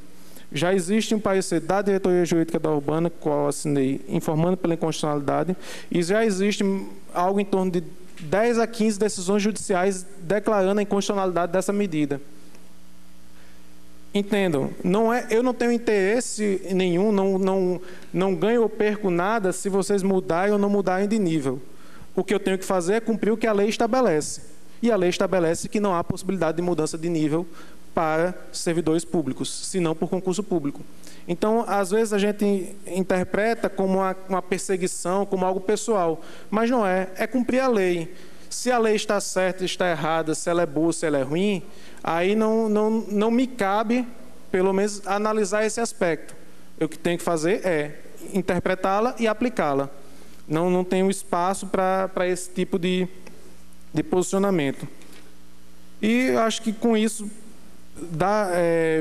Já existe um parecer da Diretoria Jurídica da Urbana, qual eu assinei, informando pela inconstitucionalidade, e já existe algo em torno de 10 a 15 decisões judiciais declarando a inconstitucionalidade dessa medida. Entendam, eu não tenho interesse nenhum, não ganho ou perco nada se vocês mudarem ou não mudarem de nível. O que eu tenho que fazer é cumprir o que a lei estabelece. E a lei estabelece que não há possibilidade de mudança de nível para servidores públicos, senão por concurso público. Então, às vezes, a gente interpreta como uma perseguição, como algo pessoal, mas não é. É cumprir a lei. Se a lei está certa, está errada, se ela é boa, se ela é ruim, aí não me cabe, pelo menos, analisar esse aspecto. O que tenho que fazer é interpretá-la e aplicá-la. Não tenho espaço para esse tipo de posicionamento. E acho que com isso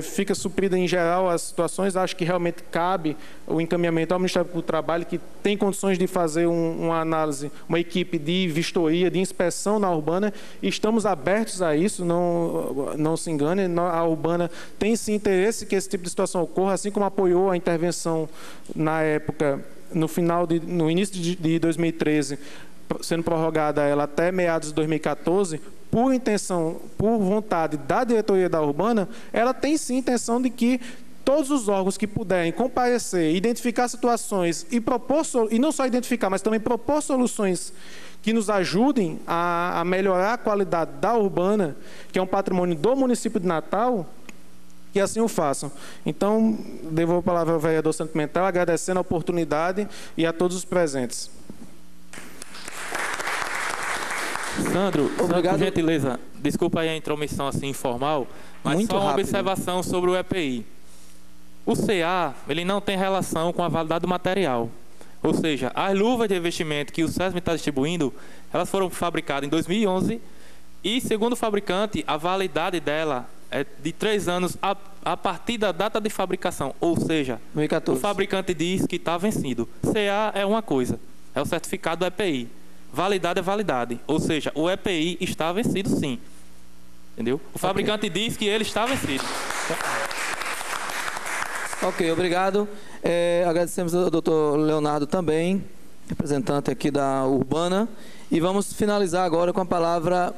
fica suprida em geral as situações. Acho que realmente cabe o encaminhamento ao Ministério do Trabalho, que tem condições de fazer uma análise, uma equipe de vistoria, de inspeção na Urbana, e estamos abertos a isso, não se engane. A Urbana tem sim interesse que esse tipo de situação ocorra, assim como apoiou a intervenção na época, no início de 2013, sendo prorrogada ela até meados de 2014, por vontade da diretoria da Urbana. Ela tem sim intenção de que todos os órgãos que puderem comparecer, identificar situações e não só identificar, mas também propor soluções que nos ajudem a melhorar a qualidade da Urbana, que é um patrimônio do município de Natal, que assim o façam. Então, devolvo a palavra ao vereador Sandro Pimentel, agradecendo a oportunidade e a todos os presentes. Sandro, por gentileza, desculpa aí a intromissão assim informal, mas muito só uma rápido. Observação sobre o EPI. O CA, ele não tem relação com a validade do material. Ou seja, as luvas de investimento que o SESM está distribuindo, elas foram fabricadas em 2011 e, segundo o fabricante, a validade dela é de 3 anos a partir da data de fabricação. Ou seja, 2014. O fabricante diz que está vencido. CA é uma coisa, é o certificado do EPI. Validade é validade, ou seja, o EPI está vencido sim, entendeu? O fabricante diz que ele está vencido. Ok, obrigado. Agradecemos ao doutor Leonardo também, representante aqui da Urbana, e vamos finalizar agora com a palavra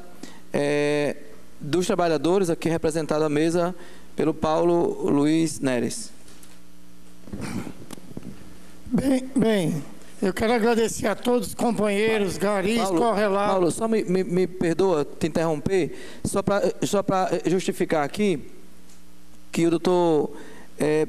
dos trabalhadores, aqui representado à mesa pelo Paulo Luiz Neres. Bem, eu quero agradecer a todos os companheiros, garis, correlatos. Paulo, só me perdoa te interromper, só para justificar aqui que o doutor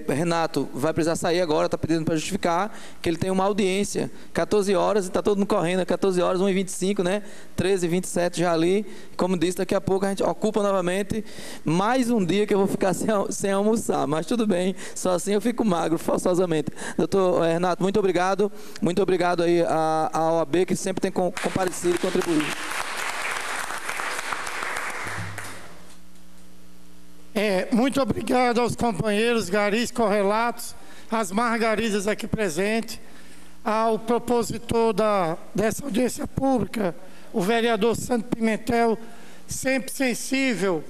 Renato vai precisar sair agora, está pedindo para justificar que ele tem uma audiência, 14 horas, e está todo mundo correndo, 14 horas, 1h25, né? 13h27 já ali. Como disse, daqui a pouco a gente ocupa novamente mais um dia que eu vou ficar sem almoçar, mas tudo bem, só assim eu fico magro, forçosamente. Doutor Renato, muito obrigado aí à OAB, que sempre tem comparecido e contribuído. Muito obrigado aos companheiros, garis, correlatos, às margarizas aqui presentes, ao propositor dessa audiência pública, o vereador Sandro Pimentel, sempre sensível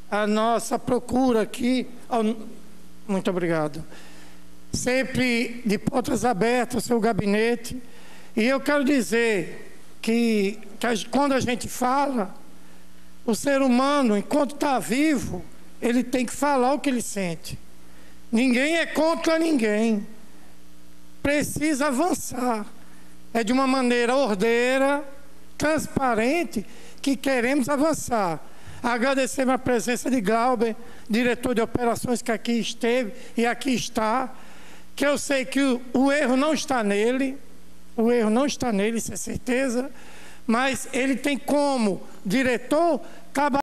à nossa procura aqui. Muito obrigado. Sempre de portas abertas, o seu gabinete. E eu quero dizer que quando a gente fala, o ser humano, enquanto está vivo, ele tem que falar o que ele sente. Ninguém é contra ninguém. Precisa avançar. É de uma maneira ordeira, transparente, que queremos avançar. Agradecer a presença de Glauber, diretor de operações que aqui esteve e aqui está, que eu sei que o erro não está nele, isso é certeza, mas ele tem como diretor trabalhar